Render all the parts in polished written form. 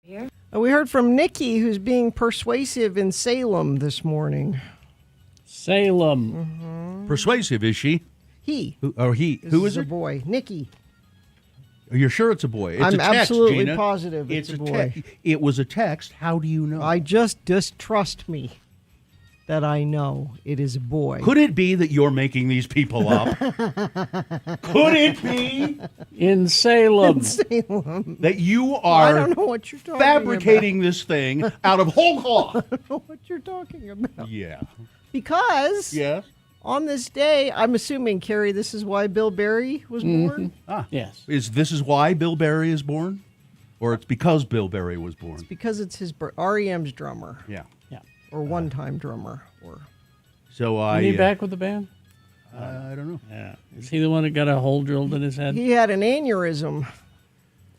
Here? We heard from Nikki, who's being persuasive in Salem this morning. Salem. Persuasive, is she? He. Who is a it? boy. Nikki. You're sure it's a boy? It's I'm a text, absolutely Gina. positive it's a boy. It was a text. How do you know? I just trust me that I know it is a boy. Could it be that you're making these people up? Could it be In Salem. Salem. that you I are don't know what you're talking fabricating this thing out of whole cloth? about. I don't know what you're talking about. Yeah. Because Yes. on this day, I'm assuming, Carrie, this is why Bill Berry was born. Yes. This is why Bill Berry is born? Or it's because Bill Berry was born? Because it's his REM's drummer, Yeah. Yeah. or one-time drummer, or So Is he back with the band? I don't know. Yeah. Is he the one that got a hole drilled in his head? he had an aneurysm.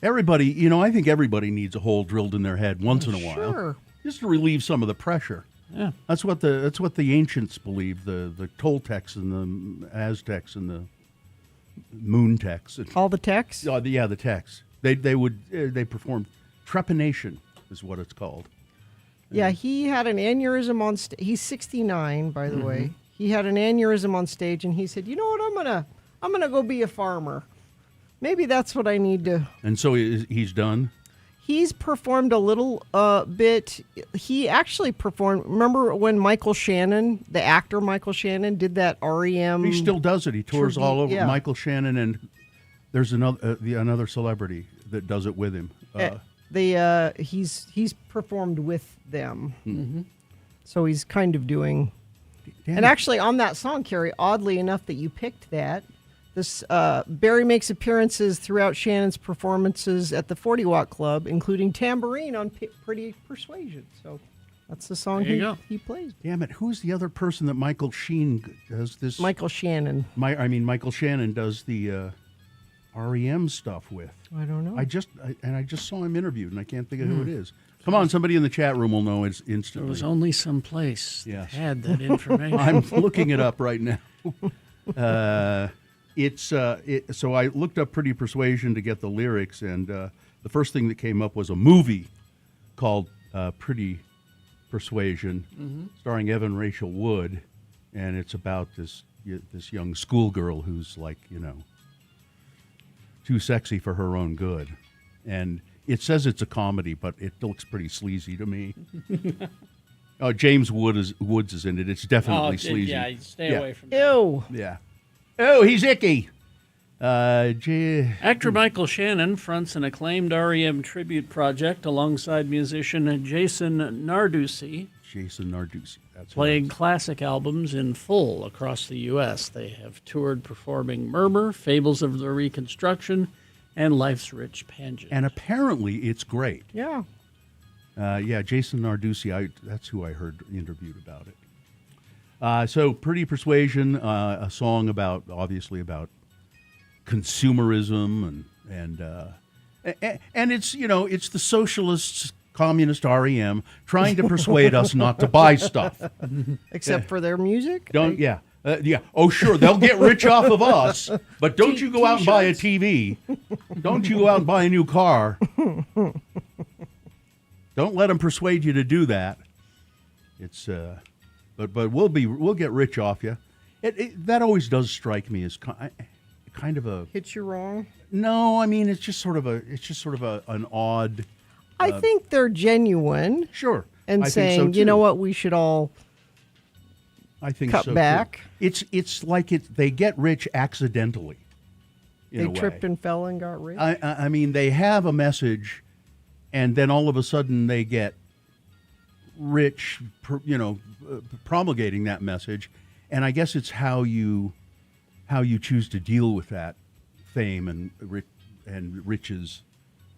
Everybody, I think everybody needs a hole drilled in their head once in a while. Sure. Just to relieve some of the pressure. Yeah. That's what the ancients believed, the Toltecs and the Aztecs and the Moontecs. All the texts. The Tecs. They performed trepanation is what it's called. Yeah, he had an aneurysm on stage. He's 69, by the way. He had an aneurysm on stage, and he said, "You know what? I'm gonna go be a farmer. Maybe that's what I need to." And so he's done. He's performed a little bit. He actually performed. Remember when Michael Shannon, the actor Michael Shannon, did that REM? He still does it. He tours all over. yeah. Michael Shannon, and there's another celebrity that does it with him. He's performed with them. So he's kind of doing. Damn And it. actually, on that song, Carrie, oddly enough that you picked that, this Barry makes appearances throughout Shannon's performances at the 40 Watt Club, including tambourine on Pretty Persuasion. So that's the song There you go. he plays. Damn it! Who's the other person that Michael Sheen does this? Michael Shannon. Michael Shannon does the REM stuff with. I don't know. I just saw him interviewed, and I can't think of who it is. Come on, somebody in the chat room will know it There instantly. was only some place Yes. that had that information. I'm looking it up right now. So I looked up Pretty Persuasion to get the lyrics, and the first thing that came up was a movie called Pretty Persuasion, starring Evan Rachel Wood, and it's about this young schoolgirl who's like, too sexy for her own good. And it says it's a comedy, but it looks pretty sleazy to me. Oh, James Woods is in it. It's definitely sleazy. Yeah, stay away from that. Ew. Yeah. Oh, he's icky. Actor Michael Shannon fronts an acclaimed REM tribute project alongside musician Jason Narducy, Jason Narducy. That's playing classic albums in full across the U.S. They have toured performing Murmur, Fables of the Reconstruction, and Life's Rich Pageant. And apparently it's great. Yeah. Jason Narducy, that's who I heard interviewed about it. So Pretty Persuasion, a song obviously about consumerism and it's, it's the socialists, communist REM trying to persuade us not to buy stuff. Except for their music? Yeah. Oh, sure. They'll get rich off of us, but don't you go out and buy a TV. Don't you go out and buy a new car. Don't let them persuade you to do that. It's, but we'll get rich off you. That always does strike me as kind of a. Hits you wrong? No, I mean it's just sort of an odd. I think they're genuine. Sure. And I saying, think so, you know too. what, we should all I think cut so, too. back. It's like they get rich accidentally. They tripped and fell and got rich. I mean, they have a message, and then all of a sudden they get rich, promulgating that message. And I guess it's how you choose to deal with that fame and riches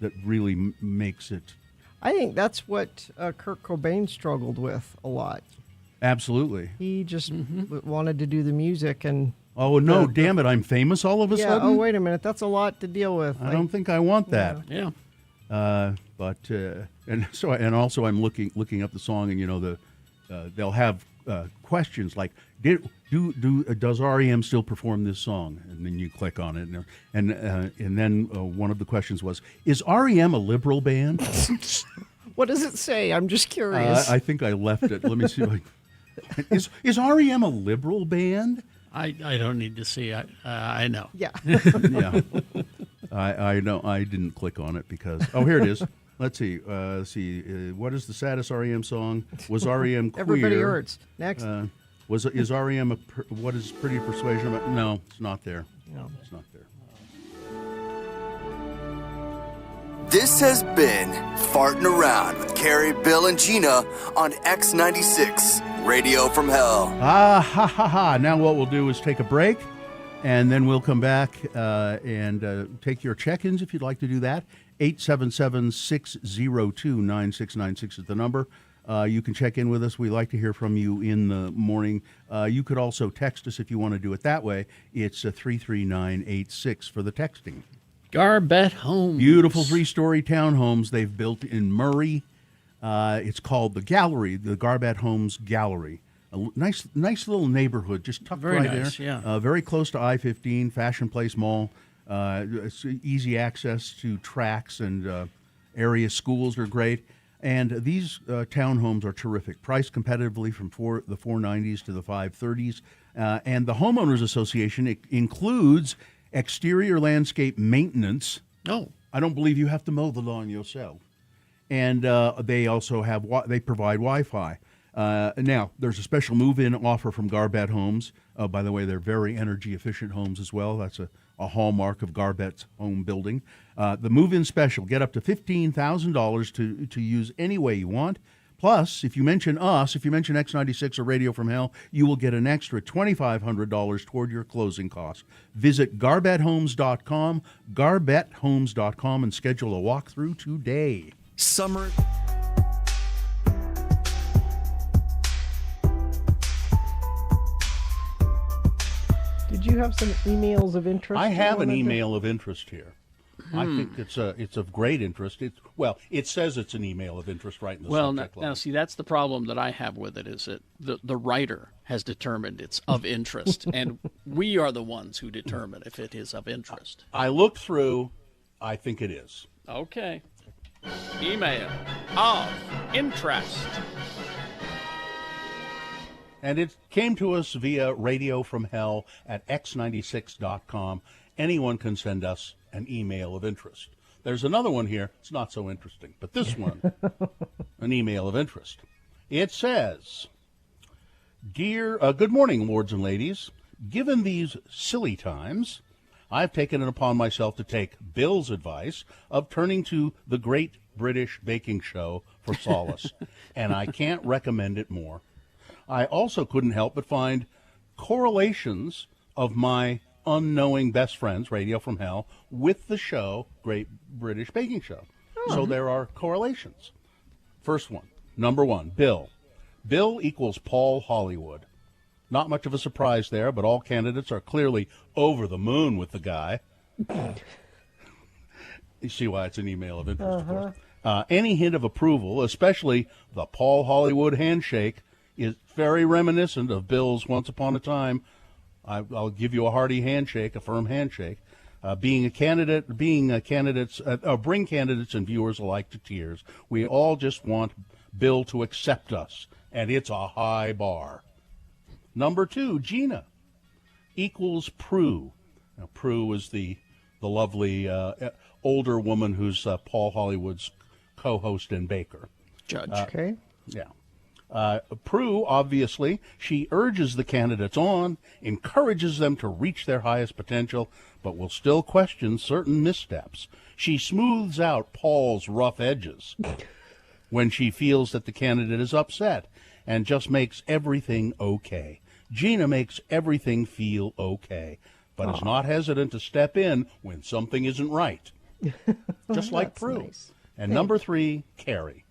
that really makes it. I think that's what Kurt Cobain struggled with a lot. Absolutely. He just wanted to do the music and. Oh no! Damn it! I'm famous all of a sudden. Oh wait a minute! That's a lot to deal with. I don't think I want that. Yeah. And also I'm looking up the song, and they'll have questions like, Does REM still perform this song? And then you click on it, and then one of the questions was, is REM a liberal band? What does it say? I'm just curious. I think I left it. Let me see. Is REM a liberal band? I don't need to see. I know. Yeah. Yeah, I know. I didn't click on it because here it is. Let's see. What is the saddest REM song? Was REM queer? Everybody Hurts. Next. Is REM what is Pretty Persuasion about? No, it's not there. No. It's not there. This has been Farting Around with Carrie, Bill, and Gina on X96, Radio from Hell. Now what we'll do is take a break, and then we'll come back and take your check-ins if you'd like to do that. 877-602-9696 is the number. You can check in with us. We like to hear from you in the morning. You could also text us if you want to do it that way. It's 33986 for the texting. Garbett Homes. Beautiful 3-story townhomes they've built in Murray. It's called the Gallery, the Garbett Homes Gallery. A nice little neighborhood, just tucked Very right nice, there. yeah. Very close to I-15, Fashion Place Mall. It's easy access to tracks and area schools are great. And these townhomes are terrific, priced competitively from the 490s to the 530s. And the Homeowners Association includes exterior landscape maintenance. Oh. I don't believe you have to mow the lawn yourself. And they also they provide Wi-Fi. Now, there's a special move-in offer from Garbett Homes. By the way, they're very energy-efficient homes as well. That's a hallmark of Garbett's home building. The move-in special, get up to $15,000 to use any way you want. Plus, if you mention us, if you mention X96 or Radio from Hell, you will get an extra $2,500 toward your closing costs. Visit GarbetHomes.com, GarbetHomes.com, and schedule a walkthrough today. Summer. Did you have some emails of interest? I you have an wanted to- email of interest here. I think it's of great interest. It says it's an email of interest right in the subject line. Now, see, that's the problem that I have with it is that the writer has determined it's of interest, and we are the ones who determine if it is of interest. I looked through. I think it is. Okay. Email of interest. And it came to us via Radio from Hell at x96.com. Anyone can send us an email of interest. There's another one here. It's not so interesting, but this one, an email of interest. It says, Dear, good morning, lords and ladies. Given these silly times, I've taken it upon myself to take Bill's advice of turning to the Great British Baking Show for solace, and I can't recommend it more. I also couldn't help but find correlations of my unknowing best friends, Radio from Hell, with the show Great British Baking Show. So there are correlations. First one, number one, Bill. Bill equals Paul Hollywood. Not much of a surprise there, but all candidates are clearly over the moon with the guy. You see why it's an email of interest, of course. Any hint of approval, especially the Paul Hollywood handshake, is very reminiscent of Bill's Once Upon a Time. I'll give you a hearty handshake, a firm handshake. Bring candidates and viewers alike to tears. We all just want Bill to accept us, and it's a high bar. Number two, Gina equals Prue. Now, Prue is the lovely older woman who's Paul Hollywood's co-host and baker. Judge. Okay. Yeah. Prue, obviously, she urges the candidates on, encourages them to reach their highest potential, but will still question certain missteps. She smooths out Paul's rough edges when she feels that the candidate is upset and just makes everything okay. Gina makes everything feel okay, but is not hesitant to step in when something isn't right. Just like That's Prue. nice. And number three, Carrie,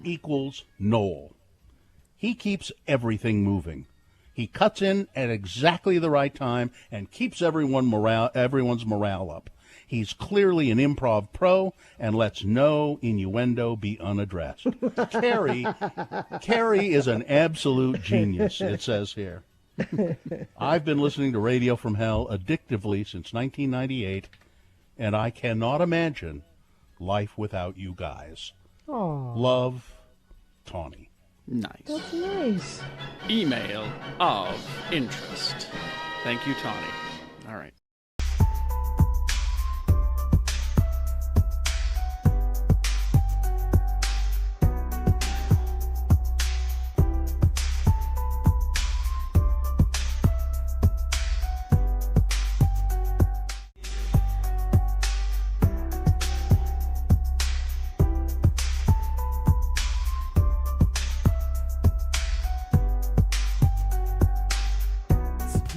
equals Noel. He keeps everything moving. He cuts in at exactly the right time and keeps everyone's morale up. He's clearly an improv pro and lets no innuendo be unaddressed. Carrie is an absolute genius, it says here. I've been listening to Radio from Hell addictively since 1998, and I cannot imagine life without you guys. Oh, Love, Tawny. Nice. that's nice. Email of interest. Thank you, Tawny. All right.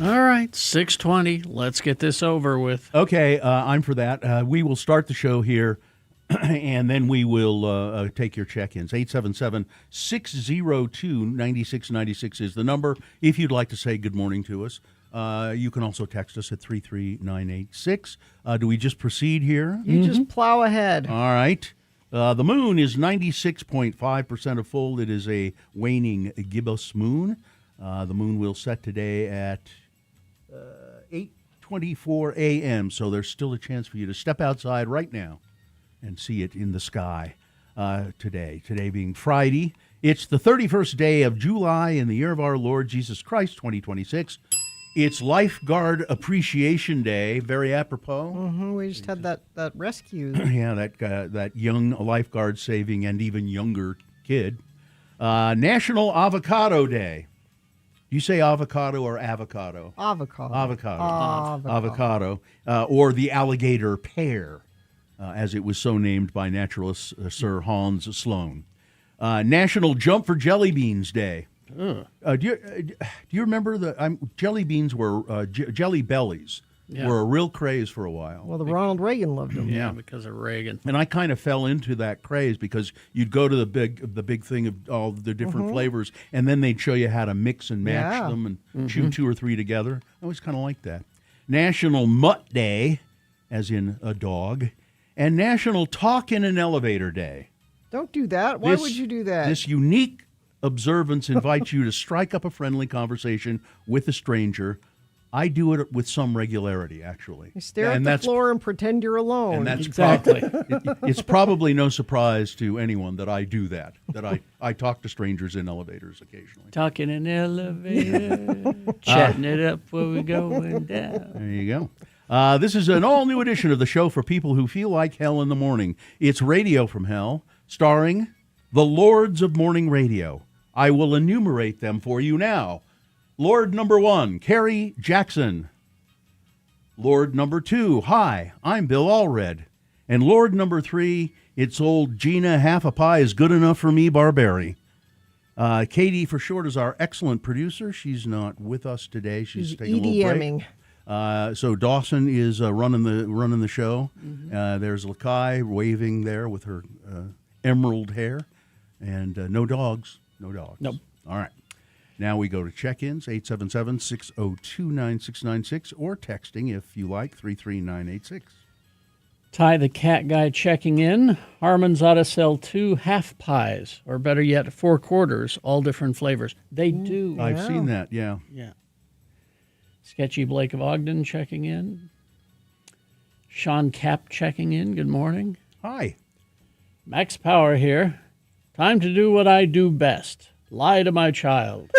All right, 6:20. Let's get this over with. Okay, I'm for that. We will start the show here, and then we will take your check-ins. 877-602-9696 is the number. If you'd like to say good morning to us, you can also text us at 33986. Do we just proceed here? You just plow ahead. All right. The moon is 96.5% of full. It is a waning gibbous moon. The moon will set today at 8:24 a.m., so there's still a chance for you to step outside right now and see it in the sky today. Today being Friday. It's the 31st day of July in the year of our Lord Jesus Christ, 2026. It's Lifeguard Appreciation Day, very apropos. We just had that rescue. Yeah, that young lifeguard saving and even younger kid. National Avocado Day. You say avocado or avocado? Avocado. Avocado. Or the alligator pear, as it was so named by naturalist Sir Hans Sloane. National Jump for Jelly Beans Day. Do you remember jelly beans were jelly bellies were a real craze for a while. Well, the Ronald Reagan loved them. Yeah, because of Reagan. And I kind of fell into that craze because you'd go to the big thing of all the different flavors, and then they'd show you how to mix and match them and chew 2 or 3 together. I always kind of liked that. National Mutt Day, as in a dog, and National Talk in an Elevator Day. Don't do that. Why would you do that? This unique observance invites you to strike up a friendly conversation with a stranger. I do it with some regularity, actually. You stare at the floor and pretend you're alone. And that's Exactly. it's probably no surprise to anyone that I do that I talk to strangers in elevators occasionally. Talking in an elevator, chatting it up where we're going down. There you go. This is an all-new edition of the show for people who feel like hell in the morning. It's Radio from Hell, starring the Lords of Morning Radio. I will enumerate them for you now. Lord number 1, Carrie Jackson. Lord number 2, hi, I'm Bill Allred. And Lord number 3, it's old Gina Half a Pie is Good Enough for Me Barberi. Katie, for short, is our excellent producer. She's not with us today. She's taking a little break. So Dawson is running the show. There's Lakai waving there with her emerald hair. And no dogs. No dogs. Nope. All right. Now we go to check-ins, 877-602-9696, or texting, if you like, 33986. Ty the Cat Guy checking in. Harmon's ought to sell 2 half pies, or better yet, 4 quarters, all different flavors. They do. I've seen that, yeah. Yeah. Sketchy Blake of Ogden checking in. Sean Cap checking in. Good morning. Hi. Max Power here. Time to do what I do best. Lie to my child.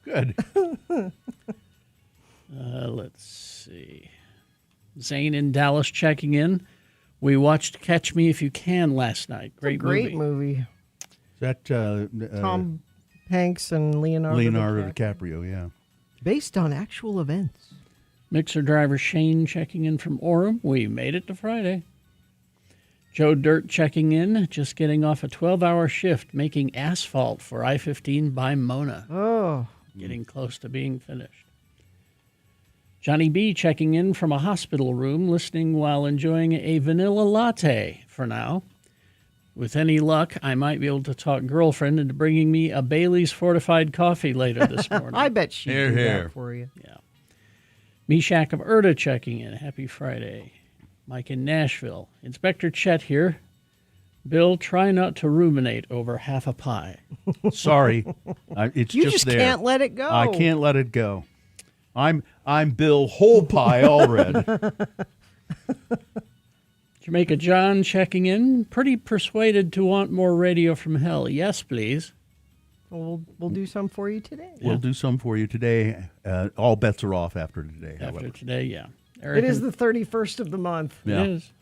Good. Let's see. Zane in Dallas checking in. We watched Catch Me If You Can last night. Great movie. Is that Tom Hanks and Leonardo DiCaprio, yeah. Based on actual events. Mixer driver Shane checking in from Orem. We made it to Friday. Joe Dirt checking in, just getting off a 12-hour shift making asphalt for I-15 by Mona. Oh. Getting close to being finished. Johnny B checking in from a hospital room, listening while enjoying a vanilla latte for now. With any luck, I might be able to talk girlfriend into bringing me a Bailey's fortified coffee later this morning. I bet she'd do Here. that for you. Yeah. Meshach of Erda checking in. Happy Friday. Mike in Nashville. Inspector Chet here. Bill, try not to ruminate over half a pie. Sorry, it's You just just there. can't let it go. I can't let it go. I'm Bill Whole Pie already. Jamaica John checking in. Pretty persuaded to want more Radio from Hell. Yes, please. We'll do some for you today. We'll do some for you today. All bets are off after today, After however. today, yeah. It is the 31st of the month. Yeah. It is.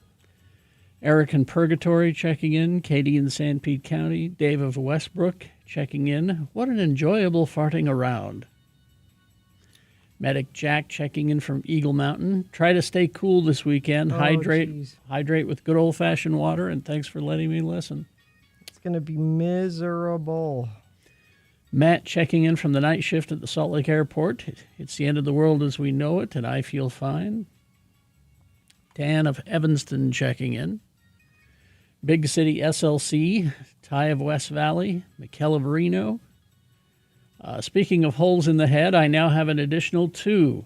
Eric in Purgatory checking in. Katie in San Pete County. Dave of Westbrook checking in. What an enjoyable farting around. Medic Jack checking in from Eagle Mountain. Try to stay cool this weekend. Oh, Hydrate geez. hydrate with good old-fashioned water, and thanks for letting me listen. It's going to be miserable. Matt checking in from the night shift at the Salt Lake Airport. It's the end of the world as we know it, and I feel fine. Dan of Evanston checking in. Big City SLC. Ty of West Valley. Mikkel of Reno. Speaking of holes in the head, I now have an additional 2.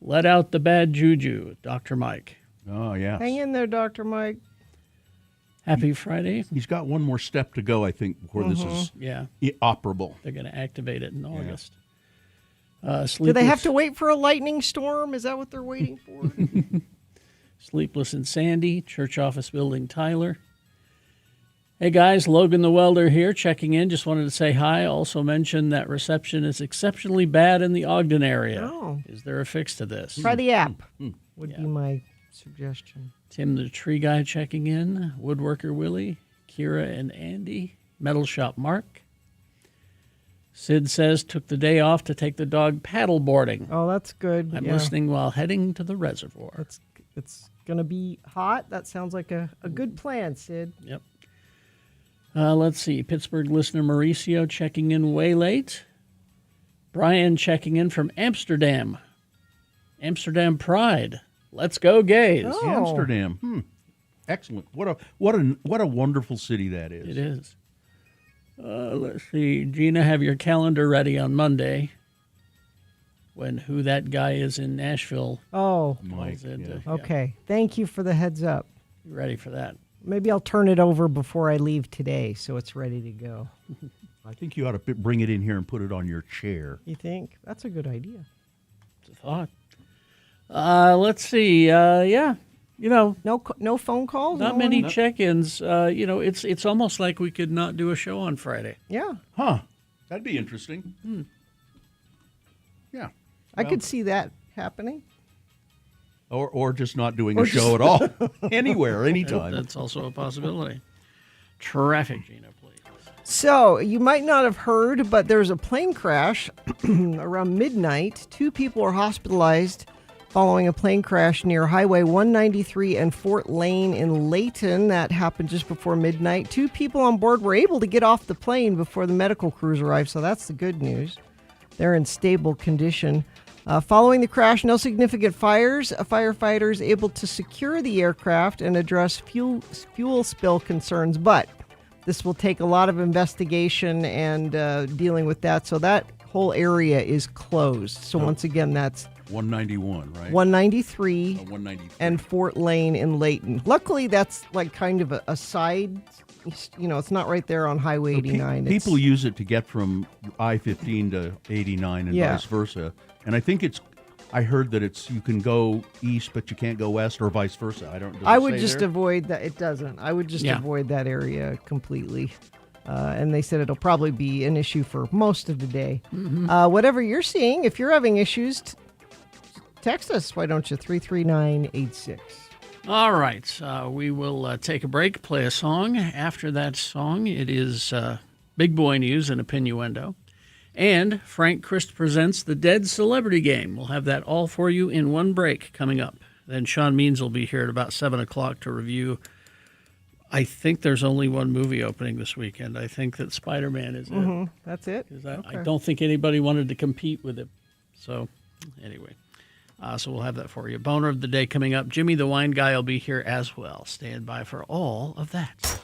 Let out the bad juju, Dr. Mike. Oh, yeah. Hang in there, Dr. Mike. Happy Friday. He's got one more step to go, I think, before this is Yeah, operable. they're going to activate it in August. Do they have to wait for a lightning storm? Is that what they're waiting for? Sleepless in Sandy, Church Office Building, Tyler. Hey guys, Logan the Welder here, checking in. Just wanted to say hi. Also mentioned that reception is exceptionally bad in the Ogden area. Oh. Is there a fix to this? Try the app, would be my suggestion. Tim the Tree Guy checking in. Woodworker Willie, Kira and Andy. Metal Shop Mark. Sid says took the day off to take the dog paddle boarding. Oh, that's good. I'm yeah. listening while heading to the reservoir. It's going to be hot. That sounds like a good plan, Sid. Yep. Let's see. Pittsburgh listener Mauricio checking in way late. Brian checking in from Amsterdam. Amsterdam Pride. Let's go, gays. Oh. Amsterdam. Excellent. What a wonderful city that is. It is. Let's see. Gina, have your calendar ready on Monday when Who That Guy Is in Nashville. Oh, Mike, calls in yeah. to- okay. Thank you for the heads up. You ready for that? Maybe I'll turn it over before I leave today so it's ready to go. I think you ought to bring it in here and put it on your chair. You think? That's a good idea. It's a thought. Let's see. Yeah. You know, No phone calls? not No many one? check-ins. It's almost like we could not do a show on Friday. Yeah. Huh. That'd be interesting. Yeah. I could see that happening. Or just not doing a show at all. Anywhere, anytime. That's also a possibility. Traffic, Gina, please. So, you might not have heard, but there's a plane crash around midnight. 2 people are hospitalized following a plane crash near Highway 193 and Fort Lane in Layton. That happened just before midnight. 2 people on board were able to get off the plane before the medical crews arrived, so that's the good news. They're in stable condition. Following the crash, no significant fires. Firefighters able to secure the aircraft and address fuel spill concerns, but this will take a lot of investigation and dealing with that. So that whole area is closed. So once again, that's 191, right? 193 193. and Fort Lane in Layton. Luckily, that's like kind of a side. It's not right there on Highway 89. People use it to get from I-15 to 89 and Yeah. vice versa. And I heard that you can go east, but you can't go west, or vice versa. does it I would say just there? avoid that. It doesn't. I would just Yeah. avoid that area completely. And they said it'll probably be an issue for most of the day. Whatever you're seeing, if you're having issues, text us. Why don't you? 33986. All right. We will take a break, play a song. After that song, it is Big Boy News and Opinioendo. And Frank Christ presents the Dead Celebrity Game. We'll have that all for you in one break coming up. Then Sean Means will be here at about 7 o'clock to review. I think there's only one movie opening this weekend. I think that Spider-Man is it. That's it. 'Cause I Okay. don't think anybody wanted to compete with it. So, anyway. So we'll have that for you. Boner of the day coming up. Jimmy the Wine Guy will be here as well. Stand by for all of that.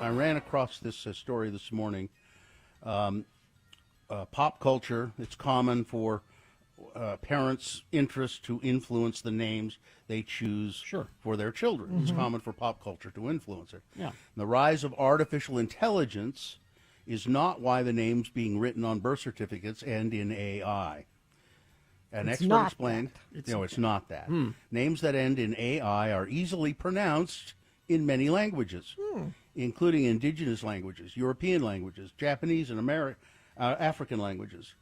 I ran across this story this morning. Pop culture, it's common for parents' interest to influence the names they choose Sure. for their children. It's common for pop culture to influence it. Yeah. The rise of artificial intelligence is not why the names being written on birth certificates end in AI. An It's expert not explained, that. it's not that. Names that end in AI are easily pronounced in many languages, including indigenous languages, European languages, Japanese and African languages.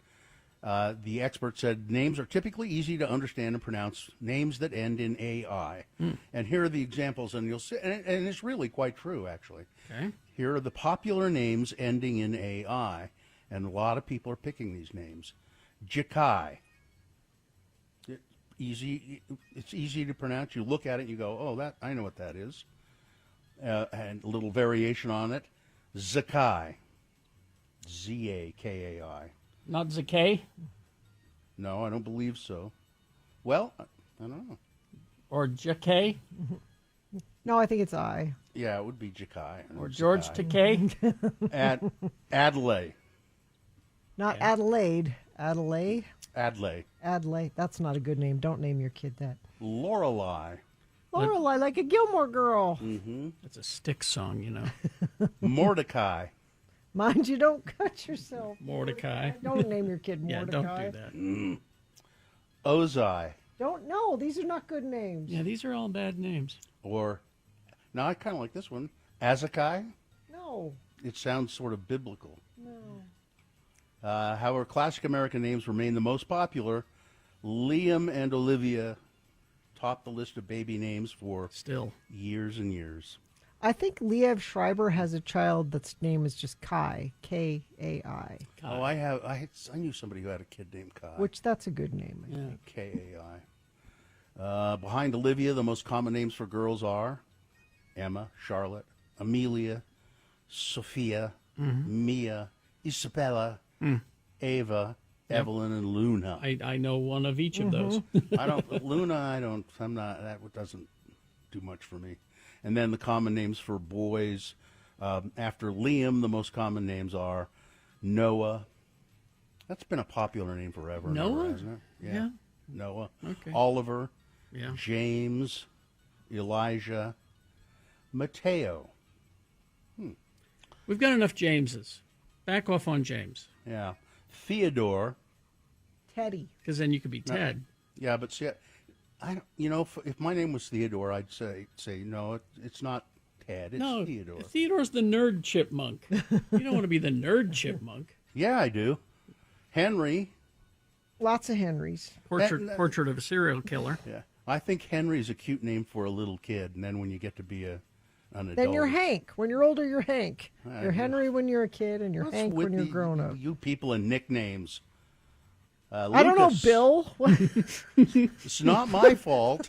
The expert said names are typically easy to understand and pronounce, names that end in AI. And here are the examples, and you'll see, and it's really quite true, actually. Okay. Here are the popular names ending in AI, and a lot of people are picking these names. Jakai. It's easy to pronounce. You look at it, and you go, oh, that I know what that is. And a little variation on it. Zakai. Z-A-K-A-I. Not Zakay No, I don't believe so. Well, I don't know. or Jakay No, I think it's I. Yeah, it would be Jakai. or George Takei. Adelaide. Not Adelaide. Adelaide. Adelaide. Adelaide. That's not a good name. Don't name your kid that. Lorelei. Lorelai, like a Gilmore Girl. That's a Styx song, you know. Mordecai. Mind you, don't cut yourself. Mordecai. Don't name your kid Yeah, Mordecai. don't do that. Ozai. Don't. No, these are not good names. Yeah, these are all bad names. Or, now I kind of like this one. Azakai. No. It sounds sort of biblical. No. However, classic American names remain the most popular. Liam and Olivia topped the list of baby names for Still. years and years. I think Liev Schreiber has a child that's name is just Kai, K-A-I, Oh, I knew somebody who had a kid named Kai. which that's a good name. I Yeah. think. K-A-I. Behind Olivia, the most common names for girls are Emma, Charlotte, Amelia, Sophia, Mia, Isabella, Ava, Evelyn, and Luna. I know one of each of those. I'm not, that doesn't do much for me. And then the common names for boys, after Liam, the most common names are Noah. That's been a popular name forever. and ever, Noah? hasn't it? Yeah. Noah. Okay. Oliver. Yeah. James. Elijah. Mateo. We've got enough Jameses. Back off on James, Yeah. Theodore. Teddy. because then you could be Ted. Yeah, but see, I don't, if my name was Theodore, I'd say no, it's not Ted, it's No, Theodore. Theodore's the nerd chipmunk. You don't want to be the nerd chipmunk. Yeah, I do. Henry. Lots of Henrys. Portrait of a serial killer. Yeah, I think Henry's a cute name for a little kid, and then when you get to be an adult, Then you're Hank. When you're older, you're Hank. I You're know. Henry when you're a kid, and you're What's Hank with when you're grown up. You people and nicknames. I don't know, Lucas, Bill. It's not my fault.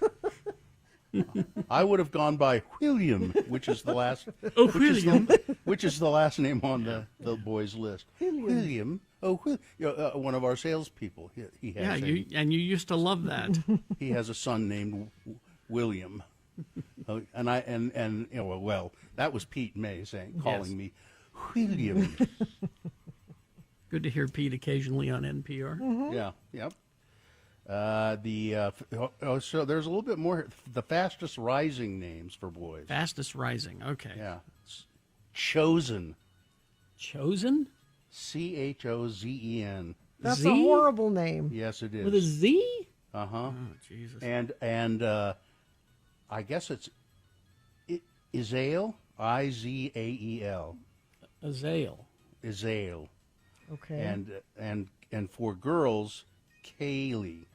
I would have gone by William, which is the last. William. Which is the last name on the boys' list. William. Oh, one of our salespeople. He has. Yeah, you used to love that. He has a son named William. Well, that was Pete May calling me William. Good to hear Pete occasionally on NPR. Yeah, yep. So there's a little bit more. The fastest rising names for boys. Fastest rising. Okay. Yeah. Chosen. Chosen? Chozen. That's Z? a horrible name. Yes, it is. With a Z? Uh-huh. Oh, Jesus. And I guess it's Izael, I-Z-A-E-L. Azale. Izael. Okay. And for girls, Kaylee.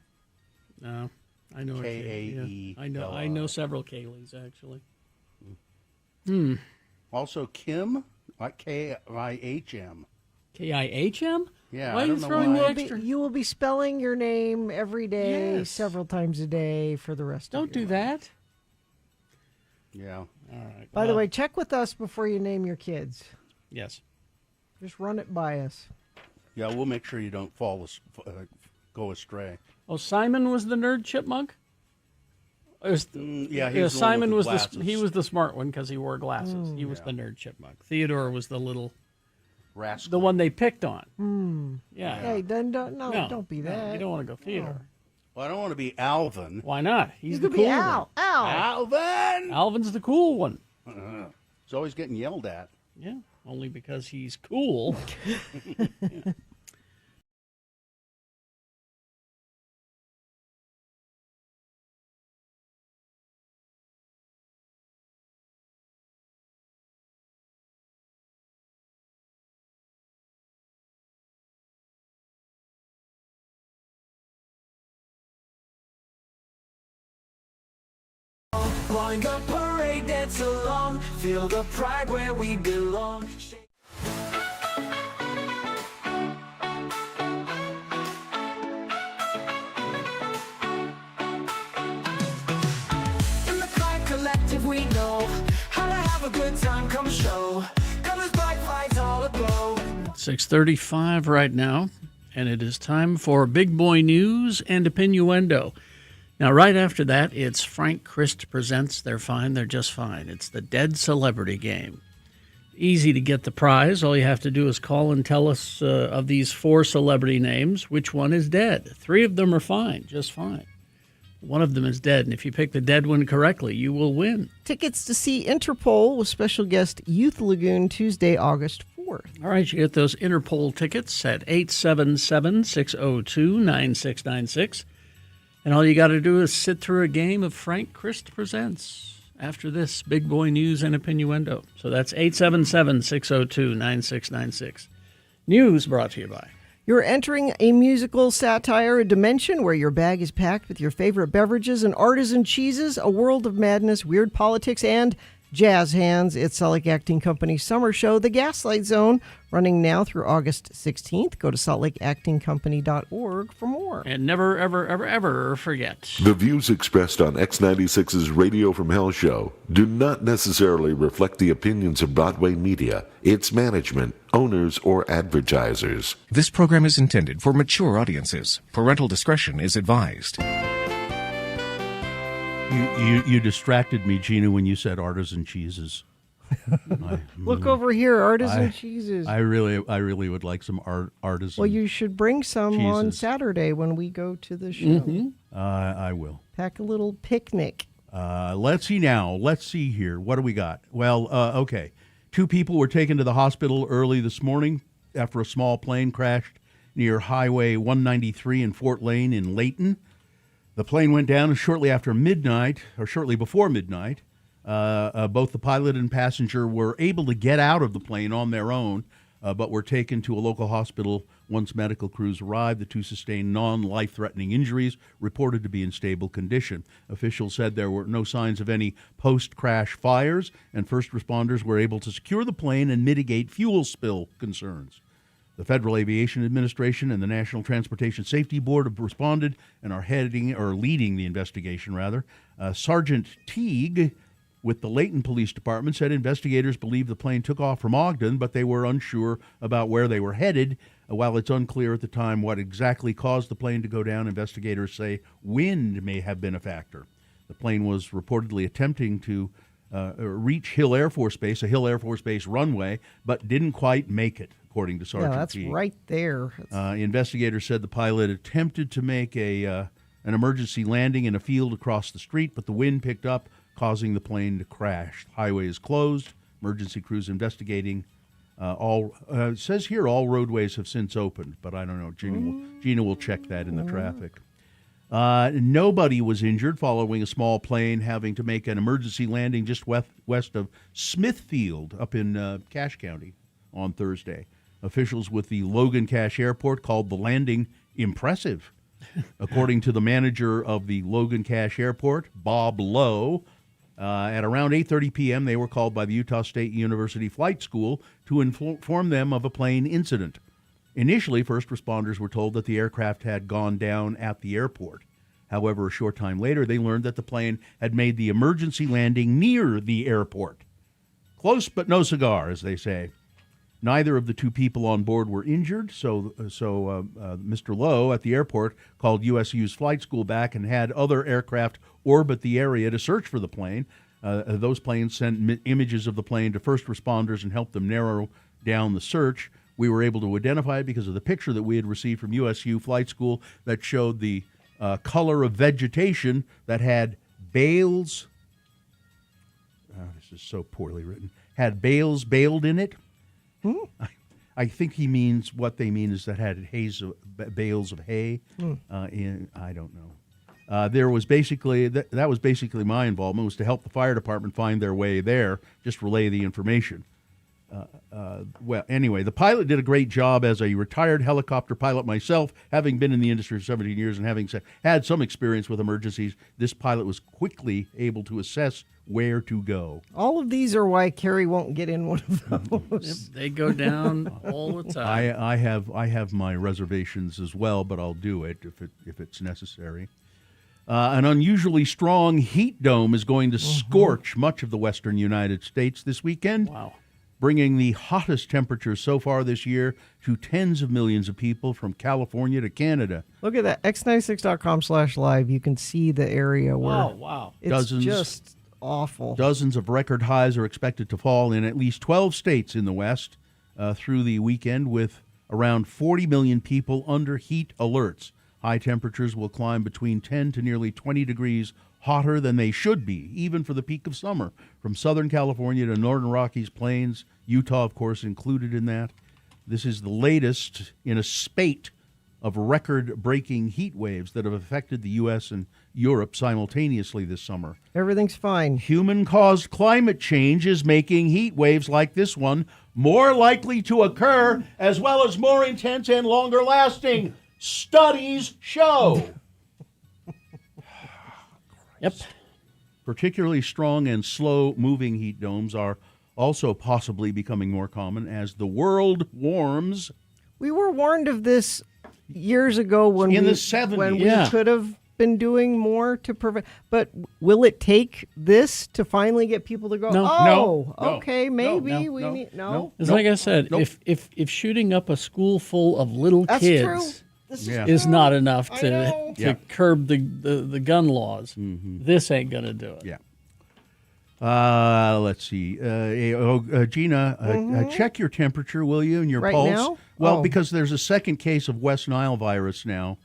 No, I know. K-A-E-L-I. I know several Kayleys actually. Also Kim, K-I-H-M. K-I-H-M? Yeah, Why I are you don't know throwing why. the You will extra? be- you will be spelling your name every day, Yes. several times a day for the rest of Don't your do life. that. Yeah. All right. By the well, way, check with us before you name your kids. yes. Just run it by us. Yeah, we'll make sure you don't go astray. Oh, Simon was the nerd chipmunk? It was, Yeah, you know, Simon was the he was the smart one because he wore glasses. He was the nerd chipmunk. Theodore was the little rascal. the one they picked on. Yeah. Hey, then don't be No, that. you don't want to go Theodore. Well, I don't want to be Alvin. Why not? He's You the could cool be one. Alvin! Alvin's the cool one. He's always getting yelled at. Yeah, only because he's cool. Blowing the parade, dance along. Feel the pride where we belong. In the Clyde Collective, we know how to have a good time. Come show. Colors, bright lights, all aglow. 6:35 right now, and it is time for Big Boy News and Opinioendo. Now, right after that, it's Frank Christ Presents They're Fine, They're Just Fine. It's the Dead Celebrity Game. Easy to get the prize. All you have to do is call and tell us of these 4 celebrity names, which one is dead. 3 of them are fine, just fine. One of them is dead, and if you pick the dead one correctly, you will win. Tickets to see Interpol with special guest Youth Lagoon Tuesday, August 4th. All right, you get those Interpol tickets at 877-602-9696. And all you got to do is sit through a game of Frank Christ Presents after this Big Boy News and Opinioendo. So that's 877-602-9696. News brought to you by. You're entering a musical satire, a dimension where your bag is packed with your favorite beverages and artisan cheeses, a world of madness, weird politics, and jazz hands. It's Salt Lake Acting Company's summer show, The Gaslight Zone, running now through August 16th. Go to saltlakeactingcompany.org for more. And never, ever, ever, ever forget. The views expressed on X96's Radio from Hell show do not necessarily reflect the opinions of Broadway Media, its management, owners, or advertisers. This program is intended for mature audiences. Parental discretion is advised. You distracted me, Gina, when you said artisan cheeses. Look over here, artisan cheeses. I really would like some artisan. Well, you should bring some on cheeses. Saturday when we go to the show. I will. Pack a little picnic. Let's see now. Let's see here. What do we got? Well, okay. 2 people were taken to the hospital early this morning after a small plane crashed near Highway 193 in Fort Lane in Layton. The plane went down shortly after midnight, or shortly before midnight. Both the pilot and passenger were able to get out of the plane on their own, but were taken to a local hospital once medical crews arrived. The 2 sustained non-life-threatening injuries, reported to be in stable condition. Officials said there were no signs of any post-crash fires, and first responders were able to secure the plane and mitigate fuel spill concerns. The Federal Aviation Administration and the National Transportation Safety Board have responded and are leading the investigation, rather. Sergeant Teague with the Layton Police Department said investigators believe the plane took off from Ogden, but they were unsure about where they were headed. While it's unclear at the time what exactly caused the plane to go down, investigators say wind may have been a factor. The plane was reportedly attempting to reach Hill Air Force Base, a Hill Air Force Base runway, but didn't quite make it, according to Sergeant Yeah, that's Teague. right there. Investigators said the pilot attempted to make an emergency landing in a field across the street, but the wind picked up, causing the plane to crash. The highway is closed. Emergency crews investigating. It says here all roadways have since opened, but I don't know. Gina will check that in the traffic. Nobody was injured following a small plane having to make an emergency landing just west of Smithfield up in Cache County on Thursday. Officials with the Logan Cache Airport called the landing impressive. According to the manager of the Logan Cache Airport, Bob Lowe, at around 8:30 p.m., they were called by the Utah State University Flight School to inform them of a plane incident. Initially, first responders were told that the aircraft had gone down at the airport. However, a short time later, they learned that the plane had made the emergency landing near the airport. Close but no cigar, as they say. Neither of the two people on board were injured, so Mr. Lowe at the airport called USU's flight school back and had other aircraft orbit the area to search for the plane. Those planes sent images of the plane to first responders and helped them narrow down the search. We were able to identify it because of the picture that we had received from USU Flight School that showed the color of vegetation that had bales. This is so poorly written. Had bales baled in it. I think he means what they mean is that had bales of hay. I don't know. There was basically that was basically my involvement, was to help the fire department find their way there, just relay the information. Well, anyway, the pilot did a great job. As a retired helicopter pilot myself, having been in the industry for 17 years and having had some experience with emergencies, this pilot was quickly able to assess where to go. All of these are why Carrie won't get in one of those. Yep, they go down all the time. I have my reservations as well, but I'll do it if it's necessary. An unusually strong heat dome is going to scorch much of the western United States this weekend. Wow. Bringing the hottest temperatures so far this year to tens of millions of people from California to Canada. Look at that, x96.com/live. You can see the area where Wow. it's just awful. Dozens of record highs are expected to fall in at least 12 states in the West through the weekend, with around 40 million people under heat alerts. High temperatures will climb between 10 to nearly 20 degrees hotter than they should be, even for the peak of summer. From Southern California to Northern Rockies Plains, Utah, of course, included in that. This is the latest in a spate of record-breaking heat waves that have affected the U.S. and Europe simultaneously this summer. Everything's fine. Human-caused climate change is making heat waves like this one more likely to occur, as well as more intense and longer-lasting. Studies show. Yep. Particularly strong and slow-moving heat domes are also possibly becoming more common as the world warms. We were warned of this years ago when In we, the 70s. when Yeah. we could have been doing more to prevent. But will it take this to finally get people to go, No. oh, No. okay, maybe No. we No. need, No. It's like I said, Nope. if shooting up a school full of little That's kids true. This Yeah. is not enough I to know. to Yeah. curb the gun laws, this ain't gonna do it. Yeah. Let's see. Gina, check your temperature, will you, and your Right pulse? now? Well, Oh. because there's a second case of West Nile virus now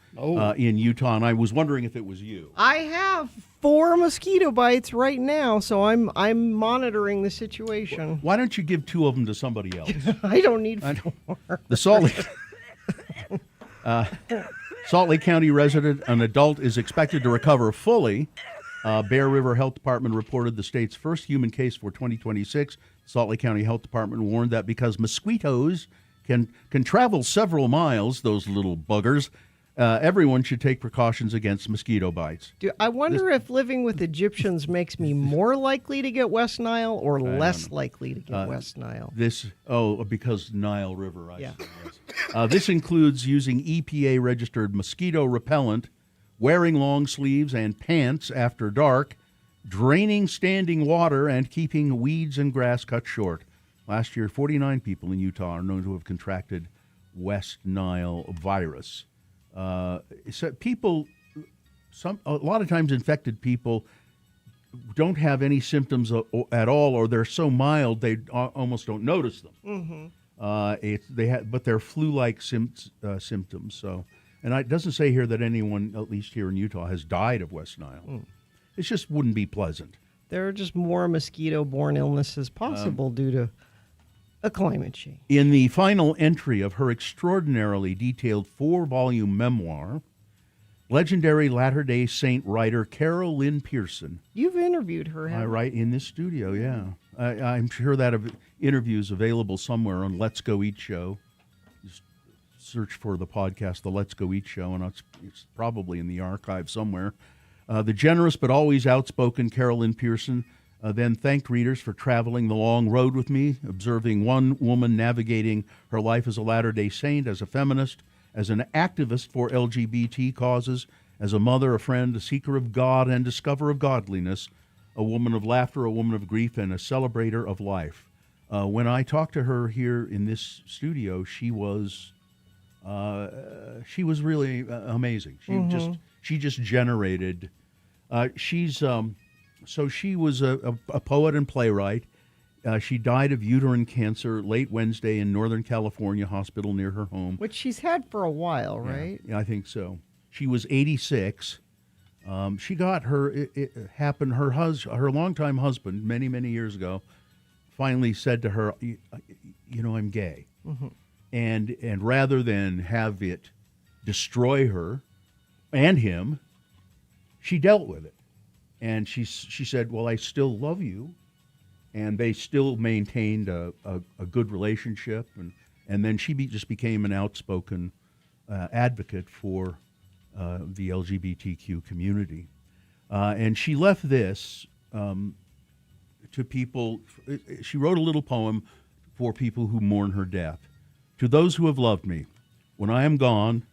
in Utah, and I was wondering if it was you. I have 4 mosquito bites right now, so I'm monitoring the situation. Why don't you give 2 of them to somebody else? I don't need 4. The Salt Lake County resident, an adult, is expected to recover fully. Bear River Health Department reported the state's first human case for 2026. Salt Lake County Health Department warned that because mosquitoes can travel several miles, those little buggers, everyone should take precautions against mosquito bites. I wonder if living with Egyptians makes me more likely to get West Nile or less likely to get West Nile. Because Nile River, Yeah. see, yes. This includes using EPA-registered mosquito repellent, wearing long sleeves and pants after dark, draining standing water, and keeping weeds and grass cut short. Last year, 49 people in Utah are known to have contracted West Nile virus. So people, a lot of times infected people don't have any symptoms at all, or they're so mild they almost don't notice them. But they're flu-like symptoms. So, and it doesn't say here that anyone, at least here in Utah, has died of West Nile. It just wouldn't be pleasant. There are just more mosquito-borne illnesses possible due to a climate change. In the final entry of her extraordinarily detailed 4-volume memoir, legendary Latter-day Saint writer Carol Lynn Pearson. You've interviewed her, I haven't you? write in this studio, yeah. I'm sure that interview is available somewhere on Let's Go Eat Show. Just search for the podcast, The Let's Go Eat Show, and it's probably in the archive somewhere. The generous but always outspoken Carol Lynn Pearson then thanked readers for traveling the long road with me, observing one woman navigating her life as a Latter-day Saint, as a feminist, as an activist for LGBT causes, as a mother, a friend, a seeker of God and discoverer of godliness, a woman of laughter, a woman of grief, and a celebrator of life. When I talked to her here in this studio, she was really amazing. She just generated. So she was a poet and playwright. She died of uterine cancer late Wednesday in Northern California hospital near her home. Which she's had for a while, right? Yeah, I think so. She was 86. She got her. It happened. Her longtime husband, many years ago, finally said to her, "You know, I'm gay," and rather than have it destroy her and him, she dealt with it, and she said, "Well, I still love you." And they still maintained a good relationship, and then she just became an outspoken advocate for the LGBTQ community. And she left this to people. She wrote a little poem for people who mourn her death. To those who have loved me, when I am gone,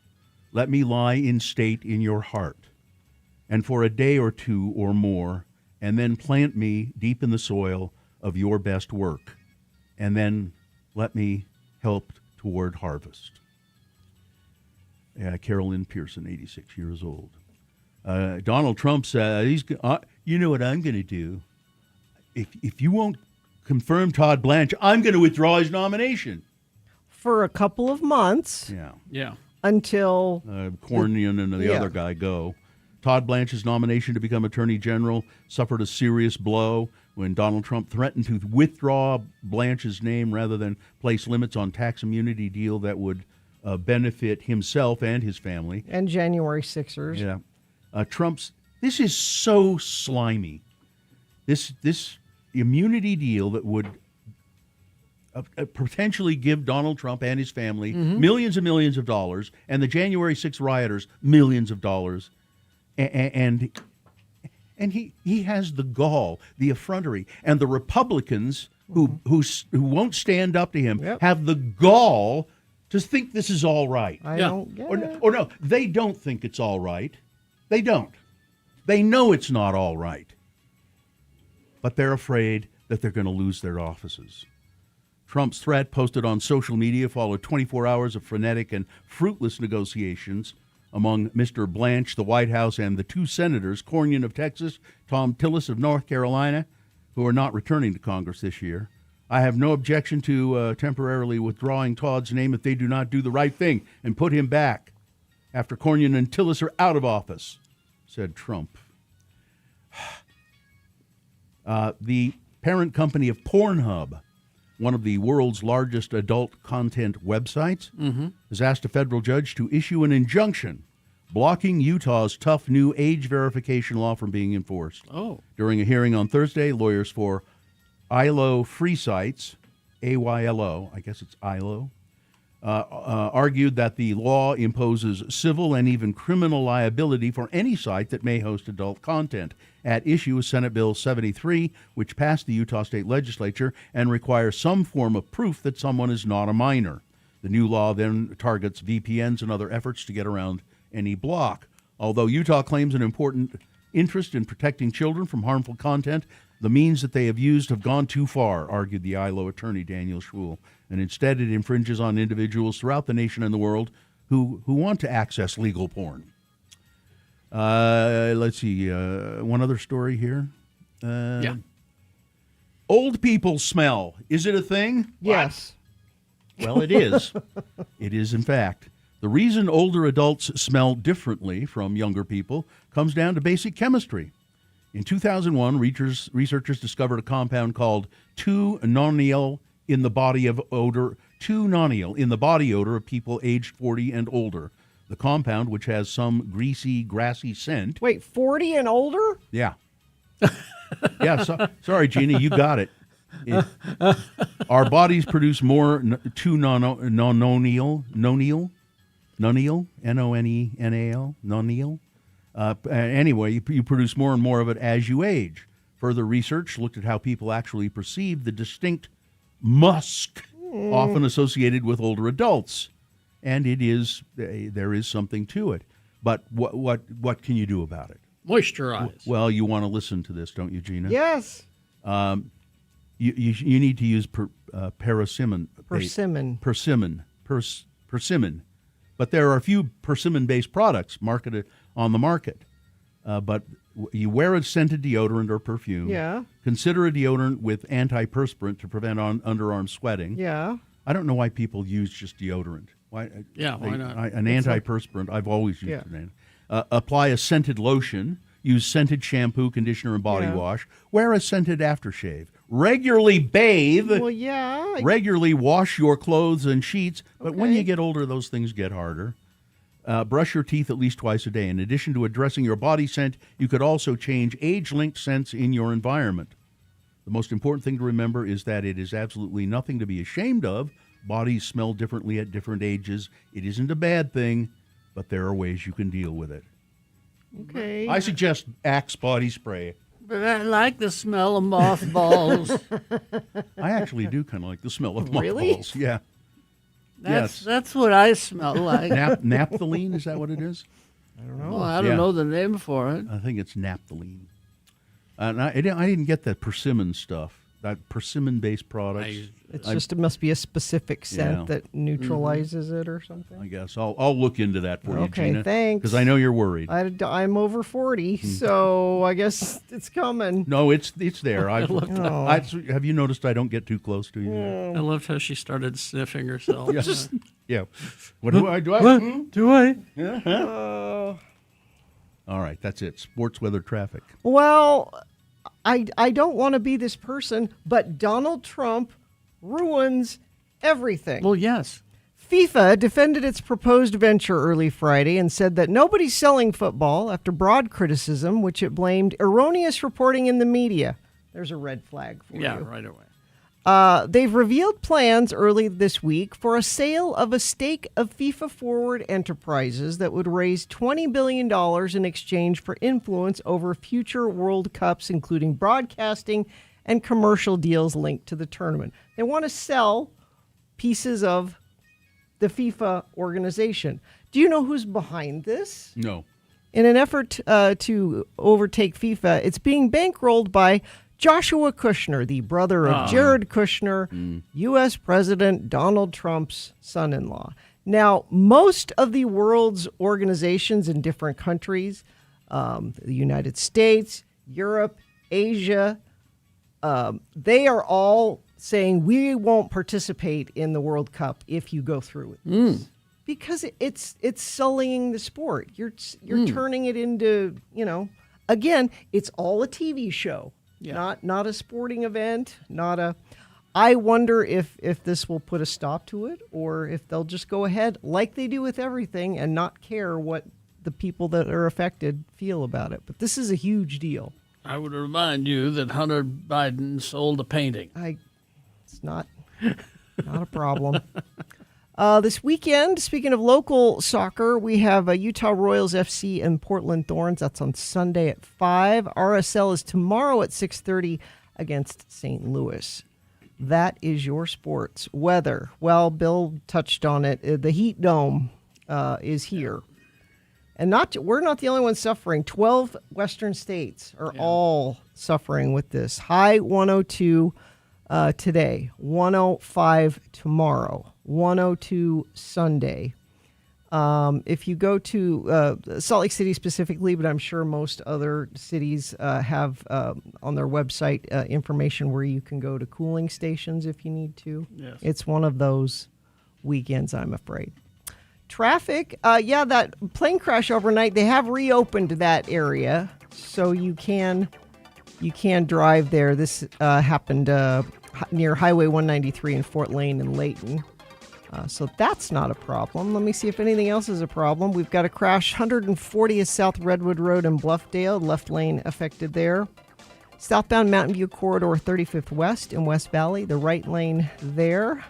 let me lie in state in your heart, and for a day or two or more, and then plant me deep in the soil of your best work, and then let me help toward harvest. Carolyn Pearson, 86 years old. Donald Trump said, you know what I'm going to do? If you won't confirm Todd Blanche, I'm going to withdraw his nomination. For a couple of months. Yeah. Until Cornyn and the other guy go. Todd Blanche's nomination to become Attorney General suffered a serious blow when Donald Trump threatened to withdraw Blanche's name rather than place limits on tax immunity deal that would benefit himself and his family. And January 6ers. Yeah. This is so slimy. This immunity deal that would potentially give Donald Trump and his family millions and millions of dollars, and the January 6th rioters millions of dollars. And he has the gall, the effrontery, and the Republicans who won't stand up to him have the gall to think this is all right. I don't get it. Or no, they don't think it's all right. They don't. They know it's not all right. But they're afraid that they're going to lose their offices. Trump's threat, posted on social media, followed 24 hours of frenetic and fruitless negotiations among Mr. Blanche, the White House, and the two senators, Cornyn of Texas, Tom Tillis of North Carolina, who are not returning to Congress this year. I have no objection to temporarily withdrawing Todd's name if they do not do the right thing and put him back after Cornyn and Tillis are out of office, said Trump. The parent company of Pornhub, one of the world's largest adult content websites, has asked a federal judge to issue an injunction blocking Utah's tough new age verification law from being enforced. Oh. During a hearing on Thursday, lawyers for ILO Free Sites, AYLO, I guess it's ILO, argued that the law imposes civil and even criminal liability for any site that may host adult content. At issue is Senate Bill 73, which passed the Utah State Legislature and requires some form of proof that someone is not a minor. The new law then targets VPNs and other efforts to get around any block. Although Utah claims an important interest in protecting children from harmful content, the means that they have used have gone too far, argued the ILO attorney Daniel Schwul, and instead it infringes on individuals throughout the nation and the world who want to access legal porn. Let's see, one other story here. Old people smell. Is it a thing? Yes. Well, it is. It is, in fact. The reason older adults smell differently from younger people comes down to basic chemistry. In 2001, researchers discovered a compound called 2-nonyl in the body odor of people aged 40 and older. The compound, which has some greasy, grassy scent. Wait, 40 and older? Yeah. Sorry, Gina, you got it. Our bodies produce more 2-nonyl, N-O-N-E-N-A-L, nonyl. Anyway, you produce more and more of it as you age. Further research looked at how people actually perceive the distinct musk often associated with older adults. And there is something to it. But what can you do about it? Moisturize. Well, you want to listen to this, don't you, Gina? Yes. You need to use persimmon. Persimmon. Persimmon. But there are a few persimmon-based products marketed on the market. But you wear a scented deodorant or perfume. Yeah. Consider a deodorant with antiperspirant to prevent underarm sweating. Yeah. I don't know why people use just deodorant. Why? Yeah, why not? An antiperspirant. I've always used it. Apply a scented lotion. Use scented shampoo, conditioner, and body wash. Wear a scented aftershave. Regularly bathe. Well, yeah. Regularly wash your clothes and sheets. But when you get older, those things get harder. Brush your teeth at least twice a day. In addition to addressing your body scent, you could also change age-linked scents in your environment. The most important thing to remember is that it is absolutely nothing to be ashamed of. Bodies smell differently at different ages. It isn't a bad thing, but there are ways you can deal with it. Okay. I suggest Axe body spray. But I like the smell of mothballs. I actually do kind of like the smell of Really? mothballs. Yeah. That's what I smell like. Naphthalene, is that what it is? Well, I don't know the name for it. I think it's naphthalene. And I didn't get that persimmon stuff, that persimmon-based products. It must be a specific scent that neutralizes it or something. I guess I'll look into that for you, Gina. Okay, thanks. Because I know you're worried. I'm over 40, so I guess it's coming. No, it's there. Have you noticed I don't get too close to you? I loved how she started sniffing herself. Yeah. What do I do? What do I? All right, that's it. Sports, weather, traffic. Well, I don't want to be this person, but Donald Trump ruins everything. Well, yes. FIFA defended its proposed venture early Friday and said that nobody's selling football after broad criticism, which it blamed erroneous reporting in the media. There's a red flag for you. Yeah, right away. They've revealed plans early this week for a sale of a stake of FIFA Forward Enterprises that would raise $20 billion in exchange for influence over future World Cups, including broadcasting and commercial deals linked to the tournament. They want to sell pieces of the FIFA organization. Do you know who's behind this? No. In an effort to overtake FIFA, it's being bankrolled by Joshua Kushner, the brother of Jared Kushner, U.S. President Donald Trump's son-in-law. Now, most of the world's organizations in different countries, the United States, Europe, Asia, they are all saying we won't participate in the World Cup if you go through it. Because it's sullying the sport. You're turning it into, again, it's all a TV show. Yeah. Not a sporting event, I wonder if this will put a stop to it or if they'll just go ahead like they do with everything and not care what the people that are affected feel about it. But this is a huge deal. I would remind you that Hunter Biden sold a painting. It's not a problem. This weekend, speaking of local soccer, we have Utah Royals FC and Portland Thorns. That's on Sunday at 5. RSL is tomorrow at 6:30 against St. Louis. That is your sports. Weather. Well, Bill touched on it. The heat dome is here. And we're not the only ones suffering. 12 western states are all suffering with this. High 102 today, 105 tomorrow, 102 Sunday. If you go to Salt Lake City specifically, but I'm sure most other cities have on their website information where you can go to cooling stations if you need to. Yes. It's one of those weekends, I'm afraid. Traffic, that plane crash overnight, they have reopened that area, so you can drive there. This happened near Highway 193 in Fort Lane and Layton. So that's not a problem. Let me see if anything else is a problem. We've got a crash, 140th South Redwood Road in Bluffdale, left lane affected there. Southbound Mountain View Corridor 35th West in West Valley, the right lane there.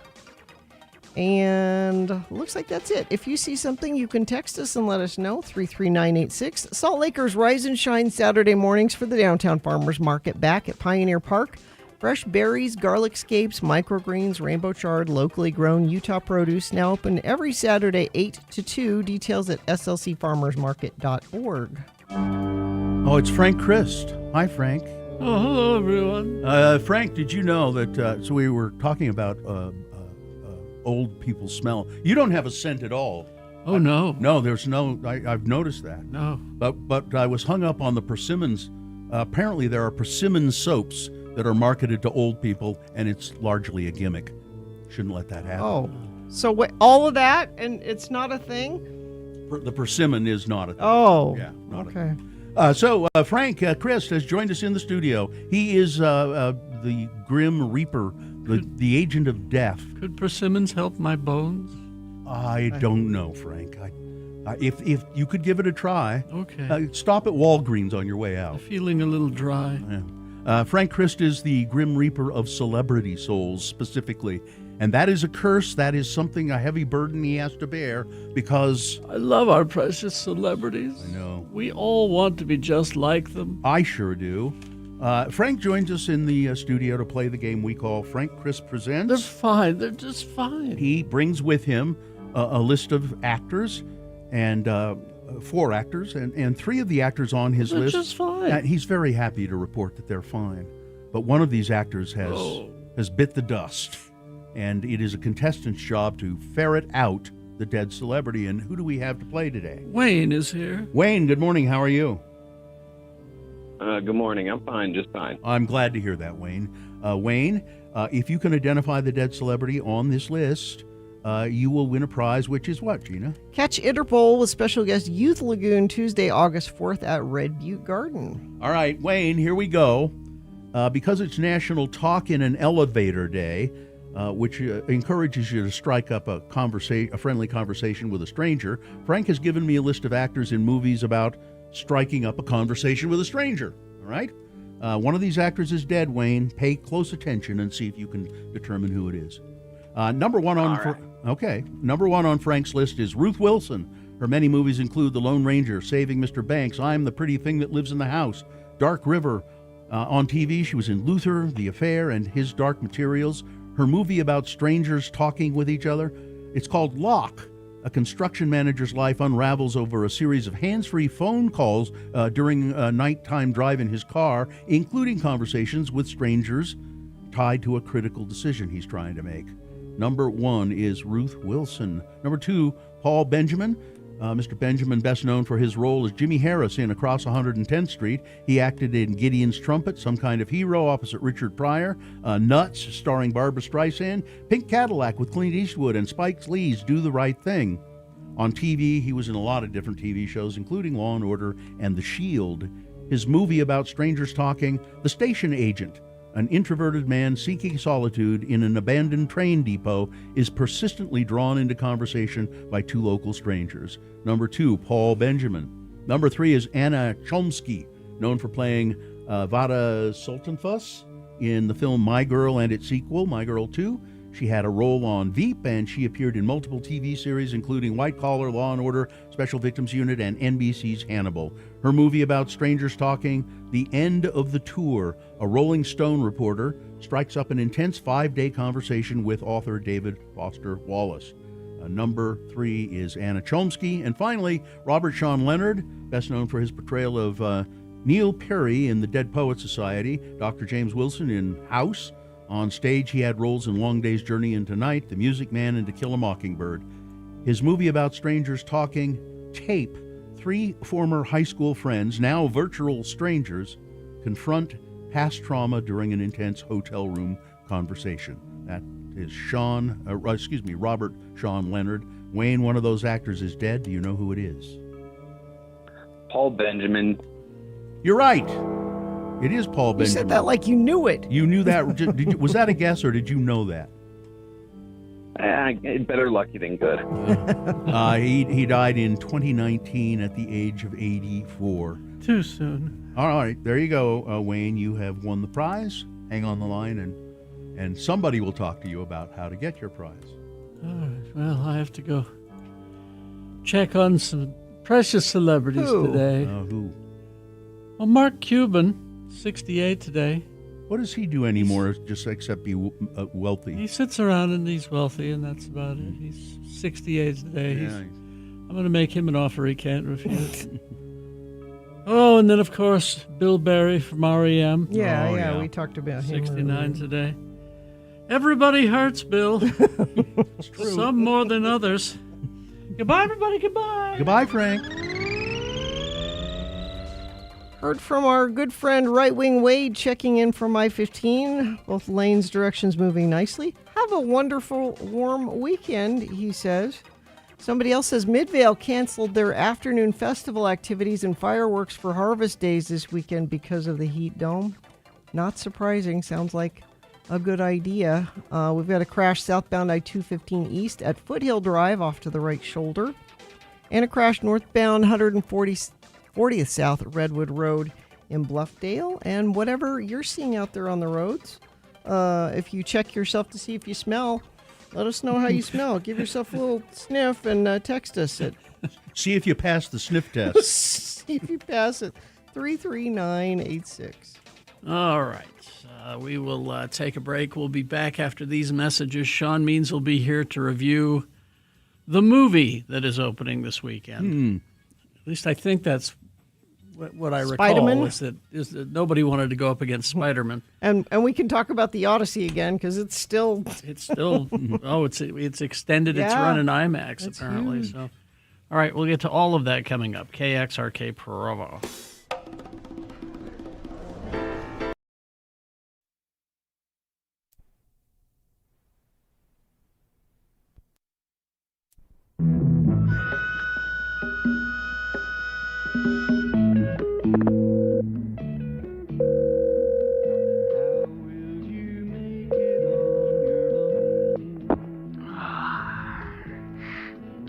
And looks like that's it. If you see something, you can text us and let us know, 33986. Salt Lakers rise and shine Saturday mornings for the Downtown Farmers Market back at Pioneer Park. Fresh berries, garlic scapes, microgreens, rainbow chard, locally grown Utah produce now open every Saturday 8 to 2. Details at slcfarmersmarket.org. Oh, it's Frank Christ. Hi, Frank. Oh, hello, everyone. Frank, did you know that? So we were talking about old people smell. You don't have a scent at all. Oh, no. No, there's no. I've noticed that. No. But I was hung up on the persimmons. Apparently, there are persimmon soaps that are marketed to old people, and it's largely a gimmick. Shouldn't let that happen. Oh, so all of that, and it's not a thing? The persimmon is not a thing. Oh, Yeah, not a okay. So Frank Christ has joined us in the studio. He is the Grim Reaper, the agent of death. Could persimmons help my bones? I don't know, Frank. If you could give it a try, Okay. stop at Walgreens on your way out. Feeling a little dry. Yeah. Frank Christ is the Grim Reaper of celebrity souls specifically. And that is a curse. That is something, a heavy burden he has to bear because... I love our precious celebrities. I know. We all want to be just like them. I sure do. Frank joins us in the studio to play the game we call Frank Christ Presents. They're fine. They're just fine. He brings with him a list of actors, and 4 actors, and 3 of the actors on his They're list. just fine. He's very happy to report that they're fine. But one of these actors has bit the dust, and it is a contestant's job to ferret out the dead celebrity. And who do we have to play today? Wayne is here. Wayne, good morning. How are you? Good morning. I'm fine, just fine. I'm glad to hear that, Wayne. Wayne, if you can identify the dead celebrity on this list, you will win a prize, which is what, Gina? Catch Interpol with special guest Youth Lagoon Tuesday, August 4th at Red Butte Garden. All right, Wayne, here we go. Because it's National Talk in an Elevator Day, which encourages you to strike up a friendly conversation with a stranger, Frank has given me a list of actors in movies about striking up a conversation with a stranger. All right? One of these actors is dead, Wayne. Pay close attention and see if you can determine who it is. Number one on Frank's list is Ruth Wilson. Her many movies include The Lone Ranger, Saving Mr. Banks, I'm the Pretty Thing That Lives in the House, Dark River. On TV, she was in Luther, The Affair, and His Dark Materials. Her movie about strangers talking with each other, it's called Locke. A construction manager's life unravels over a series of hands-free phone calls during a nighttime drive in his car, including conversations with strangers tied to a critical decision he's trying to make. Number 1 is Ruth Wilson. Number 2, Paul Benjamin. Mr. Benjamin, best known for his role as Jimmy Harris in Across 110th Street. He acted in Gideon's Trumpet, Some Kind of Hero, opposite Richard Pryor, Nuts, starring Barbra Streisand, Pink Cadillac with Clint Eastwood, and Spike Lee's Do the Right Thing. On TV, he was in a lot of different TV shows, including Law & Order and The Shield. His movie about strangers talking, The Station Agent. An introverted man seeking solitude in an abandoned train depot is persistently drawn into conversation by 2 local strangers. Number 2, Paul Benjamin. Number 3 is Anna Chlumsky, known for playing Vada Sultanfuss in the film My Girl and its sequel, My Girl 2. She had a role on Veep, and she appeared in multiple TV series, including White Collar, Law & Order, Special Victims Unit, and NBC's Hannibal. Her movie about strangers talking, The End of the Tour. A Rolling Stone reporter strikes up an intense 5-day conversation with author David Foster Wallace. Number 3 is Anna Chlumsky. And finally, Robert Sean Leonard, best known for his portrayal of Neil Perry in The Dead Poets Society, Dr. James Wilson in House. On stage, he had roles in Long Day's Journey into Night, The Music Man, and To Kill a Mockingbird. His movie about strangers talking, Tape, 3 former high school friends, now virtual strangers, confront past trauma during an intense hotel room conversation. That is Robert Sean Leonard. Wayne, one of those actors is dead. Do you know who it is? Paul Benjamin. You're right. It is Paul Benjamin. You said that like you knew it. You knew that. Was that a guess, or did you know that? Better lucky than good. He died in 2019 at the age of 84. Too soon. All right, there you go, Wayne. You have won the prize. Hang on the line, and somebody will talk to you about how to get your prize. All right. Well, I have to go check on some precious celebrities Who? today. Who? Well, Mark Cuban. 68 today. What does he do anymore just except be wealthy? He sits around and he's wealthy, and that's about it. He's 68 today. Yeah. I'm going to make him an offer he can't refuse. Oh, and then, of course, Bill Berry from REM. Yeah, Oh, yeah, yeah. we talked about him. 69 today. Everybody hurts, Bill. It's true. Some more than others. Goodbye, everybody. Goodbye. Goodbye, Frank. Heard from our good friend Right Wing Wade checking in from I-15. Both lanes directions moving nicely. Have a wonderful warm weekend, he says. Somebody else says Midvale canceled their afternoon festival activities and fireworks for Harvest Days this weekend because of the heat dome. Not surprising. Sounds like a good idea. We've got a crash southbound I-215 East at Foothill Drive off to the right shoulder. And a crash northbound 140th South Redwood Road in Bluffdale. And whatever you're seeing out there on the roads, if you check yourself to see if you smell, let us know how you smell. Give yourself a little sniff and text us at See if you pass the sniff test. see if you pass it 33986. All right. We will take a break. We'll be back after these messages. Sean Means will be here to review the movie that is opening this weekend. At least I think that's what I recall. Spider-Man? Is that nobody wanted to go up against Spider-Man. And we can talk about the Odyssey again because it's still It's still it's extended its Yeah. run in IMAX That's apparently. huge. So, all right, we'll get to all of that coming up. KXRK Provo.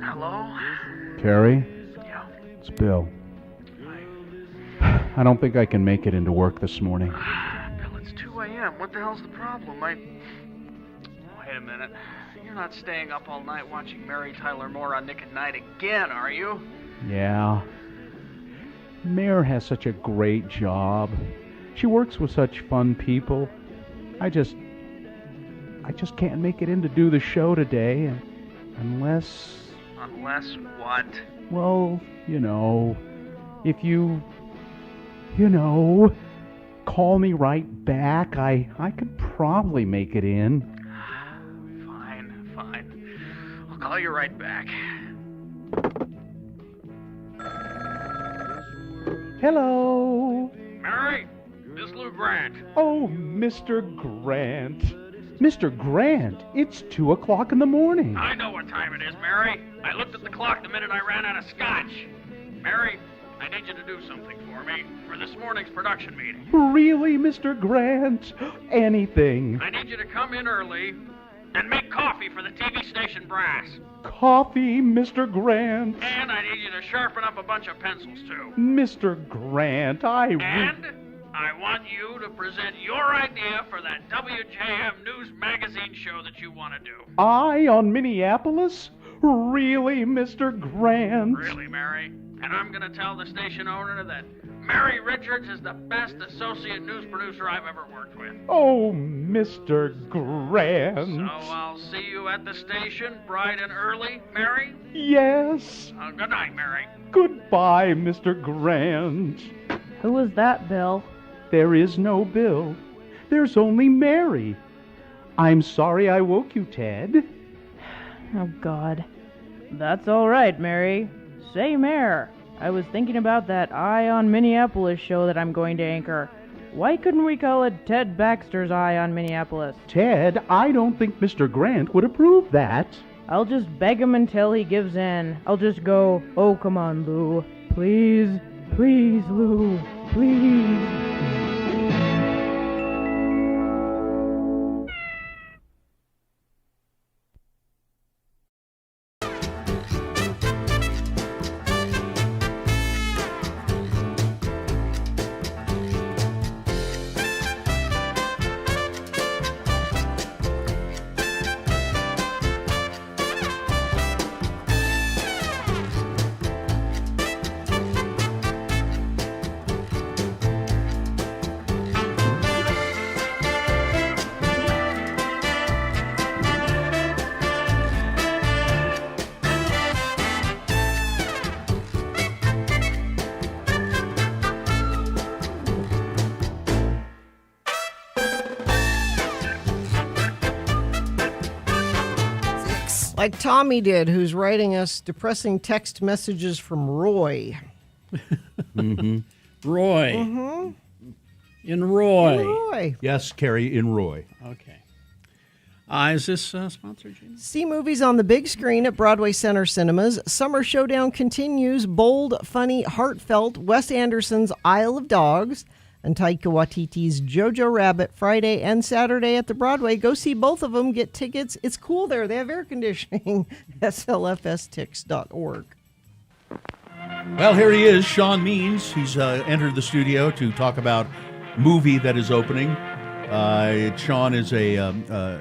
Hello? Carrie, Yeah. it's Bill. I don't think I can make it into work this morning. Bill, it's 2 a.m. What the hell's the problem? Wait a minute. You're not staying up all night watching Mary Tyler Moore on Nick at Night again, are you? Yeah. Mayor has such a great job. She works with such fun people. I just can't make it in to do the show today unless, Unless what? well, if you call me right back, I could probably make it in. Fine. I'll call you right back. Hello. Mary, this Lou Grant. Oh, Mr. Grant. Mr. Grant, it's 2 o'clock in the morning. I know what time it is, Mary. I looked at the clock the minute I ran out of scotch. Mary, I need you to do something for me for this morning's production meeting. Really, Mr. Grant? Anything. I need you to come in early and make coffee for the TV station brass. Coffee, Mr. Grant. And I need you to sharpen up a bunch of pencils, too. Mr. Grant, And I want you to present your idea for that WJM News Magazine show that you want to do. I on Minneapolis? Really, Mr. Grant? Really, Mary? And I'm going to tell the station owner that Mary Richards is the best associate news producer I've ever worked with. Oh, Mr. Grant. So I'll see you at the station bright and early, Mary? Yes. Good night, Mary. Goodbye, Mr. Grant. Who was that, Bill? There is no Bill. There's only Mary. I'm sorry I woke you, Ted. Oh, God. That's all right, Mary. Say, Mayor, I was thinking about that Eye on Minneapolis show that I'm going to anchor. Why couldn't we call it Ted Baxter's Eye on Minneapolis? Ted, I don't think Mr. Grant would approve that. I'll just beg him until he gives in. I'll just go, oh, come on, Lou. Please, please, Lou. Please. Like Tommy did, who's writing us depressing text messages from Roy. Roy. Mm-hmm. In Roy. Roy. Yes, Carrie in Roy. Okay. Is this sponsored, Gina? See movies on the big screen at Broadway Center Cinemas. Summer Showdown continues. Bold, funny, heartfelt. Wes Anderson's Isle of Dogs and Taika Waititi's Jojo Rabbit Friday and Saturday at the Broadway. Go see both of them. Get tickets. It's cool there. They have air conditioning. slfstix.org. Well, here he is, Sean Means. He's entered the studio to talk about movie that is opening. Sean is a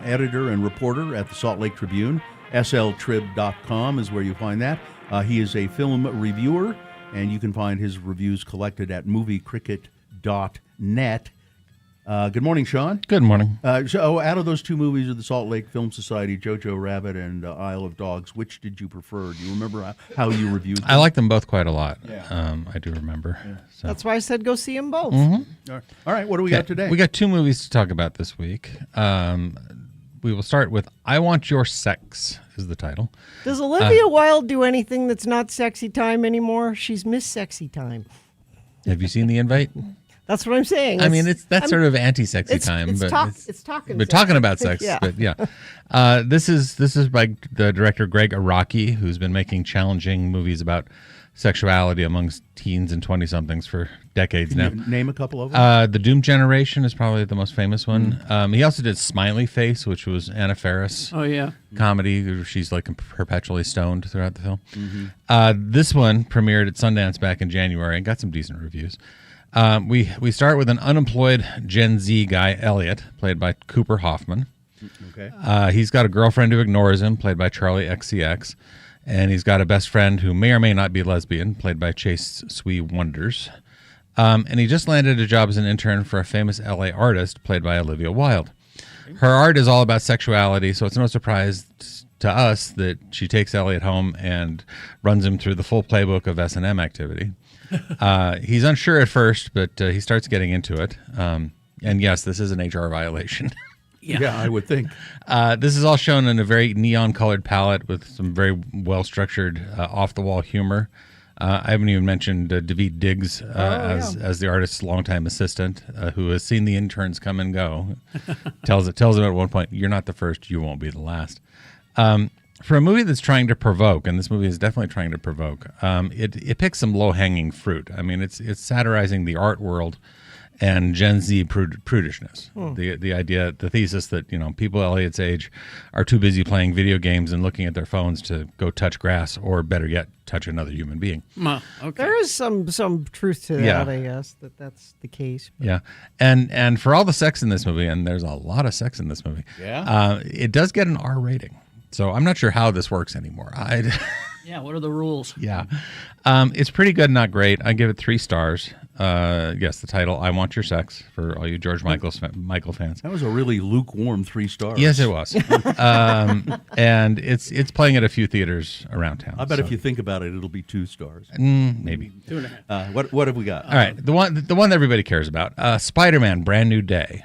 editor and reporter at the Salt Lake Tribune. sltrib.com is where you find that. He is a film reviewer, and you can find his reviews collected at moviecricket.net. Good morning, Sean. Good morning. So out of those two movies of the Salt Lake Film Society, Jojo Rabbit and Isle of Dogs, which did you prefer? Do you remember how you reviewed them? I like them both quite a lot. Yeah. I do remember. Yeah. So. That's why I said go see them both. Mm-hmm. All right, what do we got today? We got two movies to talk about this week. We will start with I Want Your Sex is the title. Does Olivia Wilde do anything that's not sexy time anymore? She's Miss Sexy Time. Have you seen The Invite? That's what I'm saying. I mean, that's sort of anti-sexy time, it's but talking. We're talking about sex, yeah. But yeah. This is by the director Greg Araki, who's been making challenging movies about sexuality amongst teens and 20-somethings for decades now. Can you name a couple of them? The Doom Generation is probably the most famous one. He also did Smiley Face, which was Anna Faris. Oh, yeah. Comedy where she's like perpetually stoned throughout the film. This one premiered at Sundance back in January and got some decent reviews. We start with an unemployed Gen Z guy, Elliot, played by Cooper Hoffman. Okay. He's got a girlfriend who ignores him, played by Charlie XCX. And he's got a best friend who may or may not be lesbian, played by Chase Swee Wonders. And he just landed a job as an intern for a famous LA artist, played by Olivia Wilde. Her art is all about sexuality, so it's no surprise to us that she takes Elliot home and runs him through the full playbook of S&M activity. He's unsure at first, but he starts getting into it. And yes, this is an HR violation. Yeah, I would think. This is all shown in a very neon-colored palette with some very well-structured, off-the-wall humor. I haven't even mentioned Daveed Diggs as the artist's longtime assistant, who has seen the interns come and go. tells him at one point, "You're not the first, you won't be the last." For a movie that's trying to provoke, and this movie is definitely trying to provoke, it picks some low-hanging fruit. I mean, it's satirizing the art world and Gen Z prudishness. The idea, the thesis that, people Elliot's age are too busy playing video games and looking at their phones to go touch grass, or better yet, touch another human being. Okay. There is some truth to that, I guess, that's the case. But. Yeah. And for all the sex in this movie, and there's a lot of sex in this movie, it does get an R rating. So I'm not sure how this works anymore. Yeah, what are the rules? Yeah. It's pretty good, not great. I give it 3 stars. Yes, the title, I Want Your Sex, for all you George Michael fans. That was a really lukewarm 3 stars. Yes, it was. And it's playing at a few theaters around town. I bet if you think about it, it'll be 2 stars. Maybe. 2.5. What have we got? All right, the one that everybody cares about, Spider-Man, Brand New Day.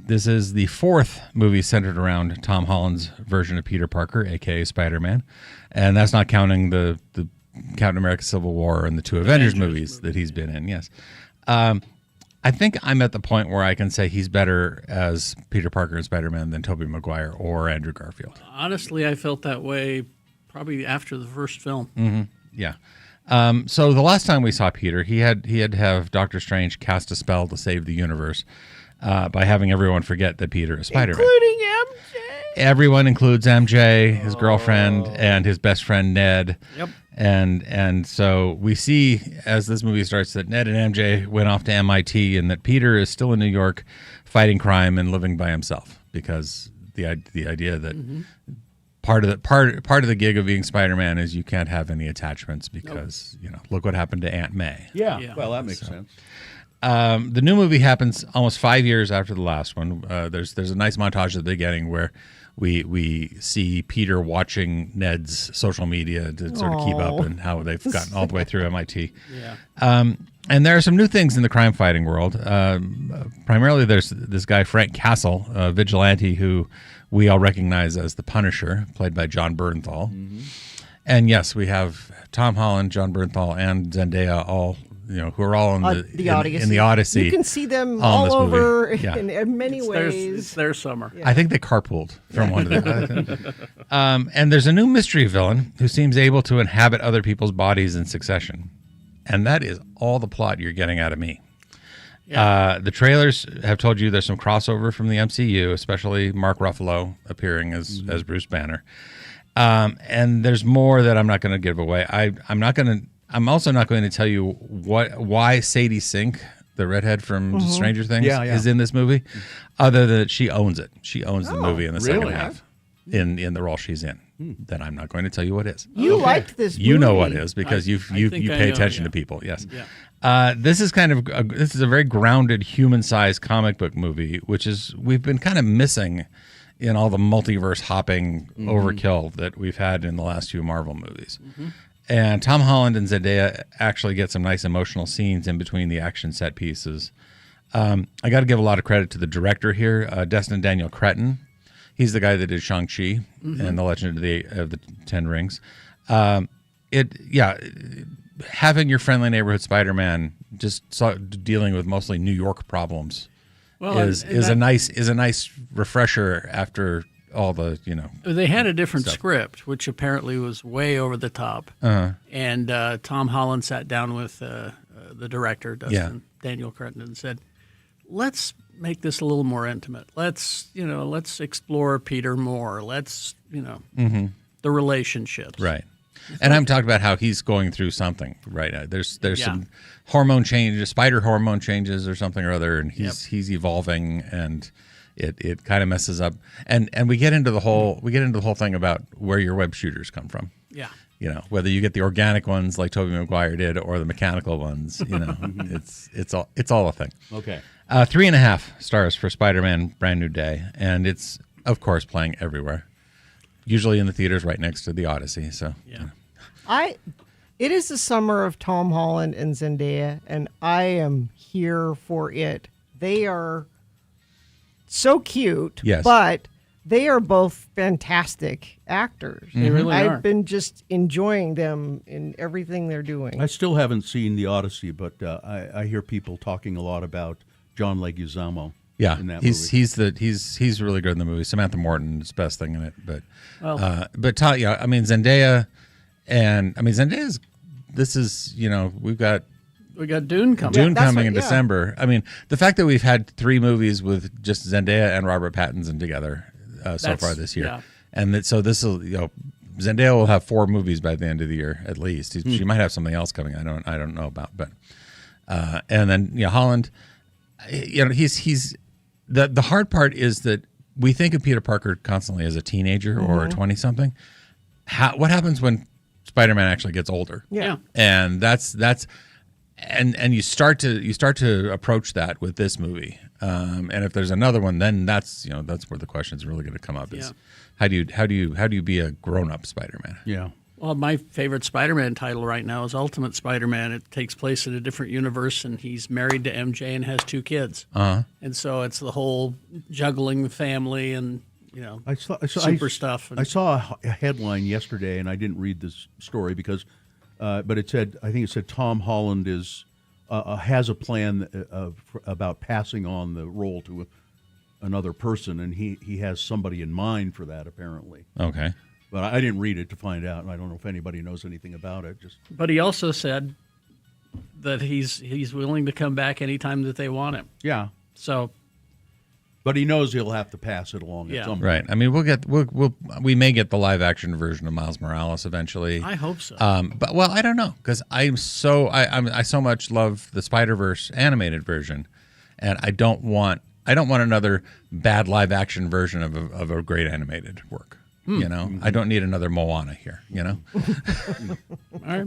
This is the 4th movie centered around Tom Holland's version of Peter Parker, a.k.a. Spider-Man. And that's not counting the Captain America Civil War and the 2 Avengers movies that he's been in, yes. I think I'm at the point where I can say he's better as Peter Parker and Spider-Man than Tobey Maguire or Andrew Garfield. Honestly, I felt that way probably after the first film. Mm-hmm. Yeah. So the last time we saw Peter, he had to have Doctor Strange cast a spell to save the universe by having everyone forget that Peter is Spider-Man. Including MJ. Everyone includes MJ, his girlfriend, and his best friend Ned. Yep. And so we see as this movie starts that Ned and MJ went off to MIT, and that Peter is still in New York fighting crime and living by himself, because the idea that part of the gig of being Spider-Man is you can't have any attachments because look what happened to Aunt May. Yeah. Well, that makes sense. The new movie happens almost 5 years after the last one. There's a nice montage at the beginning where we see Peter watching Ned's social media to sort of keep up and how they've gotten all the way through MIT. Yeah. And there are some new things in the crime fighting world. Primarily, there's this guy, Frank Castle, a vigilante who we all recognize as the Punisher, played by John Bernthal. And yes, we have Tom Holland, John Bernthal, and Zendaya, all who are all in the Odyssey. in the Odyssey. You can see them all all over in many ways. It's their summer. I think they carpooled from one to the other. And there's a new mystery villain who seems able to inhabit other people's bodies in succession. And that is all the plot you're getting out of me. Yeah. The trailers have told you there's some crossover from the MCU, especially Mark Ruffalo appearing as Bruce Banner. And there's more that I'm not going to give away. I'm also not going to tell you why Sadie Sink, the redhead from Stranger Things, is in this movie, other than she owns it. She owns the movie in the second half in the role she's in. Then I'm not going to tell you what is. You liked this movie. You know what is because you pay attention to people. Yes. Yeah. This is this is a very grounded human-sized comic book movie, which is we've been kind of missing in all the multiverse hopping overkill that we've had in the last few Marvel movies. And Tom Holland and Zendaya actually get some nice emotional scenes in between the action set pieces. I got to give a lot of credit to the director here, Destin Daniel Cretton. He's the guy that did Shang-Chi and The Legend of the Ten Rings. Having your friendly neighborhood Spider-Man just dealing with mostly New York problems is a nice refresher after all the They had a different script, which apparently was way over the top. And Tom Holland sat down with the director, Dustin Daniel Cretton, and said, "Let's make this a little more intimate. Let's explore Peter more. Let's the relationships." Right. And I'm talking about how he's going through something right now. There's some hormone changes, spider hormone changes or something or other, and he's evolving, and it kind of messes up. And we get into the whole thing about where your web shooters come from. Yeah. Whether you get the organic ones like Tobey Maguire did or the mechanical ones, it's all a thing. Okay. 3.5 stars for Spider-Man Brand New Day, and it's of course playing everywhere. Usually in the theaters right next to the Odyssey. So it is the summer of Tom Holland and Zendaya, and I am here for it. They are so cute, but they are both fantastic actors. They really are. I've been just enjoying them in everything they're doing. I still haven't seen the Odyssey, but I hear people talking a lot about John Leguizamo. Yeah, in that he's movie. he's really good in the movie. Samantha Morton is the best thing in it, Zendaya, and Zendaya's. This is we got Dune coming. Dune coming in December. I mean, the fact that we've had 3 movies with just Zendaya and Robert Pattinson together so far this year, and so this will Zendaya will have 4 movies by the end of the year at least. She might have something else coming. I don't know about, but and then Holland. He's the hard part is that we think of Peter Parker constantly as a teenager or a 20-something. What happens when Spider-Man actually gets older? Yeah. And that's and you start to approach that with this movie. And if there's another one, then that's where the question's really going to come up is how do you be a grown-up Spider-Man? Yeah. Well, my favorite Spider-Man title right now is Ultimate Spider-Man. It takes place in a different universe, and he's married to MJ and has 2 kids. And so it's the whole juggling the family and super stuff. I saw a headline yesterday, and I didn't read this story because, but it said Tom Holland has a plan about passing on the role to another person, and he has somebody in mind for that apparently. Okay. But I didn't read it to find out, and I don't know if anybody knows anything about it. But he also said that he's willing to come back anytime that they want him. Yeah. So, but he knows he'll have to pass it along at some point. Right. I mean, we may get the live action version of Miles Morales eventually. I hope so. But I don't know because I so much love the Spider-Verse animated version, and I don't want another bad live action version of a great animated work. I don't need another Moana here, All right.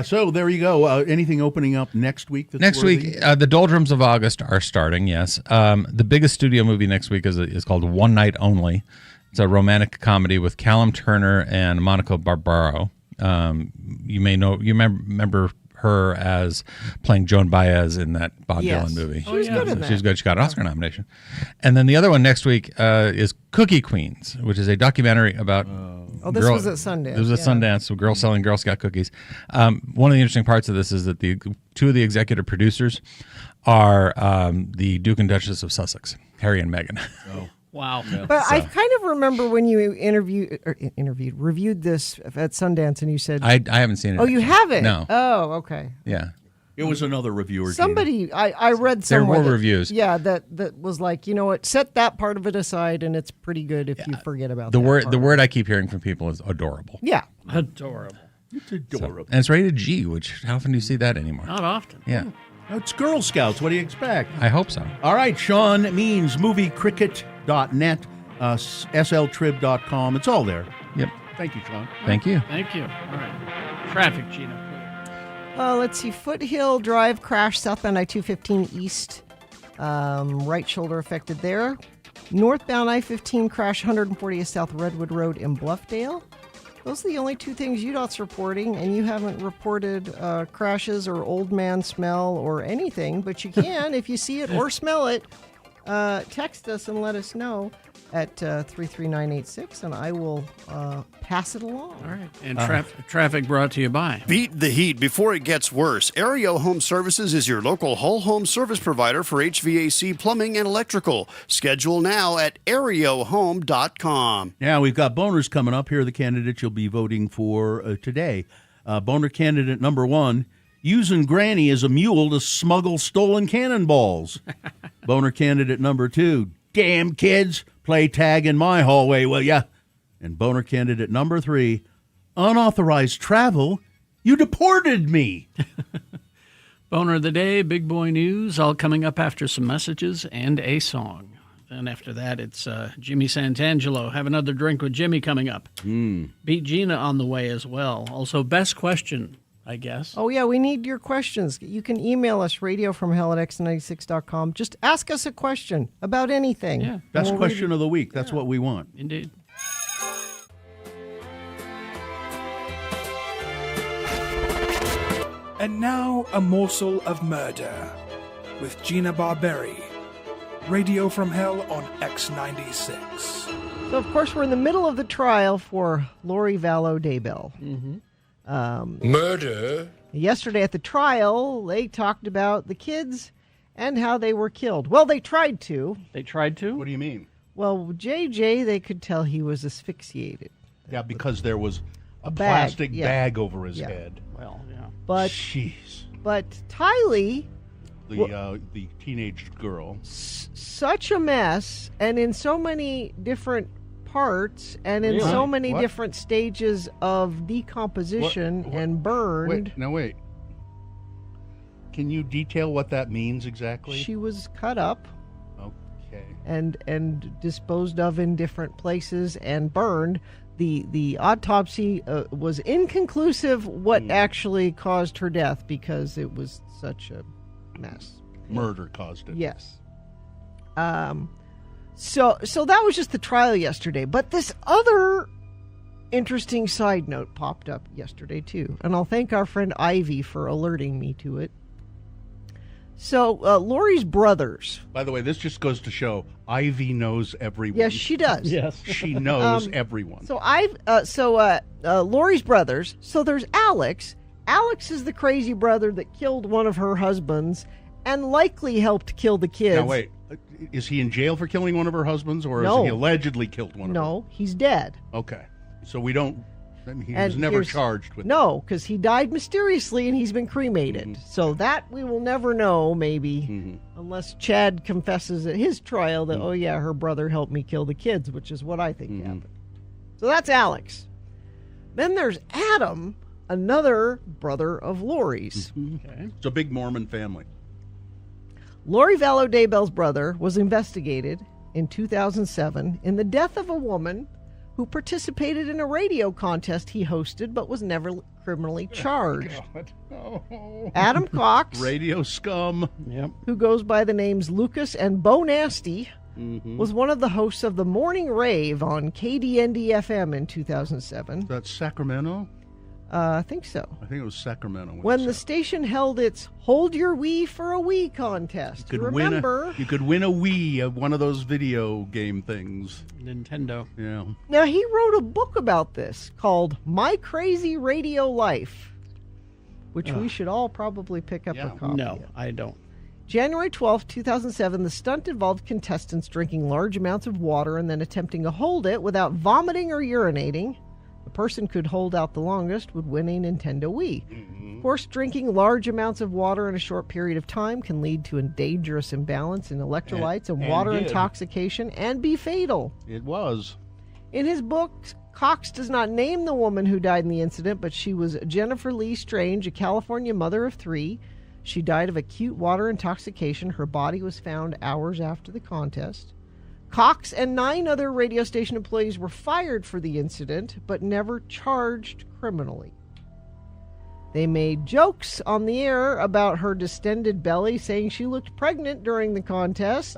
So there you go. Anything opening up next week? Next week, the Doldrums of August are starting, yes. The biggest studio movie next week is called One Night Only. It's a romantic comedy with Callum Turner and Monica Barbaro. You remember her as playing Joan Baez in that Bob Yes. Dylan movie. She was good in that. She was good. She got an Oscar nomination. And then the other one next week is Cookie Queens, which is a documentary about. This was at Sundance. It was at Sundance. So girls selling Girl Scout cookies. One of the interesting parts of this is that the two of the executive producers are the Duke and Duchess of Sussex, Harry and Meghan. Oh. Wow. But I kind of remember when you reviewed this at Sundance, and you said, I haven't seen it. "Oh, you haven't? No. Oh, okay." Yeah. It was another reviewer. Somebody, I read There somewhere. were that- reviews. Yeah, that was like, you know what? Set that part of it aside, and it's pretty good if you forget about The that word part. the word I keep hearing from people is adorable. Yeah, Adorable. It's adorable. And it's rated G, which how often do you see that anymore? Not often. Yeah. It's Girl Scouts. What do you expect? I hope so. All right, Sean Means, moviecricket.net, sltrib.com. It's all there. Yep. Thank you, Sean. Thank you. Thank you. All right. Traffic, Gina. let's see. Foothill Drive crash southbound I-215 east. Right shoulder affected there. Northbound I-15 crash 140th South Redwood Road in Bluffdale. Those are the only two things UDOT's reporting, and you haven't reported crashes or old man smell or anything, but you can if you see it or smell it. Text us and let us know at 33986, and I will pass it along. All right. And traffic brought to you by. Beat the heat before it gets worse. Aereo Home Services is your local whole home service provider for HVAC, plumbing, and electrical. Schedule now at aereohome.com. Now, we've got boners coming up. Here are the candidates you'll be voting for today. Boner candidate number 1, using Granny as a mule to smuggle stolen cannonballs. Boner candidate number 2, damn kids, play tag in my hallway, will ya? And boner candidate number 3, unauthorized travel, you deported me. Boner of the day, big boy news, all coming up after some messages and a song. Then after that, it's Jimmy Santangelo. Have another drink with Jimmy coming up. Beat Gina on the way as well. Also, best question, I guess. Oh, yeah, we need your questions. You can email us, radiofromhell@x96.com. Just ask us a question about anything. Yeah. Best question of the week. That's what we want. Indeed. And now, a morsel of murder with Gina Barberi. Radio from Hell on X96. So, of course, we're in the middle of the trial for Lori Vallow Daybell. Murder? Yesterday at the trial, they talked about the kids and how they were killed. Well, they tried to. They tried to? What do you mean? Well, JJ, they could tell he was asphyxiated. Yeah, because there was a bag, plastic yeah. bag over his Yeah. head. Well, yeah. But Jeez. But Tylee, The teenage girl. such a mess, and in so many different parts, and in Really? so many What? different stages of decomposition and burned. Wait. Can you detail what that means exactly? She was cut up Okay. and disposed of in different places and burned. The autopsy was inconclusive what actually caused her death because it was such a mess. Murder caused it. Yes. So that was just the trial yesterday, but this other interesting side note popped up yesterday too, and I'll thank our friend Ivy for alerting me to it. So Lori's brothers. By the way, this just goes to show Ivy knows everyone. Yes, she does. Yes. She knows everyone. So Lori's brothers. So there's Alex. Alex is the crazy brother that killed one of her husbands and likely helped kill the kids. Now, wait. Is he in jail for killing one of her husbands, or No. is he allegedly killed one of them? No, he's dead. Okay. So we don't... I mean, he And was never here's- charged with No, because he died mysteriously and he's been cremated. So that we will never know, maybe, unless Chad confesses at his trial that, oh yeah, her brother helped me kill the kids, which is what I think happened. So that's Alex. Then there's Adam, another brother of Lori's. Okay. It's a big Mormon family. Lori Vallow Daybell's brother was investigated in 2007 in the death of a woman who participated in a radio contest he hosted but was never criminally charged. Adam Cox, Radio scum. Yep. who goes by the names Lucas and Bo Nasty, was one of the hosts of the Morning Rave on KDND-FM in 2007. That's Sacramento? I think so. I think it was Sacramento. When the station held its Hold Your Wii for a Wii contest. You could win a Wii, one of those video game things. Nintendo. Yeah. Now, he wrote a book about this called My Crazy Radio Life, which we should all probably pick up a copy. No, I don't. January 12, 2007, the stunt involved contestants drinking large amounts of water and then attempting to hold it without vomiting or urinating. The person could hold out the longest would win a Nintendo Wii. Of course, drinking large amounts of water in a short period of time can lead to a dangerous imbalance in electrolytes and water intoxication and be fatal. It was. In his book, Cox does not name the woman who died in the incident, but she was Jennifer Lee Strange, a California mother of 3. She died of acute water intoxication. Her body was found hours after the contest. Cox and 9 other radio station employees were fired for the incident, but never charged criminally. They made jokes on the air about her distended belly, saying she looked pregnant during the contest.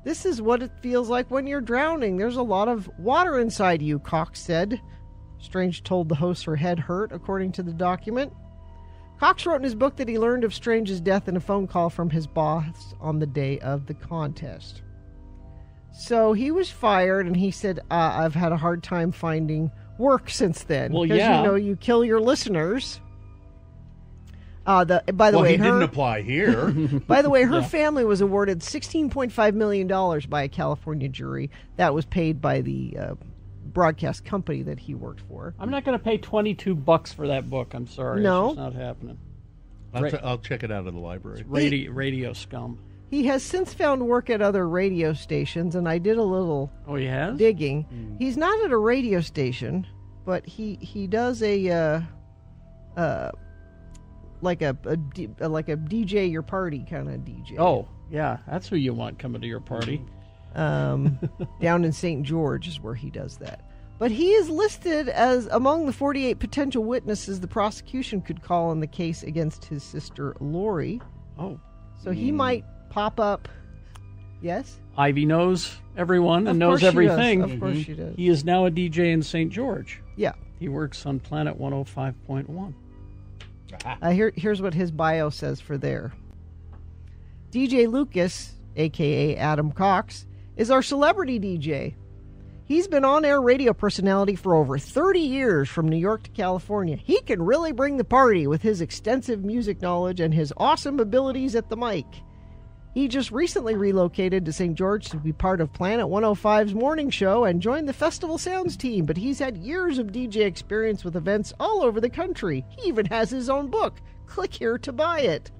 This is what it feels like when you're drowning. There's a lot of water inside you, Cox said. Strange told the host her head hurt, according to the document. Cox wrote in his book that he learned of Strange's death in a phone call from his boss on the day of the contest. So he was fired, and he said, I've had a hard time finding work since then. Well, because, yeah. you know, you kill your listeners. By the way, he didn't apply here. By the way, her family was awarded $16.5 million by a California jury. That was paid by the broadcast company that he worked for. I'm not going to pay $22 for that book. I'm sorry. No. It's just not happening. I'll check it out at the library. Radio scum. He has since found work at other radio stations, and I did a little he has? digging. He's not at a radio station, but he does a like a DJ your party kind of DJ. Oh, yeah, that's who you want coming to your party. Down in St. George is where he does that. But he is listed as among the 48 potential witnesses the prosecution could call in the case against his sister Lori. Oh. So he might pop up. Yes? Ivy knows everyone and Of knows course she does. everything. Of course she does. He is now a DJ in St. George. Yeah. He works on Planet 105.1. Here's what his bio says for there. DJ Lucas, a.k.a. Adam Cox, is our celebrity DJ. He's been on-air radio personality for over 30 years from New York to California. He can really bring the party with his extensive music knowledge and his awesome abilities at the mic. He just recently relocated to St. George to be part of Planet 105's morning show and joined the Festival Sounds team, but he's had years of DJ experience with events all over the country. He even has his own book. Click here to buy it.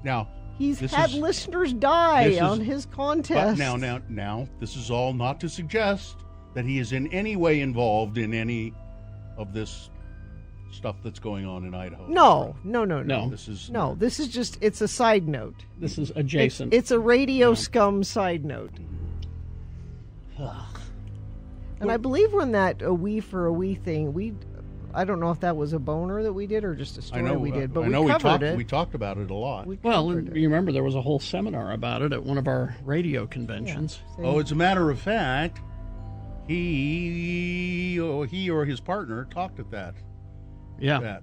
Now, he's had listeners die on his contest. But now, this is all not to suggest that he is in any way involved in any of this stuff that's going on in Idaho. No. This is just, it's a side note. This is adjacent. It's a radio scum side note. And I believe when that a we for a we thing, I don't know if that was a boner that we did or just a story we did, but we covered it. We talked about it a lot. Well, you remember there was a whole seminar about it at one of our radio conventions. Yeah, as a matter of fact, he or his partner talked at that. Yeah.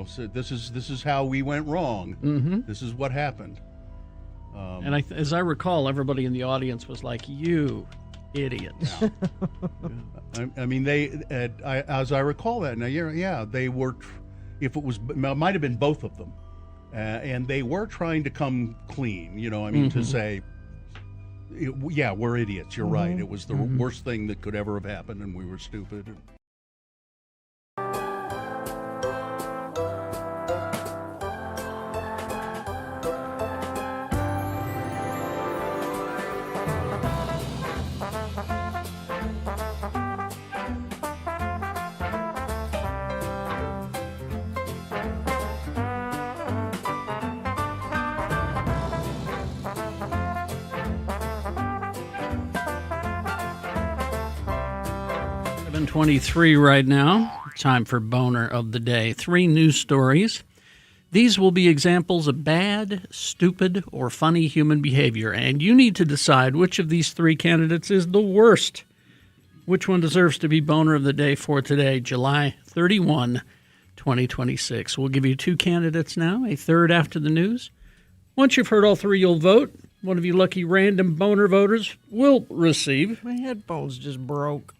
So this is how we went wrong. Mm-hmm. This is what happened. And as I recall, everybody in the audience was like, "You idiots." I mean, as I recall that now, they were. If it might have been both of them, and they were trying to come clean. To say, we're idiots. You're right. It was the worst thing that could ever have happened, and we were stupid. 7:23 right now. Time for Boner of the Day. 3 news stories. These will be examples of bad, stupid, or funny human behavior, and you need to decide which of these 3 candidates is the worst. Which one deserves to be Boner of the Day for today, July 31, 2026? We'll give you 2 candidates now, a third after the news. Once you've heard all 3, you'll vote. One of you lucky random Boner voters will receive. My headphones just broke.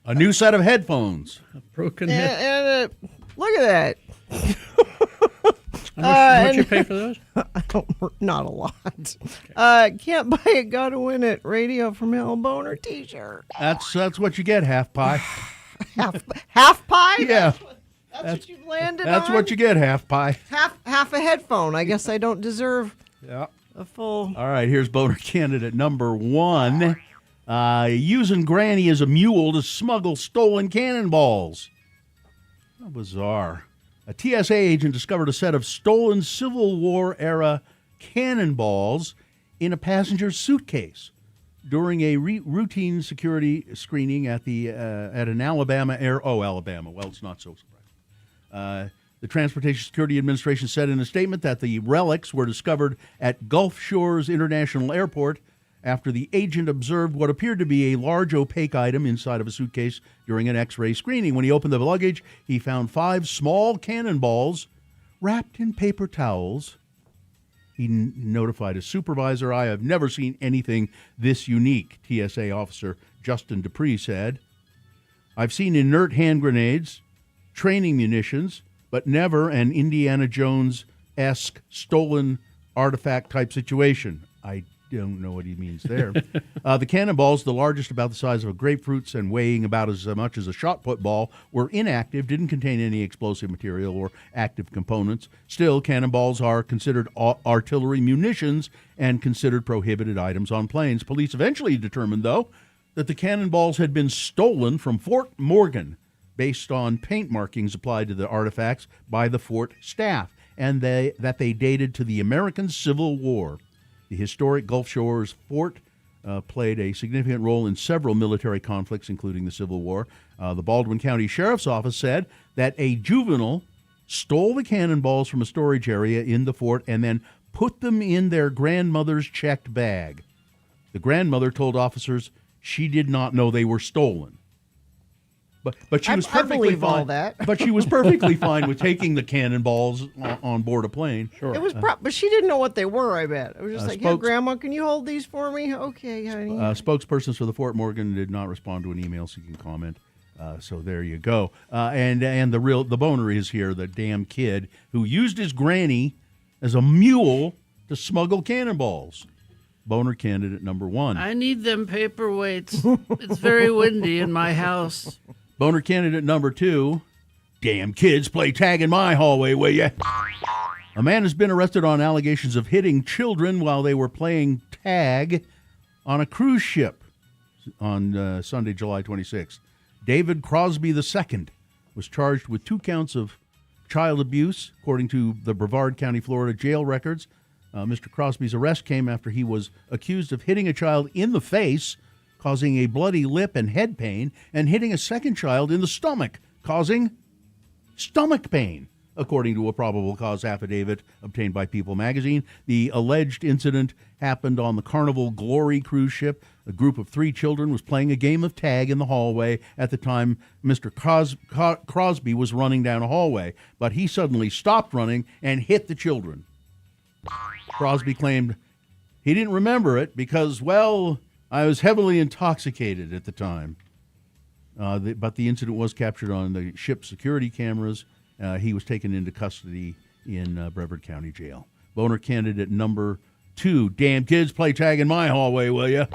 A new set of headphones. A broken head. And look at that. How much you pay for those? Not a lot. Can't buy it, gotta win it. Radio from Hell Boner T-shirt. That's what you get, half pie. half pie? Yeah. That's what you've landed That's on? what you get, half pie. Half a headphone. I guess I don't deserve a full. All right, here's Boner candidate number 1. Using Granny as a mule to smuggle stolen cannonballs. How bizarre. A TSA agent discovered a set of stolen Civil War-era cannonballs in a passenger's suitcase during a routine security screening at an Alabama Alabama. Well, it's not so surprising. The Transportation Security Administration said in a statement that the relics were discovered at Gulf Shores International Airport after the agent observed what appeared to be a large opaque item inside of a suitcase during an X-ray screening. When he opened the luggage, he found 5 small cannonballs wrapped in paper towels. He notified his supervisor. "I have never seen anything this unique," TSA officer Justin Dupree said. "I've seen inert hand grenades, training munitions, but never an Indiana Jones-esque stolen artifact type situation." I don't know what he means there. The cannonballs, the largest about the size of a grapefruit and weighing about as much as a shot put ball, were inactive, didn't contain any explosive material or active components. Still, cannonballs are considered artillery munitions and considered prohibited items on planes. Police eventually determined, though, that the cannonballs had been stolen from Fort Morgan based on paint markings applied to the artifacts by the fort staff, and that they dated to the American Civil War. The historic Gulf Shores fort played a significant role in several military conflicts, including the Civil War. The Baldwin County Sheriff's Office said that a juvenile stole the cannonballs from a storage area in the fort and then put them in their grandmother's checked bag. The grandmother told officers she did not know they were stolen. But she was perfectly fine. All that. But she was perfectly fine with taking the cannonballs on board a plane. Sure. It was, but she didn't know what they were. I bet it was just like, "Hey, Grandma, can you hold these for me?" "Okay, honey." Spokespersons for the Fort Morgan did not respond to an email seeking comment. So there you go. And the boner is here, the damn kid who used his granny as a mule to smuggle cannonballs. Boner candidate number 1. I need them paperweights. It's very windy in my house. Boner candidate number 2. Damn kids play tag in my hallway, will ya? A man has been arrested on allegations of hitting children while they were playing tag on a cruise ship on Sunday, July 26th. David Crosby II was charged with 2 counts of child abuse, according to the Brevard County, Florida jail records. Mr. Crosby's arrest came after he was accused of hitting a child in the face, causing a bloody lip and head pain, and hitting a second child in the stomach, causing stomach pain, according to a probable cause affidavit obtained by People magazine. The alleged incident happened on the Carnival Glory cruise ship. A group of 3 children was playing a game of tag in the hallway at the time Mr. Crosby was running down a hallway, but he suddenly stopped running and hit the children. Crosby claimed he didn't remember it because, well, I was heavily intoxicated at the time. But the incident was captured on the ship's security cameras. He was taken into custody in Brevard County Jail. Boner candidate number 2. Damn kids play tag in my hallway, will ya?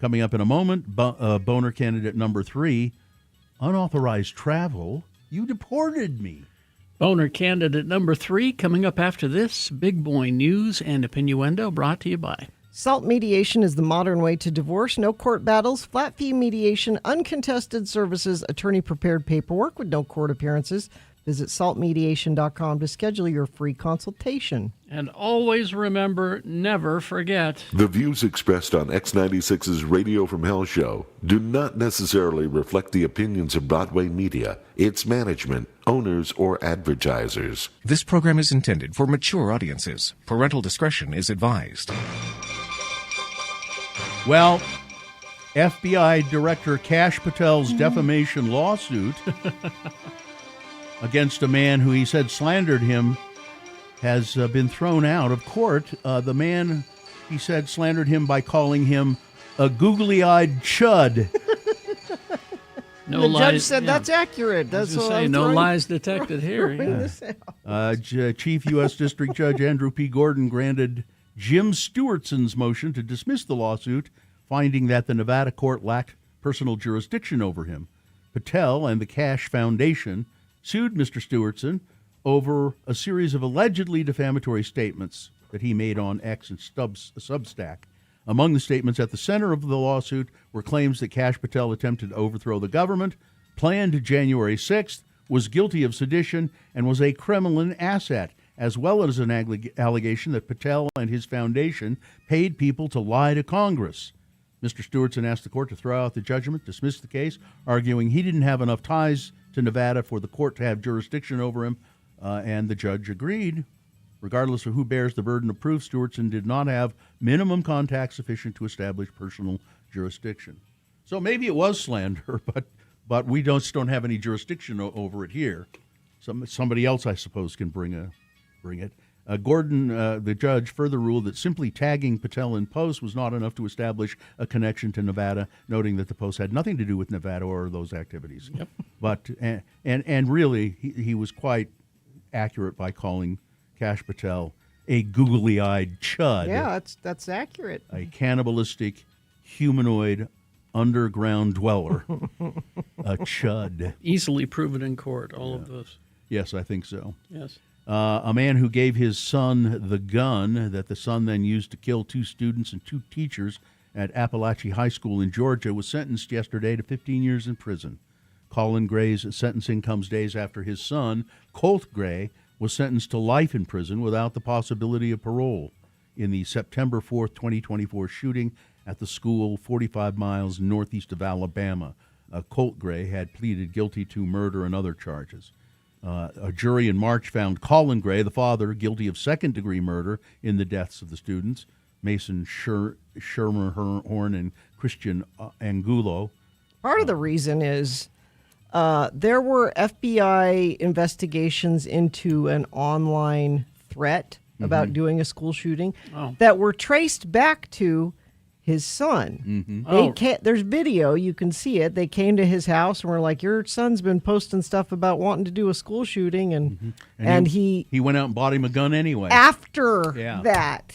Coming up in a moment, Boner candidate number 3. Unauthorized travel? You deported me. Boner candidate number 3 coming up after this. Big Boy News and Opinioendo brought to you by Salt mediation is the modern way to divorce. No court battles, flat fee mediation, uncontested services, attorney-prepared paperwork with no court appearances. Visit saltmediation.com to schedule your free consultation. And always remember, never forget. The views expressed on X96's Radio from Hell show do not necessarily reflect the opinions of Broadway Media, its management, owners, or advertisers. This program is intended for mature audiences. Parental discretion is advised. Well, FBI Director Kash Patel's defamation lawsuit against a man who he said slandered him has been thrown out of court. The man, he said, slandered him by calling him a googly-eyed chud. No the lies, judge said yeah. that's accurate. That's I was what gonna say, I'm no throwing- lies detected here. throwing Yeah. this out. Chief U.S. District Judge Andrew P. Gordon granted Jim Stewartson's motion to dismiss the lawsuit, finding that the Nevada court lacked personal jurisdiction over him. Patel and the Cash Foundation sued Mr. Stewardson over a series of allegedly defamatory statements that he made on X and Substack. Among the statements at the center of the lawsuit were claims that Kash Patel attempted to overthrow the government, planned January 6th, was guilty of sedition, and was a Kremlin asset, as well as an allegation that Patel and his foundation paid people to lie to Congress. Mr. Stewardson asked the court to throw out the judgment, dismiss the case, arguing he didn't have enough ties to Nevada for the court to have jurisdiction over him, and the judge agreed. Regardless of who bears the burden of proof, Stewardson did not have minimum contacts sufficient to establish personal jurisdiction. So maybe it was slander, but we don't have any jurisdiction over it here. Somebody else, I suppose, can bring it. Gordon, the judge, further ruled that simply tagging Patel in posts was not enough to establish a connection to Nevada, noting that the post had nothing to do with Nevada or those activities. Yep. But and really, he was quite accurate by calling Kash Patel a googly-eyed chud. Yeah, that's accurate. A cannibalistic, humanoid, underground dweller. A chud. Easily proven in court, all of those. Yes, I think so. Yes. A man who gave his son the gun that the son then used to kill 2 students and 2 teachers at Appalachia High School in Georgia was sentenced yesterday to 15 years in prison. Colin Gray's sentencing comes days after his son, Colt Gray, was sentenced to life in prison without the possibility of parole in the September 4th, 2024 shooting at the school 45 miles northeast of Alabama. Colt Gray had pleaded guilty to murder and other charges. A jury in March found Colin Gray, the father, guilty of second-degree murder in the deaths of the students, Mason Schermerhorn and Christian Angulo. Part of the reason is there were FBI investigations into an online threat about doing a school shooting that were traced back to his son. There's video, you can see it. They came to his house and were like, your son's been posting stuff about wanting to do a school shooting, and he went out and bought him a gun anyway. After that.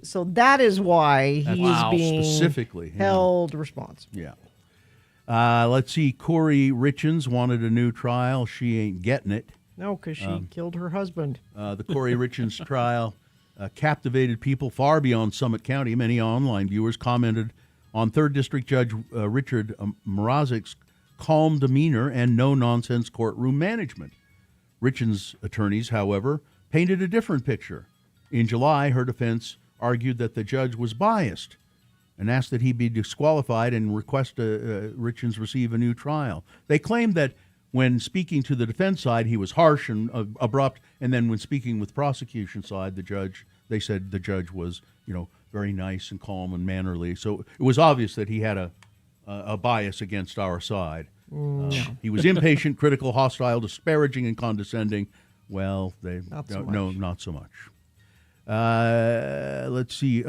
So that is why he is being specifically held responsible. Yeah. Let's see. Corey Richens wanted a new trial. She ain't getting it. No, because she killed her husband. The Corey Richens trial captivated people far beyond Summit County. Many online viewers commented on 3rd District Judge Richard Mrazek's calm demeanor and no-nonsense courtroom management. Richens' attorneys, however, painted a different picture. In July, her defense argued that the judge was biased and asked that he be disqualified and request Richens receive a new trial. They claimed that when speaking to the defense side, he was harsh and abrupt, and then when speaking with prosecution side, they said the judge was, very nice and calm and mannerly. So it was obvious that he had a bias against our side. He was impatient, critical, hostile, disparaging, and condescending. Well, not so much. Let's see.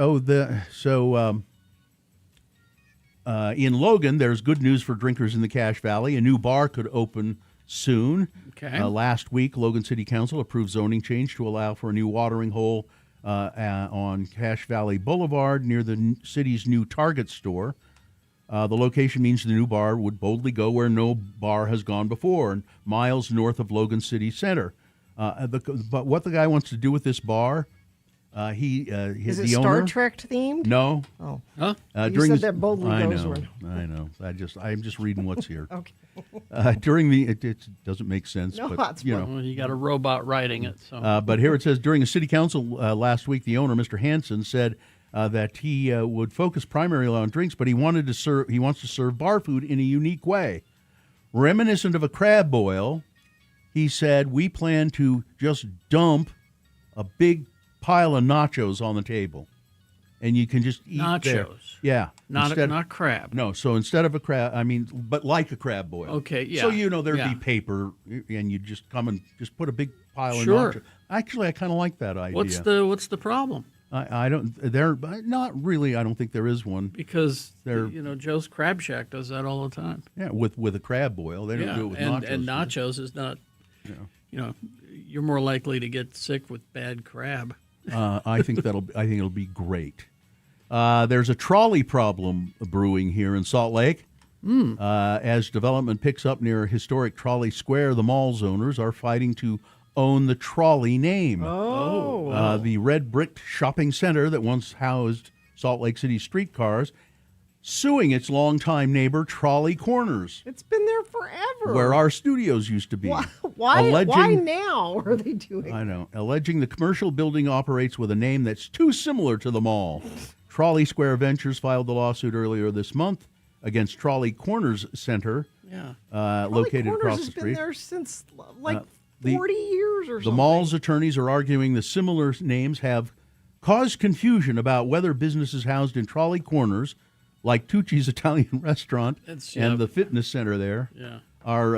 In Logan, there's good news for drinkers in the Cache Valley. A new bar could open soon. Okay. Last week, Logan City Council approved zoning change to allow for a new watering hole on Cache Valley Boulevard near the city's new Target store. The location means the new bar would boldly go where no bar has gone before, miles north of Logan City Center. But what the guy wants to do with this bar, is it the Star owner, Trek themed? No. Oh. Huh? You said that boldly goes where. I know. I'm just reading what's here. Okay. It doesn't make sense. No, but that's Well, you got a robot writing it. So. But here it says, during a city council last week, the owner, Mr. Hansen, said that he would focus primarily on drinks, but he wants to serve bar food in a unique way. Reminiscent of a crab boil, he said, we plan to just dump a big pile of nachos on the table and you can just eat there. Nachos. Yeah. Not crab. No, so instead of a crab, but like a crab boil. Okay, yeah. So, there'd yeah. be paper, and you just come and just put a big pile of Sure. nachos. Actually, I kind of like that idea. What's the problem? I don't, not really, I don't think there is one. Because, Joe's Crab Shack does that all the time. Yeah, with a crab boil. They don't do it with nachos. And nachos is not, you're more likely to get sick with bad crab. I think it'll be great. There's a trolley problem brewing here in Salt Lake. As development picks up near historic Trolley Square, the mall's owners are fighting to own the trolley name. The red brick shopping center that once housed Salt Lake City streetcars, suing its longtime neighbor Trolley Corners. It's been there forever. Where our studios used to be. Why now are they doing I know. Alleging the commercial building operates with a name that's too similar to the mall. Trolley Square Ventures filed the lawsuit earlier this month against Trolley Corners Center, located Corners across has the street. Been there since 40 years or something. The mall's attorneys are arguing the similar names have caused confusion about whether businesses housed in Trolley Corners, like Tucci's Italian restaurant and the fitness center there, are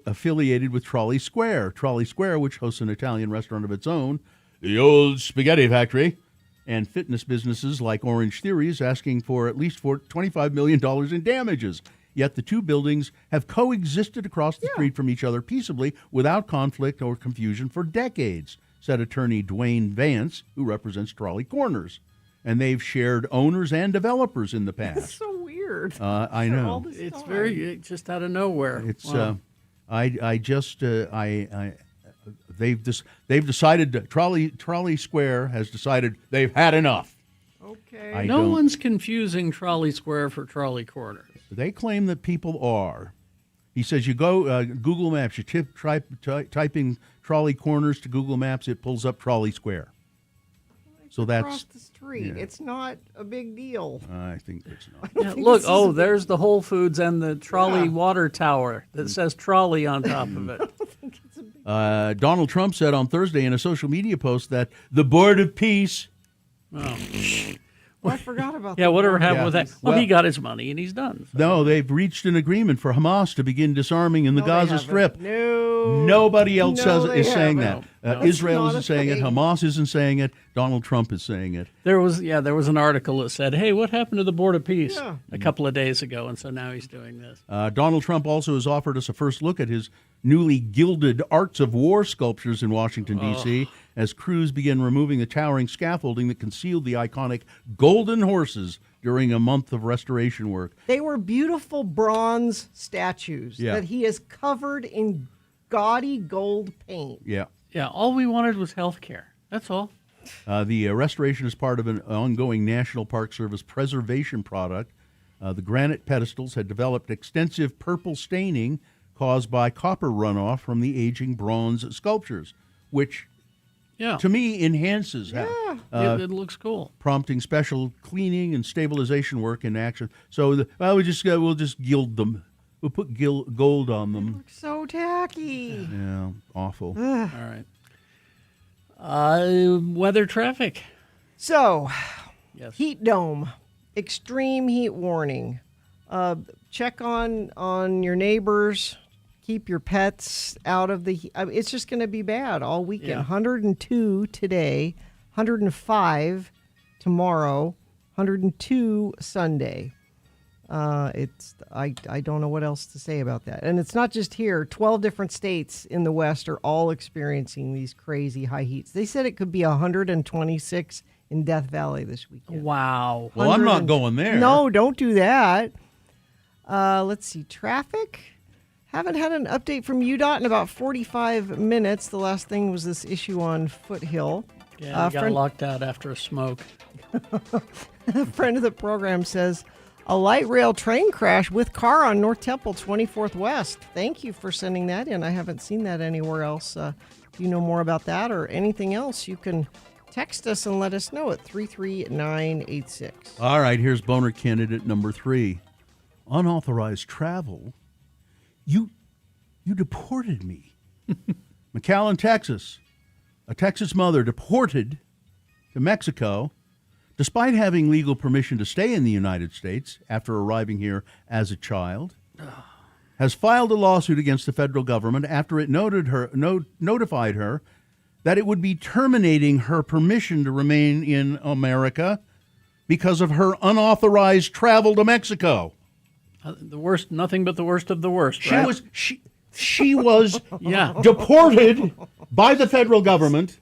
affiliated with Trolley Square. Trolley Square, which hosts an Italian restaurant of its own, the Old Spaghetti Factory, and fitness businesses like Orange Theory is asking for at least $25 million in damages. Yet the two buildings have coexisted across the street from each other peaceably without conflict or confusion for decades, said attorney Dwayne Vance, who represents Trolley Corners. And they've shared owners and developers in the past. That's so weird. I know. It's just out of nowhere. It's they've decided Trolley Square has decided they've had enough. Okay. No one's confusing Trolley Square for Trolley Corners. They claim that people are. He says you go Google Maps, you type in Trolley Corners to Google Maps, it pulls up Trolley Square. So that's across the street. Yeah. It's not a big deal. I think it's not. Yeah, look, there's the Whole Foods and the trolley water tower that says trolley on top of it. Donald Trump said on Thursday in a social media post that the Board of Peace. I forgot about that. Yeah, whatever happened with that? Well, he got his money and he's done. So. No, they've reached an agreement for Hamas to begin disarming in the Gaza Strip. No. Nobody else is saying that. No. Israel isn't saying it. Hamas isn't saying it. Donald Trump is saying it. There was an article that said, hey, what happened to the Board of Peace a couple of days ago? And so now he's doing this. Donald Trump also has offered us a first look at his newly gilded Arts of War sculptures in Washington, D.C., as crews begin removing the towering scaffolding that concealed the iconic golden horses during a month of restoration work. They were beautiful bronze statues that he has covered in gaudy gold paint. Yeah. Yeah, all we wanted was health care. That's all. The restoration is part of an ongoing National Park Service preservation product. The granite pedestals had developed extensive purple staining caused by copper runoff from the aging bronze sculptures, which to me enhances it looks cool, prompting special cleaning and stabilization work in action. So we'll just gild them. We'll put gold on them. So tacky. Yeah, awful. All right. Weather traffic. So, yes. Heat dome, extreme heat warning. Check on your neighbors. Keep your pets out of the heat. It's just going to be bad all weekend. 102 today, 105 tomorrow, 102 Sunday. I don't know what else to say about that. And it's not just here. 12 different states in the West are all experiencing these crazy high heats. They said it could be 126 in Death Valley this weekend. Wow. Well, I'm not going there. No, don't do that. Let's see. Traffic. Haven't had an update from UDOT in about 45 minutes. The last thing was this issue on Foothill. Yeah, got locked out after a smoke. A friend of the program says, a light rail train crash with car on North Temple 24th West. Thank you for sending that in. I haven't seen that anywhere else. If you know more about that or anything else, you can text us and let us know at 33986. All right, here's boner candidate number 3. Unauthorized travel. You deported me. McAllen, Texas. A Texas mother deported to Mexico despite having legal permission to stay in the United States after arriving here as a child, has filed a lawsuit against the federal government after it notified her that it would be terminating her permission to remain in America because of her unauthorized travel to Mexico. The worst, nothing but the worst of the worst. She right? was deported by the federal government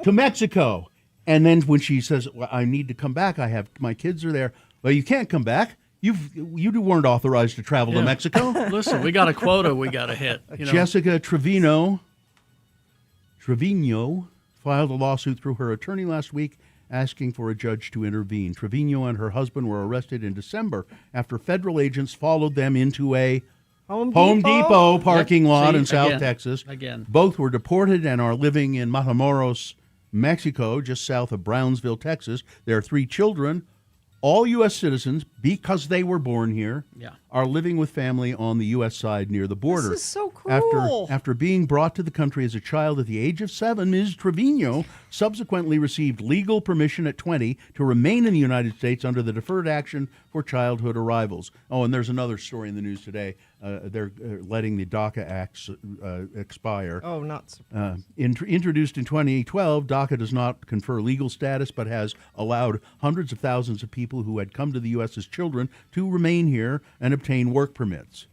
to Mexico. And then when she says, well, I need to come back, my kids are there. Well, you can't come back. You weren't authorized to travel to Mexico. Listen, we got a quota we got to hit. You know? Jessica Trevino filed a lawsuit through her attorney last week asking for a judge to intervene. Trevino and her husband were arrested in December after federal agents followed them into a Home Depot parking lot in South Texas. Again. Both were deported and are living in Matamoros, Mexico, just south of Brownsville, Texas. Their 3 children, all U.S. citizens, because they were born here, are living with family on the U.S. side near the border. This is so cruel. After being brought to the country as a child at the age of 7, Ms. Trevino subsequently received legal permission at 20 to remain in the United States under the Deferred Action for Childhood Arrivals. Oh, and there's another story in the news today. They're letting the DACA Act expire. Oh, not surprised. Introduced in 2012, DACA does not confer legal status but has allowed hundreds of thousands of people who had come to the U.S. as children to remain here and obtain work permits.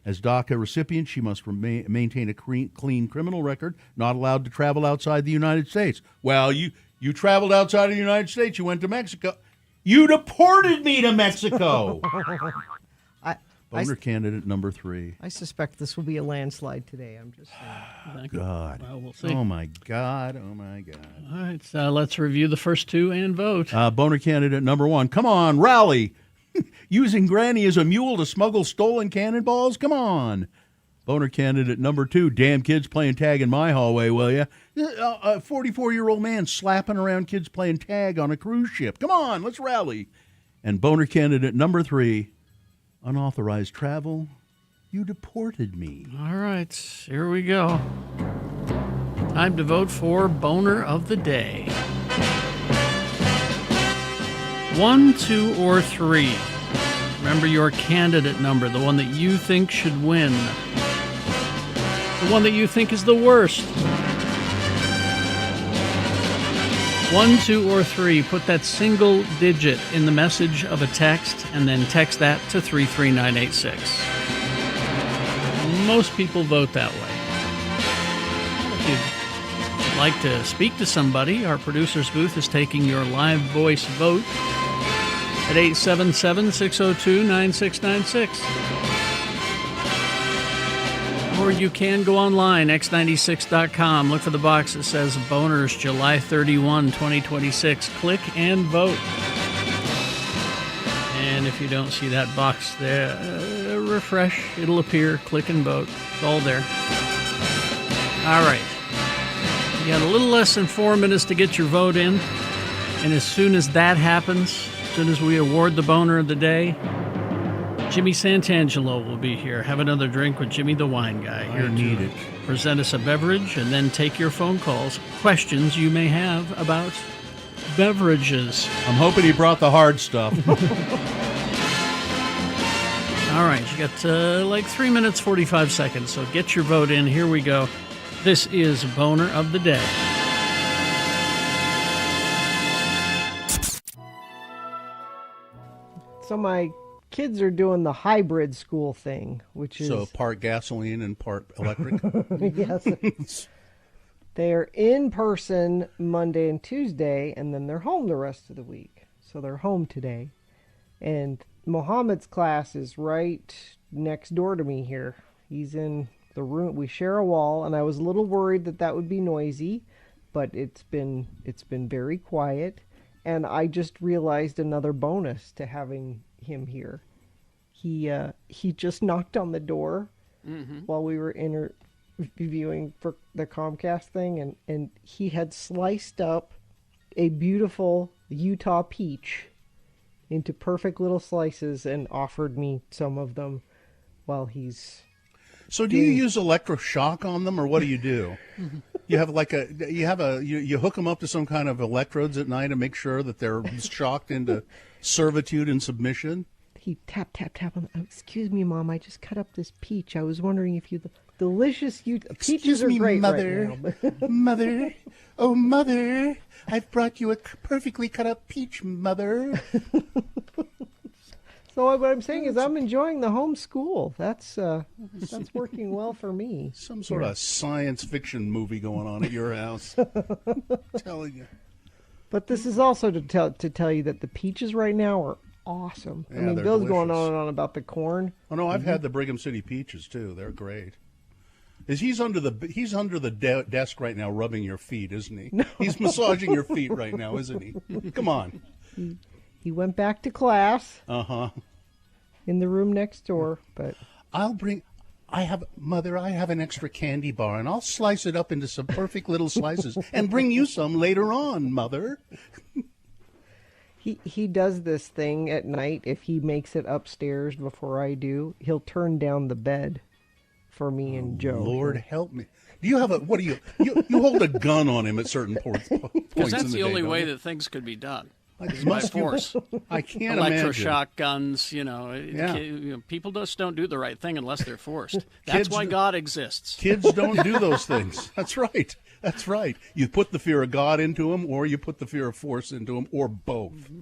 As DACA recipient, she must maintain a clean criminal record, not allowed to travel outside the United States. Well, you traveled outside of the United States. You went to Mexico. You deported me to Mexico. Boner candidate number 3. I suspect this will be a landslide today. I'm just saying. God. Well, we'll see. Oh, my God. Oh, my God. All right, so let's review the first 2 and vote. Boner candidate number 1. Come on, rally. Using Granny as a mule to smuggle stolen cannonballs? Come on. Boner candidate number 2. Damn kids playing tag in my hallway, will ya? A 44-year-old man slapping around kids playing tag on a cruise ship. Come on, let's rally. And boner candidate number 3. Unauthorized travel. You deported me. All right, here we go. Time to vote for Boner of the Day. 1, 2, or 3. Remember your candidate number, the one that you think should win. The one that you think is the worst. 1, 2, or 3. Put that single digit in the message of a text and then text that to 33986. Most people vote that way. If you'd like to speak to somebody, our producer's booth is taking your live voice vote at 877-602-9696. Or you can go online, x96.com. Look for the box that says Boners July 31, 2026. Click and vote. And if you don't see that box there, refresh. It'll appear. Click and vote. It's all there. All right. You got a little less than 4 minutes to get your vote in. And as soon as that happens, as soon as we award the Boner of the Day, Jimmy Santangelo will be here. Have another drink with Jimmy the Wine Guy. I need it. Present us a beverage and then take your phone calls, questions you may have about beverages. I'm hoping he brought the hard stuff. All right, you got like 3 minutes, 45 seconds, so get your vote in. Here we go. This is Boner of the Day. So my kids are doing the hybrid school thing, which is... So part gasoline and part electric? Yes. They're in person Monday and Tuesday, and then they're home the rest of the week. So they're home today. And Mohammed's class is right next door to me here. He's in the room. We share a wall, and I was a little worried that would be noisy, but it's been very quiet. And I just realized another bonus to having him here. He just knocked on the door while we were interviewing for the Comcast thing, and he had sliced up a beautiful Utah peach into perfect little slices and offered me some of them while he's... So do you use electroshock on them, or what do you do? You hook them up to some kind of electrodes at night and make sure that they're shocked into servitude and submission. He tap on. Oh, excuse me, Mom. I just cut up this peach. I was wondering if you delicious. Peaches are great, Mother. right now. Mother, oh Mother, I've brought you a perfectly cut up peach, Mother. So what I'm saying is, I'm enjoying the homeschool. That's working well for me. Some sort of science fiction movie going on at your house. Telling you. But this is also to tell you that the peaches right now are awesome. Yeah, I mean, they're Bill's delicious. going on and on about the corn. Oh no, I've had the Brigham City peaches too. They're great. He's under the desk right now, rubbing your feet, isn't he? No. He's massaging your feet right now, isn't he? Come on. He went back to class. In the room next door, but I have an extra candy bar, and I'll slice it up into some perfect little slices and bring you some later on, Mother. He does this thing at night. If he makes it upstairs before I do, he'll turn down the bed for me and Joe. Lord help me. Do you have you hold a gun on him at certain points in Because that's the the only day, way don't you? that things could be done. Like, By force. I can't imagine. Electroshock guns, people just don't do the right thing unless they're forced. That's why God exists. Kids don't do those things. That's right. That's right. You put the fear of God into them, or you put the fear of force into them, or both. Mm-hmm.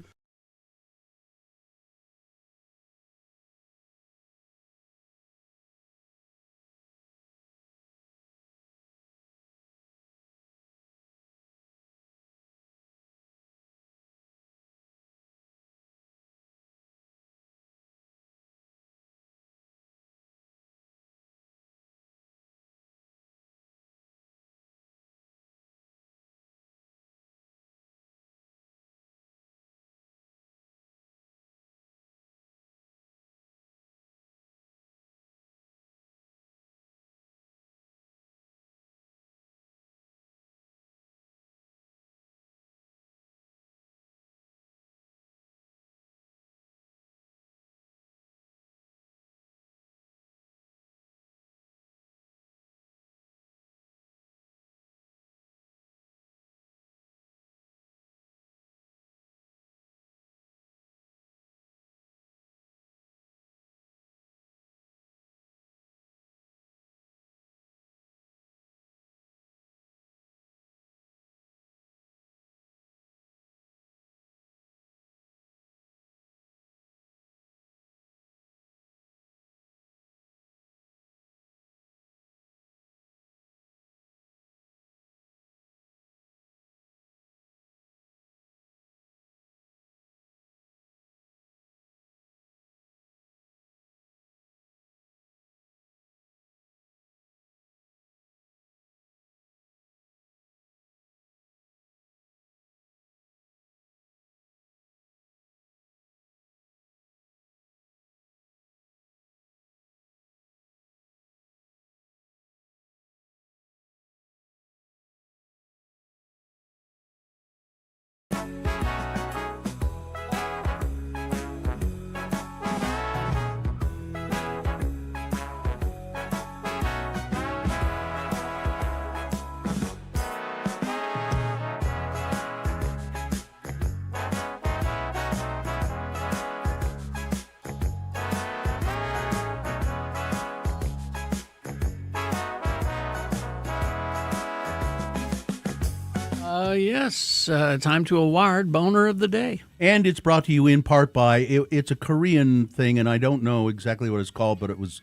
Yes, time to award Boner of the Day. And it's brought to you in part by, it's a Korean thing, and I don't know exactly what it's called, but it was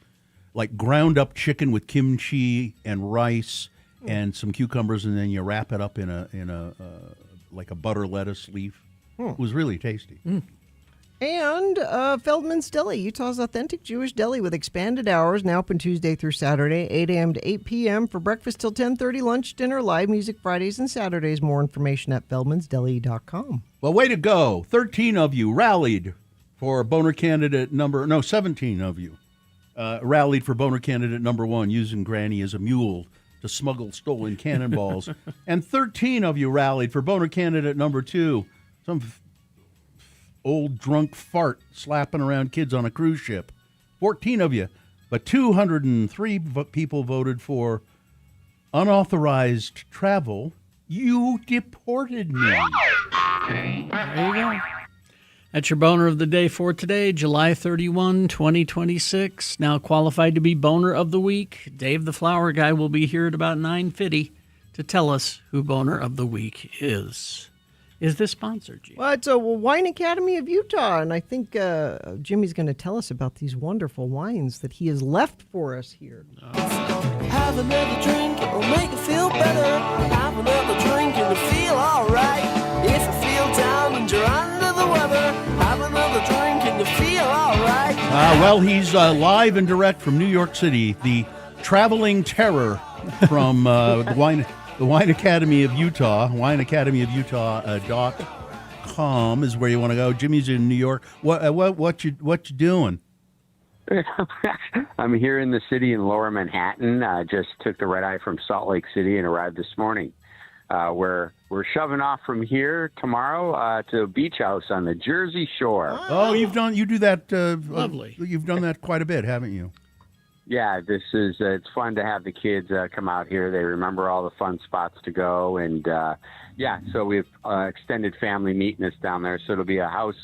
like ground up chicken with kimchi and rice and some cucumbers, and then you wrap it up in a like a butter lettuce leaf. It was really tasty. And Feldman's Deli, Utah's authentic Jewish deli with expanded hours, now open Tuesday through Saturday, 8 a.m. to 8 p.m. for breakfast till 10:30, lunch, dinner, live music Fridays and Saturdays. More information at feldmansdeli.com. Well, way to go. 13 of you rallied for boner candidate 17 of you rallied for boner candidate number 1, using Granny as a mule to smuggle stolen cannonballs. And 13 of you rallied for boner candidate number 2, some old drunk fart slapping around kids on a cruise ship. 14 of you, but 203 people voted for unauthorized travel, you deported me. There you go. That's your boner of the day for today, July 31, 2026. Now qualified to be boner of the week. Dave the Flower Guy will be here at about 9:50 to tell us who boner of the week is. Is this sponsored, G? Well, it's a Wine Academy of Utah, and I think Jimmy's going to tell us about these wonderful wines that he has left for us here. Have another drink, it'll make you feel better. Have another drink and you feel alright. If you feel down and you're under the weather, have another drink and you feel alright. Well, he's live and direct from New York City, the traveling terror from the Wine Academy of Utah. WineAcademyofUtah.com is where you want to go. Jimmy's in New York. What you doing? I'm here in the city in Lower Manhattan. Just took the red eye from Salt Lake City and arrived this morning. We're shoving off from here tomorrow to a beach house on the Jersey Shore. Oh, you do that. Lovely. You've done that quite a bit, haven't you? Yeah, this is it's fun to have the kids come out here. They remember all the fun spots to go, and so we've extended family meeting us down there. So it'll be a house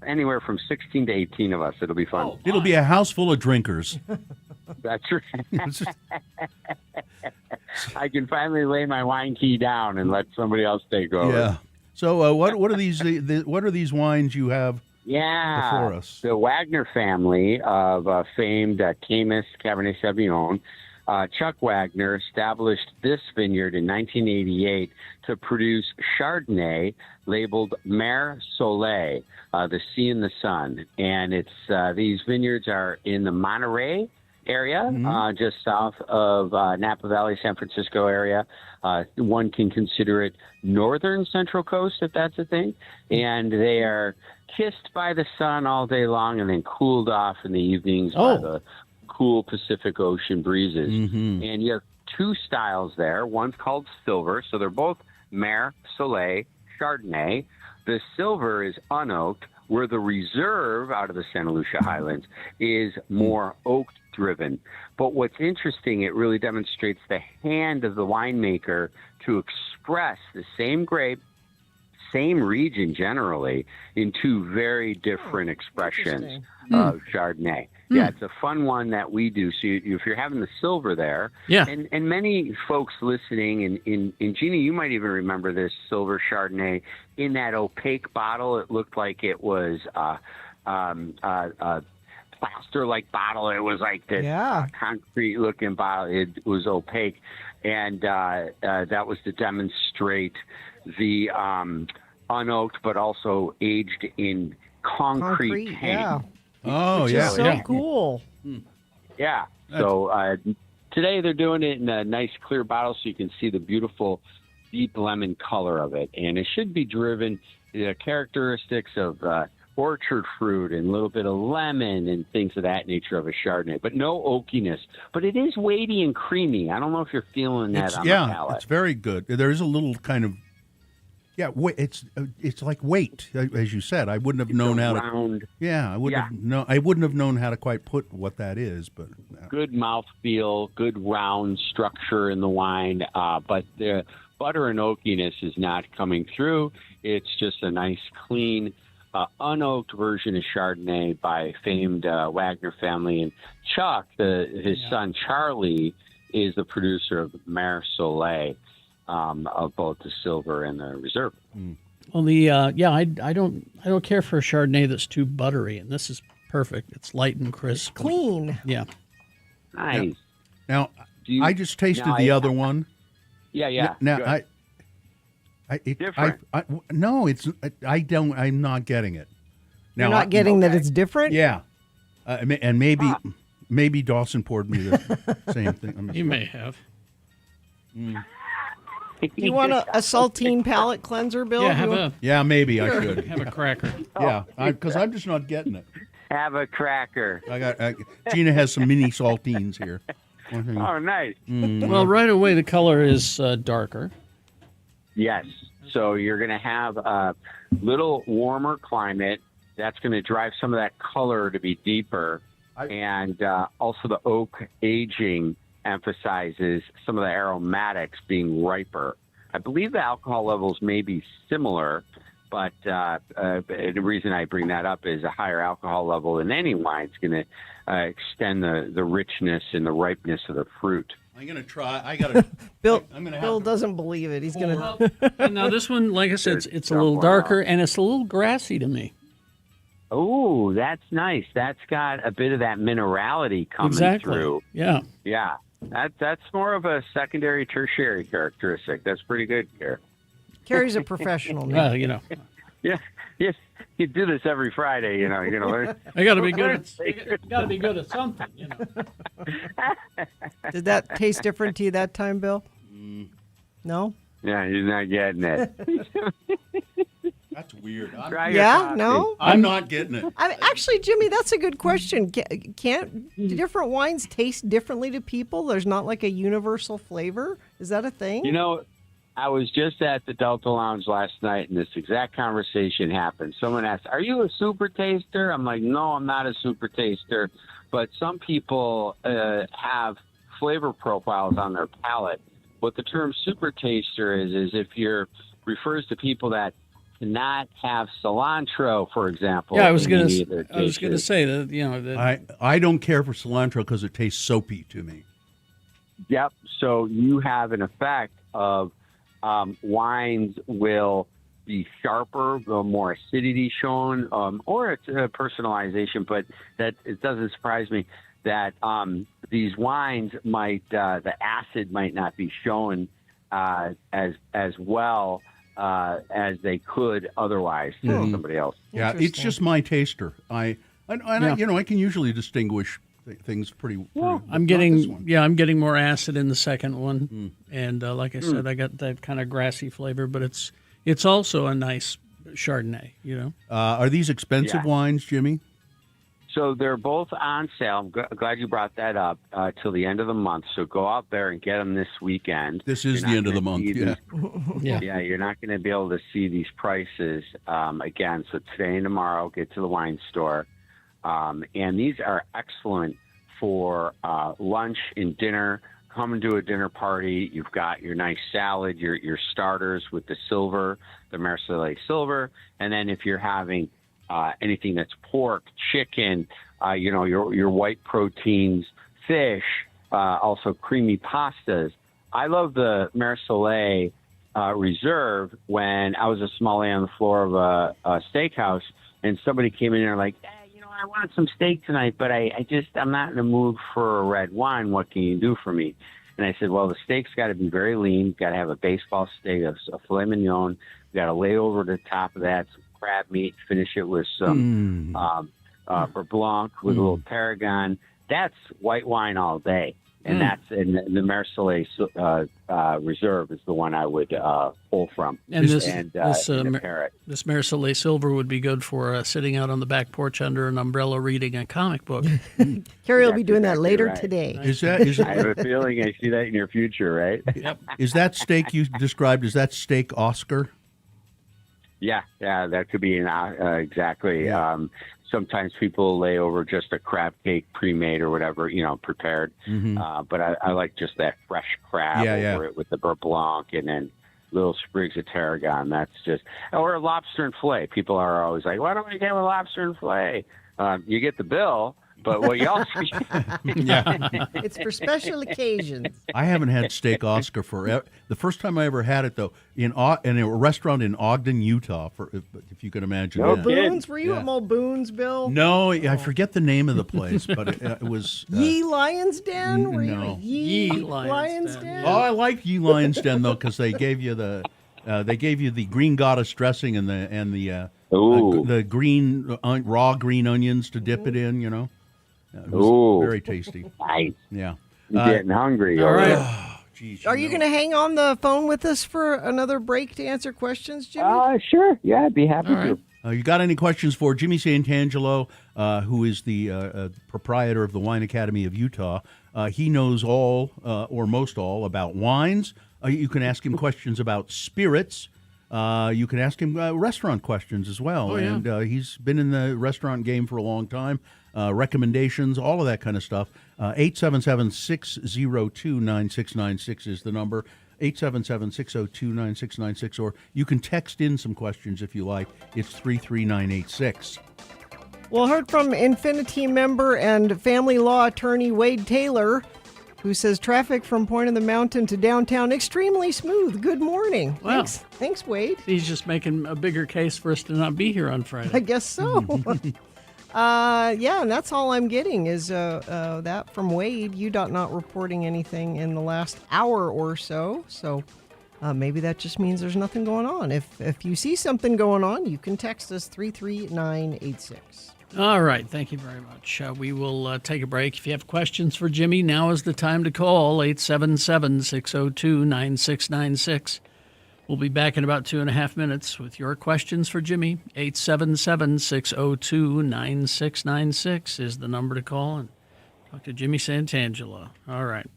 anywhere from 16 to 18 of us. It'll be fun. It'll be a house full of drinkers. That's right. I can finally lay my wine key down and let somebody else take over. Yeah. So what are these? What are these wines you have? Yeah, before us? The Wagner family of famed Caymus Cabernet Sauvignon. Chuck Wagner established this vineyard in 1988 to produce Chardonnay labeled Mer Soleil, the sea and the sun. And it's these vineyards are in the Monterey area, just south of Napa Valley, San Francisco area. One can consider it northern Central Coast, if that's a thing. And they are kissed by the sun all day long and then cooled off in the evenings by the cool Pacific Ocean breezes. And you have two styles there. One's called Silver, so they're both Mer Soleil Chardonnay. The Silver is unoaked, where the Reserve out of the Santa Lucia Highlands is more oak-driven. But what's interesting, it really demonstrates the hand of the winemaker to express the same grape, same region generally, in two very different expressions of Chardonnay. Yeah, it's a fun one that we do. So if you're having the Silver there, and many folks listening, and Gina, you might even remember this Silver Chardonnay in that opaque bottle. It looked like it was plaster-like bottle. It was like this concrete-looking bottle. It was opaque, and that was to demonstrate the unoaked, but also aged in concrete tank. Yeah. Oh, Which is so cool. Yeah. So today they're doing it in a nice clear bottle so you can see the beautiful deep lemon color of it. And it should be driven characteristics of orchard fruit and a little bit of lemon and things of that nature of a Chardonnay, but no oakiness. But it is weighty and creamy. I don't know if you're feeling that on the palate. It's very good. There is a little kind of it's like weight, as you said. I wouldn't have known how to. Yeah, I wouldn't have known how to quite put what that is, but good mouthfeel, good round structure in the wine, but the butter and oakiness is not coming through. It's just a nice, clean, unoaked version of Chardonnay by famed Wagner family. And Chuck, his son Charlie, is the producer of Mer Soleil. Of both the Silver and the Reserve. Well, I don't care for a Chardonnay that's too buttery, and this is perfect. It's light and crisp, clean. Yeah, nice. Now, I just tasted the other one. Yeah. Now, different. I'm not getting it. Now, You're not getting that it's different. Yeah, and maybe Dawson poured me the same thing. He may have. You want a saltine palate cleanser, Bill? Yeah, maybe I should have a cracker. Yeah, because I'm just not getting it. Have a cracker. Gina has some mini saltines here. Oh, nice. Well, right away the color is darker. Yes. So you're going to have a little warmer climate. That's going to drive some of that color to be deeper, and also the oak aging emphasizes some of the aromatics being riper. I believe the alcohol levels may be similar, but the reason I bring that up is a higher alcohol level in any wine is going to extend the richness and the ripeness of the fruit. I'm going to try. I got to. Bill, I'm gonna Bill have to doesn't believe it. He's going to. And now this one, like I said, it's a little darker and it's a little grassy to me. Oh, that's nice. That's got a bit of that minerality coming through. Yeah. Yeah. That's more of a secondary, tertiary characteristic. That's pretty good, Kerry. Kerry's a professional now. Well, you know. Yeah. Yes. You do this every Friday, you know. You're gonna learn. I got to be good. Got to be good at something, you know. Did that taste different to you that time, Bill? No. Yeah, you're not getting it. That's weird. Yeah, no. I'm not getting it. Actually, Jimmy, that's a good question. Can't different wines taste differently to people? There's not like a universal flavor. Is that a thing? You know, I was just at the Delta Lounge last night, and this exact conversation happened. Someone asked, "Are you a super taster?" I'm like, "No, I'm not a super taster." But some people have flavor profiles on their palate. What the term super taster is if you're refers to people that cannot have cilantro, for example. Yeah, I was going to say that. You know, I don't care for cilantro because it tastes soapy to me. Yep. So you have an effect of wines will be sharper, more acidity shown, or it's a personalization, but that it doesn't surprise me that these wines might, the acid might not be shown as well as they could otherwise to somebody else. Yeah, it's just my taster. I can usually distinguish things pretty I'm getting more acid in the second one, and like I said, I got that kind of grassy flavor, but it's also a nice Chardonnay. You know, are these expensive wines, Jimmy? So they're both on sale. I'm glad you brought that up till the end of the month. So go out there and get them this weekend. This is the end of the month. Yeah, you're not going to be able to see these prices again. So today and tomorrow, get to the wine store. And these are excellent for lunch and dinner. Come and do a dinner party. You've got your nice salad, your starters with the silver, the Marseillais silver. And then if you're having anything that's pork, chicken, your white proteins, fish, also creamy pastas. I love the Marseillais Reserve. When I was a sommelier on the floor of a steakhouse, and somebody came in there like, I want some steak tonight, but I'm not in the mood for a red wine. What can you do for me? And I said, well, the steak's got to be very lean. You've got to have a baseball steak, a filet mignon. You got to lay over the top of that some crab meat. Finish it with some beurre blanc with a little tarragon. That's white wine all day. And the Marseillais Reserve is the one I would pull from. And this Marseillais Silver would be good for sitting out on the back porch under an umbrella reading a comic book. Kerry will be doing that later today. Is that? I have a feeling I see that in your future, right? Yep. Is that steak you described? Is that steak Oscar? Yeah, that could be exactly. Yeah. Sometimes people lay over just a crab cake pre-made or whatever, prepared. But I like just that fresh crab over it with the beurre blanc and then little sprigs of tarragon. That's just, or lobster and filet. People are always like, why don't we get a lobster and filet? You get the bill, but what you also it's for special occasions. I haven't had steak Oscar forever. The first time I ever had it, though, in a restaurant in Ogden, Utah, if you can imagine. Mulboons? Were you at Mulboons, Bill? No, I forget the name of the place, but it was... Ye Lion's Den? Were no. you Ye Lion's Den? Oh, I liked Ye Lion's Den, though, because they gave you the green goddess dressing and the green raw green onions to dip it in, It was very tasty. Nice. Yeah. I'm getting hungry. All right. Are you going to hang on the phone with us for another break to answer questions, Jimmy? Sure. Yeah, I'd be happy to. You got any questions for Jimmy Santangelo, who is the proprietor of the Wine Academy of Utah? He knows all or most all about wines. You can ask him questions about spirits. You can ask him restaurant questions as well. Oh, yeah. And he's been in the restaurant game for a long time. Recommendations, all of that kind of stuff. 877-602-9696 is the number. 877-602-9696. Or you can text in some questions if you like. It's 33986. Well, heard from Infinity member and family law attorney Wade Taylor, who says traffic from Point of the Mountain to downtown extremely smooth. Good morning. Wow. Thanks, Wade. He's just making a bigger case for us to not be here on Friday. I guess so. Yeah, and that's all I'm getting is that from Wade. UDOT not reporting anything in the last hour or so. So maybe that just means there's nothing going on. If you see something going on, you can text us 33986. All right. Thank you very much. We will take a break. If you have questions for Jimmy, now is the time to call 877-602-9696. We'll be back in about 2.5 minutes with your questions for Jimmy. 877-602-9696 is the number to call and talk to Jimmy Santangelo. All right.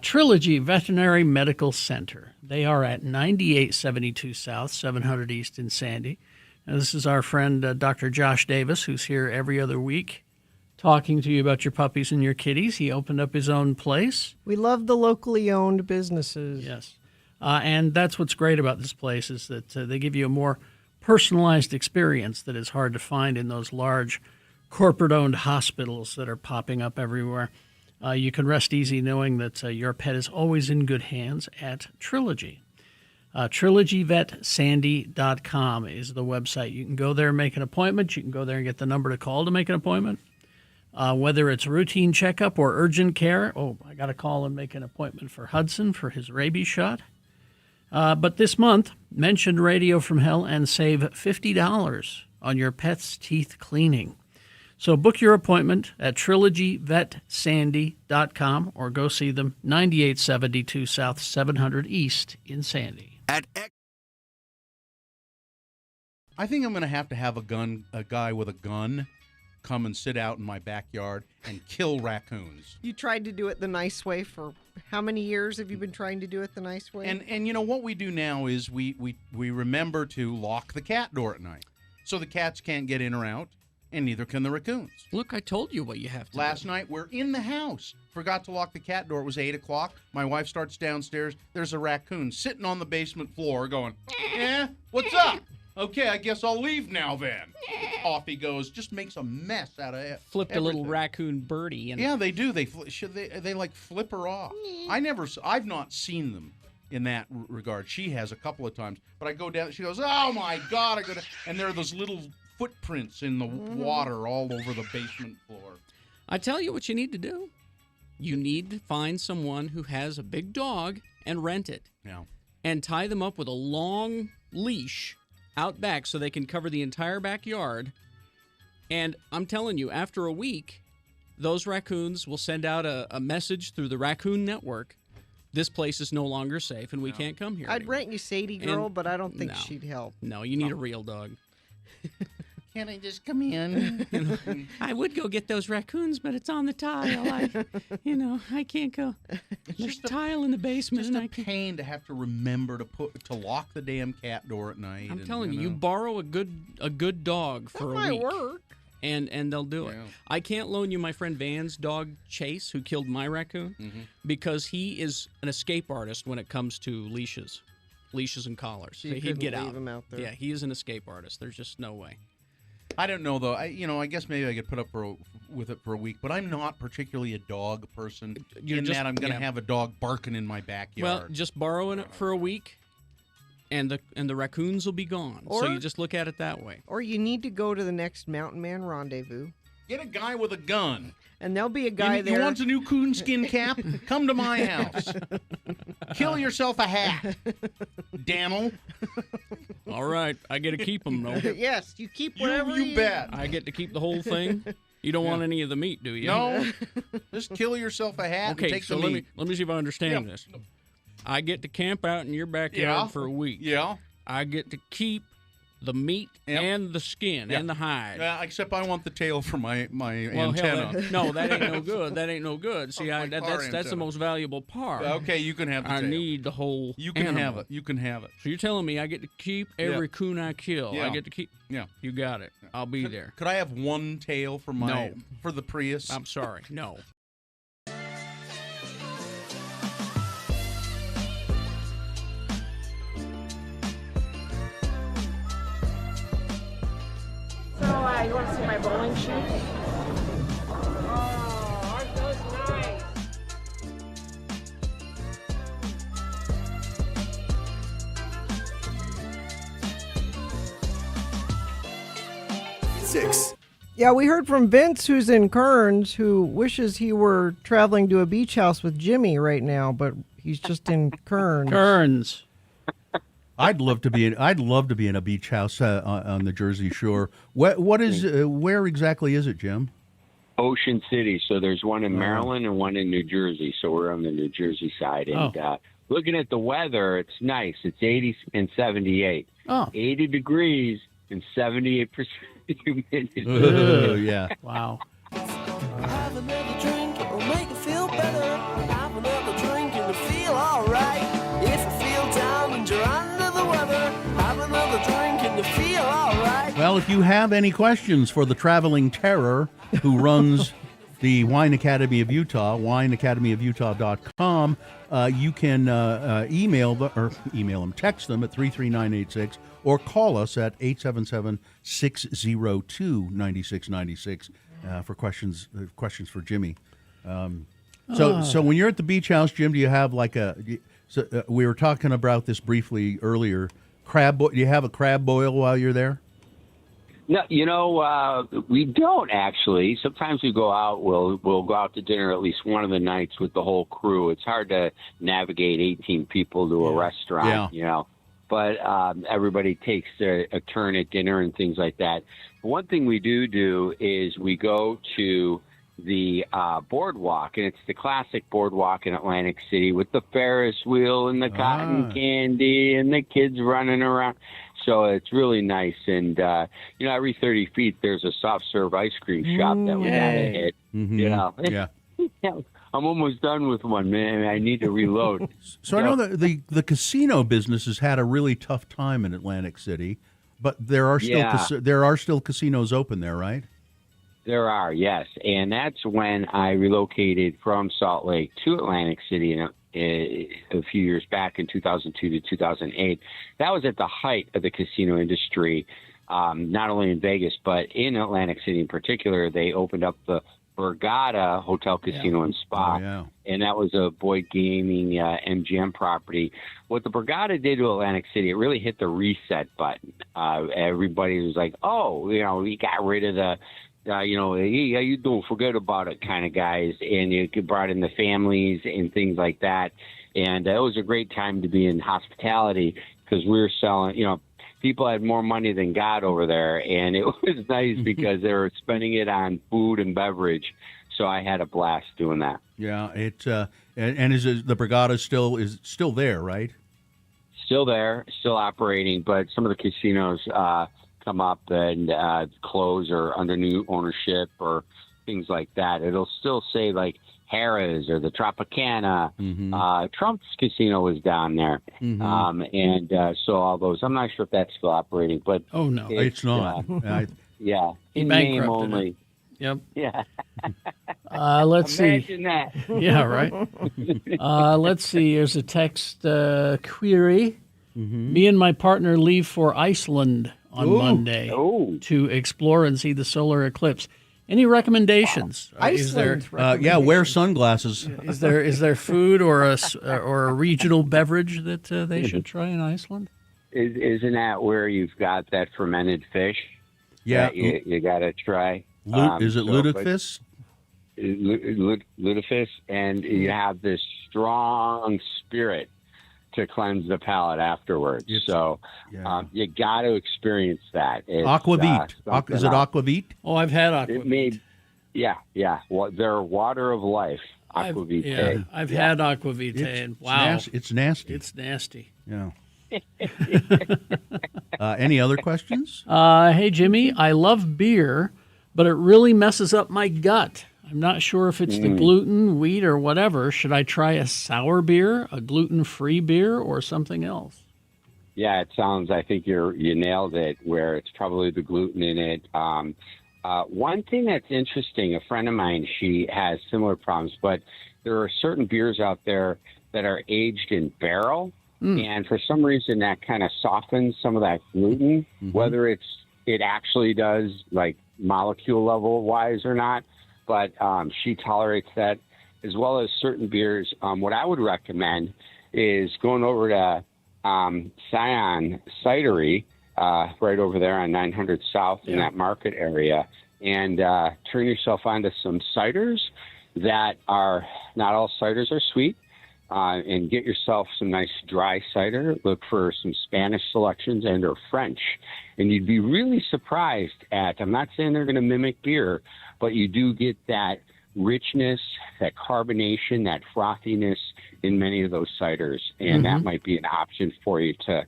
Trilogy Veterinary Medical Center. They are at 9872 South, 700 East in Sandy. Now, this is our friend Dr. Josh Davis, who's here every other week talking to you about your puppies and your kitties. He opened up his own place. We love the locally owned businesses. Yes. And that's what's great about this place is that they give you a more personalized experience that is hard to find in those large corporate-owned hospitals that are popping up everywhere. You can rest easy knowing that your pet is always in good hands at Trilogy. TrilogyVetSandy.com is the website. You can go there and make an appointment. You can go there and get the number to call to make an appointment. Whether it's routine checkup or urgent care. Oh, I got to call and make an appointment for Hudson for his rabies shot. But this month, mention Radio from Hell and save $50 on your pet's teeth cleaning. So book your appointment at TrilogyVetSandy.com or go see them 9872 South 700 East in Sandy. I think I'm going to have a guy with a gun, come and sit out in my backyard and kill raccoons. You tried to do it the nice way for how many years have you been trying to do it the nice way? And you know what we do now is we remember to lock the cat door at night, so the cats can't get in or out, and neither can the raccoons. Look, I told you what you have to Last night, we're in the house. Forgot to lock the cat door. It was 8 o'clock. My wife starts downstairs. There's a raccoon sitting on the basement floor going, what's up? Okay, I guess I'll leave now then. Off he goes. Just makes a mess out of it. Flipped a little raccoon birdie. And yeah, they do. They like flip her off. I've not seen them in that regard. She has a couple of times. But I go down. She goes, oh my God. I go down. And there are those little footprints in the water all over the basement floor. I tell you what you need to do. You need to find someone who has a big dog and rent it. Yeah. And tie them up with a long leash out back so they can cover the entire backyard. And I'm telling you, after a week, those raccoons will send out a message through the Raccoon Network. This place is no longer safe and we can't come here. I'd rent you Sadie Girl, but I don't think no. she'd help. No, you need a real dog. Can't I just come in? I would go get those raccoons, but it's on the tile. I can't go. There's tile in the basement. It's just a pain to have to remember to lock the damn cat door at night. I'm telling you, you borrow a good dog for a week. Work. And they'll do it. Yeah. I can't loan you my friend Van's dog, Chase, who killed my raccoon, because he is an escape artist when it comes to leashes and collars. So he'd get leave him out there. Yeah, he is an escape artist. There's just no way. I don't know though. I guess maybe I could put up with it for a week, but I'm not particularly a dog person. That I'm going to have a dog barking in my backyard. Well, just borrow it for a week, and the raccoons will be gone. So you just look at it that way. Or you need to go to the next Mountain Man Rendezvous. Get a guy with a gun. And there'll be a guy there. You want a new coonskin cap? Come to my house. Kill yourself a hat, Daniel. All right, I get to keep them, though. Yes, you keep whatever you bet. I get to keep the whole thing. You don't want any of the meat, do you? No. Just kill yourself a hat and take so the meat. let me see if I understand this. I get to camp out in your backyard for a week. Yeah. I get to keep the meat Yep. and the skin Yeah. and the hide. Except I want the tail for my Well, antenna. hell, no, that ain't no good. That ain't no good. See, my car that's the antenna. most valuable part. Okay, you can have the I tail. need the whole. You can animal. have it. You can have it. So you're telling me I get to keep every coon I kill? Yeah. I get to keep. Yeah. You got it. I'll be there. Could I have one tail for my No. for the Prius? I'm sorry. No. So, you want to see my bowling shoes? Oh, aren't those nice? Six. Yeah, we heard from Vince, who's in Kearns, who wishes he were traveling to a beach house with Jimmy right now, but he's just in Kearns. Kearns. I'd love to be in a beach house on the Jersey Shore. Where exactly is it, Jim? Ocean City. So there's one in Maryland and one in New Jersey. So we're on the New Jersey side. And looking at the weather, it's nice. It's 80 and 78. 80 degrees and 78% humidity. Oh, yeah. Wow. Have another drink, it'll make you feel better. Have another drink and you feel alright. If you feel down and you're under the weather, have another drink and you feel alright. Well, if you have any questions for the traveling terror who runs the Wine Academy of Utah, wineacademyofutah.com, you can email them, text them at 33986, or call us at 877-602-9696 for questions for Jimmy. So when you're at the beach house, Jim, do you have like we were talking about this briefly earlier, do you have a crab boil while you're there? No, we don't actually. Sometimes we go out. We'll go out to dinner at least one of the nights with the whole crew. It's hard to navigate 18 people to a restaurant, But everybody takes a turn at dinner and things like that. One thing we do is we go to the boardwalk, and it's the classic boardwalk in Atlantic City with the Ferris wheel and the cotton candy and the kids running around. So it's really nice. And, every 30 feet, there's a soft serve ice cream shop that we got to hit. Mm-hmm. Yeah. I'm almost done with one, man. I need to reload. So I know that the casino business has had a really tough time in Atlantic City, but there are still casinos open there, right? There are, yes. And that's when I relocated from Salt Lake to Atlantic City a few years back in 2002 to 2008. That was at the height of the casino industry, not only in Vegas, but in Atlantic City in particular. They opened up the Borgata Hotel, Casino, and Spa, and that was a Boyd Gaming MGM property. What the Borgata did to Atlantic City, it really hit the reset button. Everybody was like, we got rid of the hey, how you doing? Forget about it kind of guys. And you brought in the families and things like that. And it was a great time to be in hospitality because we were selling, people had more money than God over there. And it was nice because they were spending it on food and beverage. So I had a blast doing that. Yeah. And is the Borgata still there, right? Still there, still operating, but some of the casinos, come up and close or under new ownership or things like that. It'll still say like Harrah's or the Tropicana. Trump's casino was down there. So all those, I'm not sure if that's still operating, but oh no, it's not. Yeah, in name only. It. Yep. Yeah. Let's Imagine see. that. Yeah, right. Let's see. Here's a text query. Me and my partner leave for Iceland on Monday to explore and see the solar eclipse. Any recommendations? Iceland. Wear sunglasses. Is there food or a regional beverage that they should try in Iceland? Isn't that where you've got that fermented fish? Yeah, you got to try. Is it lutefisk? Lutefisk, and you have this strong spirit to cleanse the palate afterwards. You got to experience that. It's, aquavit. Is it aquavit? Oh, I've had aquavit. Their water of life. Aquavit. I've had aquavit, and wow, it's nasty. It's nasty. Yeah. Any other questions? Hey, Jimmy, I love beer, but it really messes up my gut. I'm not sure if it's the gluten, wheat, or whatever. Should I try a sour beer, a gluten-free beer, or something else? Yeah, it sounds, I think you nailed it, where it's probably the gluten in it. One thing that's interesting, a friend of mine, she has similar problems, but there are certain beers out there that are aged in barrel, and for some reason that kind of softens some of that gluten, whether it actually does, like molecule level wise or not, but she tolerates that, as well as certain beers. What I would recommend is going over to Scion Cidery, right over there on 900 South in that market area, and turn yourself onto some ciders that are, not all ciders are sweet, and get yourself some nice dry cider. Look for some Spanish selections and or French, and you'd be really surprised at, I'm not saying they're going to mimic beer, but you do get that richness, that carbonation, that frothiness in many of those ciders, and that might be an option for you to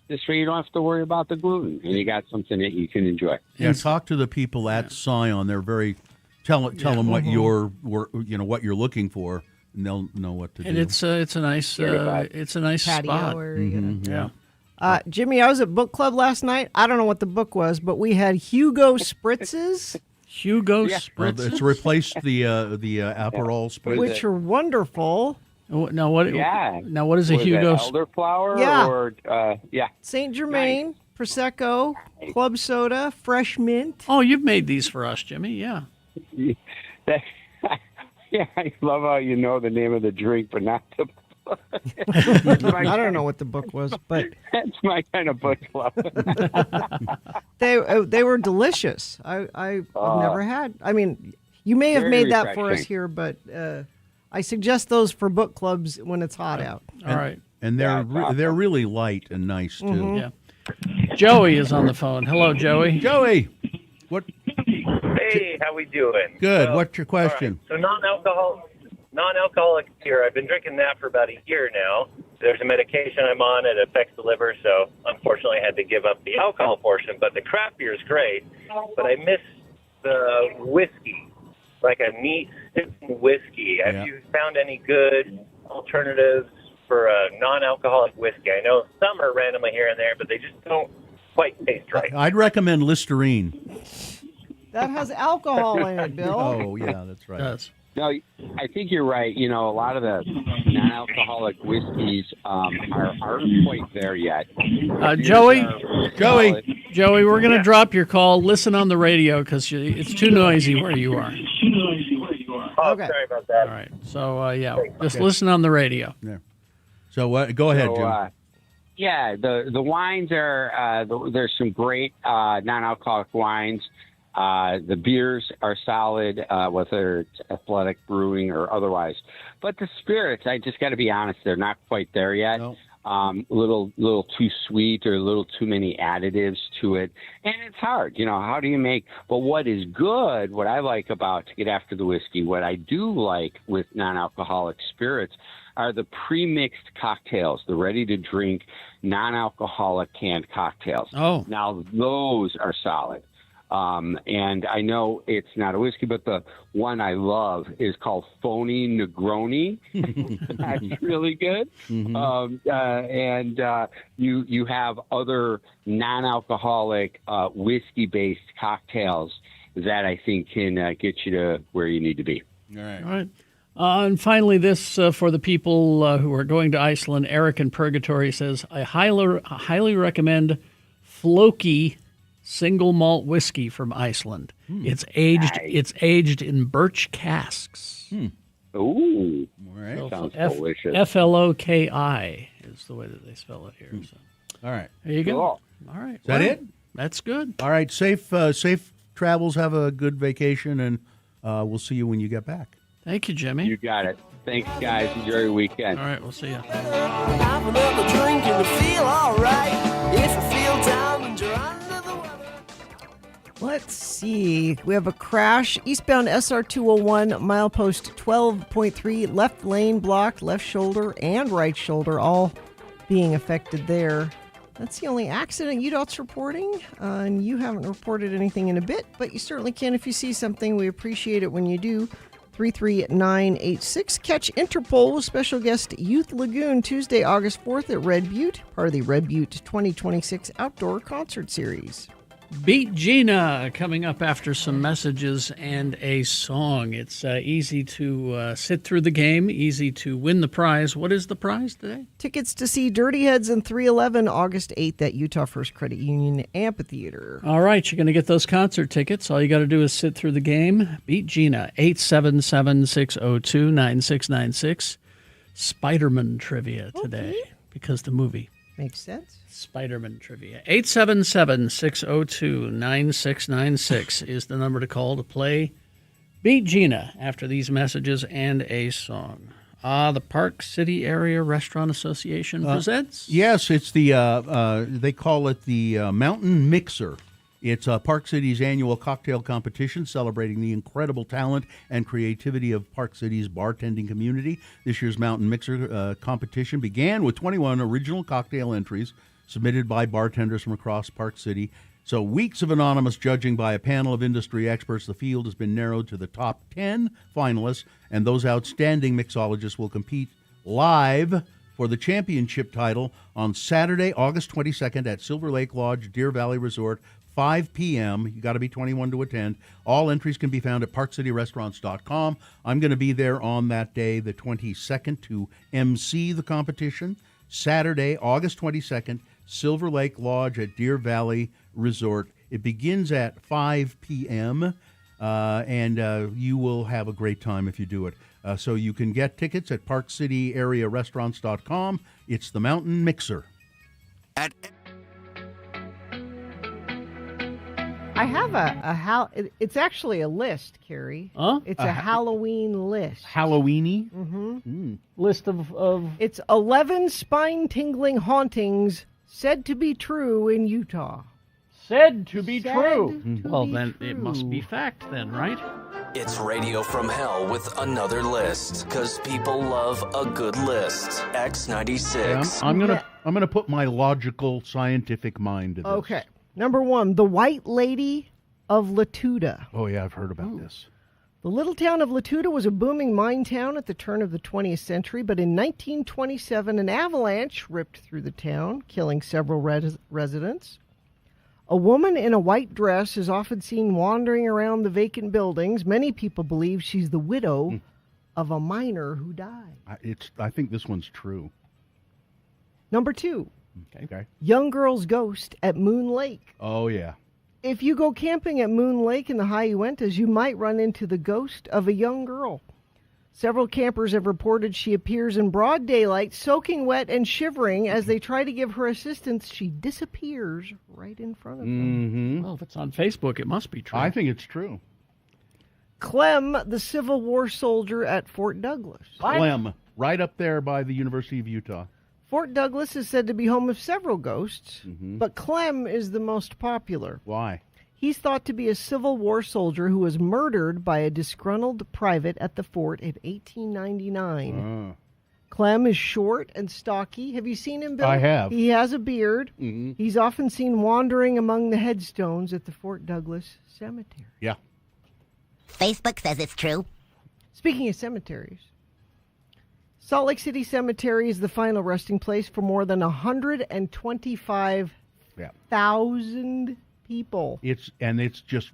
this way you don't have to worry about the gluten, and you got something that you can enjoy. Yeah, talk to the people at Scion. They're very tell them what you're what you're looking for, and they'll know what to do. And it's a nice patio spot. or, Yeah. Jimmy, I was at book club last night. I don't know what the book was, but we had Hugo Spritzes. Hugo Well, Spritzes? it's replaced the Aperol Spritz, which are wonderful. Now what? Yeah. Now what is a Was Hugo? that elderflower? Yeah. Or, Saint Germain, Prosecco, club soda, fresh mint. Oh, you've made these for us, Jimmy. Yeah. Yeah, I love how you know the name of the drink, but not the book. I don't know what the book was, but That's my kind of book club. they were delicious. I've never had. I mean, you may have Very made that for us refreshing. here, but I suggest those for book clubs when it's hot out. All right. and they're really light and nice too. Yeah. Joey is on the phone. Hello, Joey. Joey, what? Hey, how we doing? Good. Well, What's your question? all right. So non-alcoholic beer. I've been drinking that for about a year now. There's a medication I'm on. It affects the liver, so unfortunately I had to give up the alcohol portion. But the craft beer is great. But I miss the whiskey, like a neat whiskey. Have you found any good alternatives for a non-alcoholic whiskey? I know some are randomly here and there, but they just don't quite taste right. I'd recommend Listerine. That has alcohol in it, Bill. Oh yeah, that's right. No, I think you're right. You know, a lot of the non-alcoholic whiskeys aren't quite there yet. Joey, Joey, we're going to drop your call. Listen on the radio because it's too noisy where you are. Oh, sorry about that. All right. So, just listen on the radio. Yeah. So go ahead, Jim. Yeah, the wines are there's some great non-alcoholic wines. The beers are solid, whether it's Athletic Brewing or otherwise. But the spirits, I just got to be honest, they're not quite there yet. No. A little too sweet or a little too many additives to it. And it's hard. You know, how do you make... But what is good, what I like about, to get after the whiskey, what I do like with non-alcoholic spirits are the pre-mixed cocktails, the ready-to-drink non-alcoholic canned cocktails. Oh. Now, those are solid. And I know it's not a whiskey, but the one I love is called Phony Negroni. That's really good. You have other non-alcoholic whiskey-based cocktails that I think can get you to where you need to be. All right. All right. And finally, this for the people who are going to Iceland. Eric in Purgatory says, I highly recommend Floki single malt whiskey from Iceland. It's aged. Nice. It's aged in birch casks. Ooh, all right. So Sounds Floki delicious. is the way that they spell it here. So All right. there you go. Cool. All right. Is that it? That's good. All right. Safe travels. Have a good vacation, and we'll see you when you get back. Thank you, Jimmy. You got it. Thanks, guys. Enjoy your weekend. All right. We'll see you. Have another drink and you feel alright. If you feel down and you're under the weather. Let's see. We have a crash. Eastbound SR 201, milepost 12.3, left lane blocked, left shoulder and right shoulder all being affected there. That's the only accident UDOT's reporting, and you haven't reported anything in a bit, but you certainly can if you see something. We appreciate it when you do. 33986. Catch Interpol with special guest Youth Lagoon Tuesday, August 4th at Red Butte, part of the Red Butte 2026 Outdoor Concert Series. Beat Gina coming up after some messages and a song. It's easy to sit through the game, easy to win the prize. What is the prize today? Tickets to see Dirty Heads and 311 August 8th at Utah First Credit Union Amphitheater. All right, you're going to get those concert tickets. All you got to do is sit through the game. Beat Gina, 877-602-9696. Spider-Man trivia today because the movie. Makes sense. Spider-Man trivia. 877-602-9696 is the number to call to play Beat Gina after these messages and a song. The Park City Area Restaurant Association presents? Yes, it's the, they call it the Mountain Mixer. It's Park City's annual cocktail competition celebrating the incredible talent and creativity of Park City's bartending community. This year's Mountain Mixer competition began with 21 original cocktail entries submitted by bartenders from across Park City. So weeks of anonymous judging by a panel of industry experts, the field has been narrowed to the top 10 finalists, and those outstanding mixologists will compete live for the championship title on Saturday, August 22nd at Silver Lake Lodge, Deer Valley Resort, 5 p.m. You got to be 21 to attend. All entries can be found at parkcityrestaurants.com. I'm going to be there on that day, the 22nd, to MC the competition. Saturday, August 22nd, Silver Lake Lodge at Deer Valley Resort. It begins at 5 p.m., and you will have a great time if you do it. So you can get tickets at parkcityrestaurants.com. It's the Mountain Mixer. I have it's actually a list, Carrie. Huh? It's a Halloween list. Halloweeny? Mm-hmm. List of... It's 11 spine-tingling hauntings said to be true in Utah. Said to be Said true. to Well, be then true. it must be fact then, right? It's Radio from Hell with another list, because people love a good list. X96. I'm gonna put my logical, scientific mind to this. Okay. Number 1, the White Lady of Latuda. Oh, yeah, I've heard about this. The little town of Latuda was a booming mine town at the turn of the 20th century, but in 1927, an avalanche ripped through the town, killing several residents. A woman in a white dress is often seen wandering around the vacant buildings. Many people believe she's the widow of a miner who died. I think this one's true. Number 2, Okay. young girl's ghost at Moon Lake. Oh, yeah. If you go camping at Moon Lake in the High Uintas, you might run into the ghost of a young girl. Several campers have reported she appears in broad daylight, soaking wet and shivering. As they try to give her assistance, she disappears right in front of them. Mm-hmm. Well, if it's on Facebook, it must be true. I think it's true. Clem, the Civil War soldier at Fort Douglas. Clem, right up there by the University of Utah. Fort Douglas is said to be home of several ghosts, but Clem is the most popular. Why? He's thought to be a Civil War soldier who was murdered by a disgruntled private at the fort in 1899. Clem is short and stocky. Have you seen him, Bill? I have. He has a beard. Mm-hmm. He's often seen wandering among the headstones at the Fort Douglas Cemetery. Yeah. Facebook says it's true. Speaking of cemeteries, Salt Lake City Cemetery is the final resting place for more than 125,000 people. It's just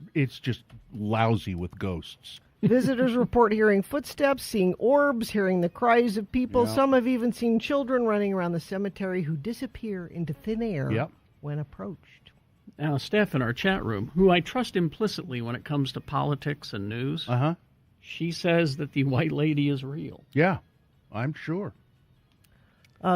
lousy with ghosts. Visitors report hearing footsteps, seeing orbs, hearing the cries of people. Yeah. Some have even seen children running around the cemetery who disappear into thin air when approached. Now, Steph in our chat room, who I trust implicitly when it comes to politics and news, she says that the White Lady is real. Yeah, I'm sure.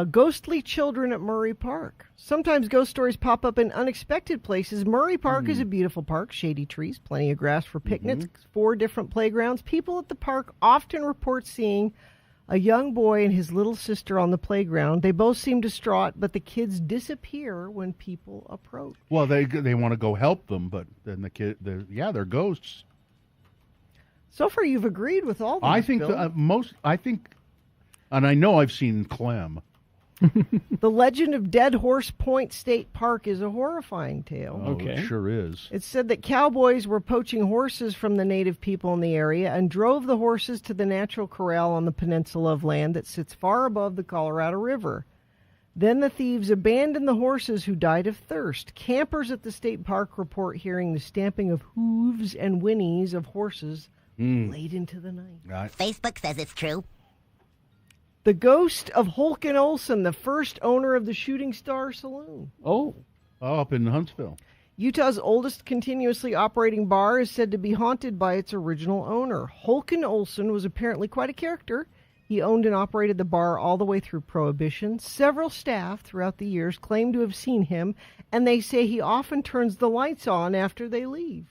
Ghostly children at Murray Park. Sometimes ghost stories pop up in unexpected places. Murray Park is a beautiful park, shady trees, plenty of grass for picnics, 4 different playgrounds. People at the park often report seeing a young boy and his little sister on the playground. They both seem distraught, but the kids disappear when people approach. Well, they want to go help them, but then they're ghosts. So far, you've agreed with all these. I think Bill. and I know I've seen Clem. The legend of Dead Horse Point State Park is a horrifying tale. Oh, it sure is. It's said that cowboys were poaching horses from the native people in the area and drove the horses to the natural corral on the peninsula of land that sits far above the Colorado River. Then the thieves abandoned the horses who died of thirst. Campers at the state park report hearing the stamping of hooves and whinnies of horses late into the night. Facebook says it's true. The ghost of Holken Olson, the first owner of the Shooting Star Saloon. Oh, up in Huntsville. Utah's oldest continuously operating bar is said to be haunted by its original owner. Holken Olson was apparently quite a character. He owned and operated the bar all the way through Prohibition. Several staff throughout the years claim to have seen him, and they say he often turns the lights on after they leave.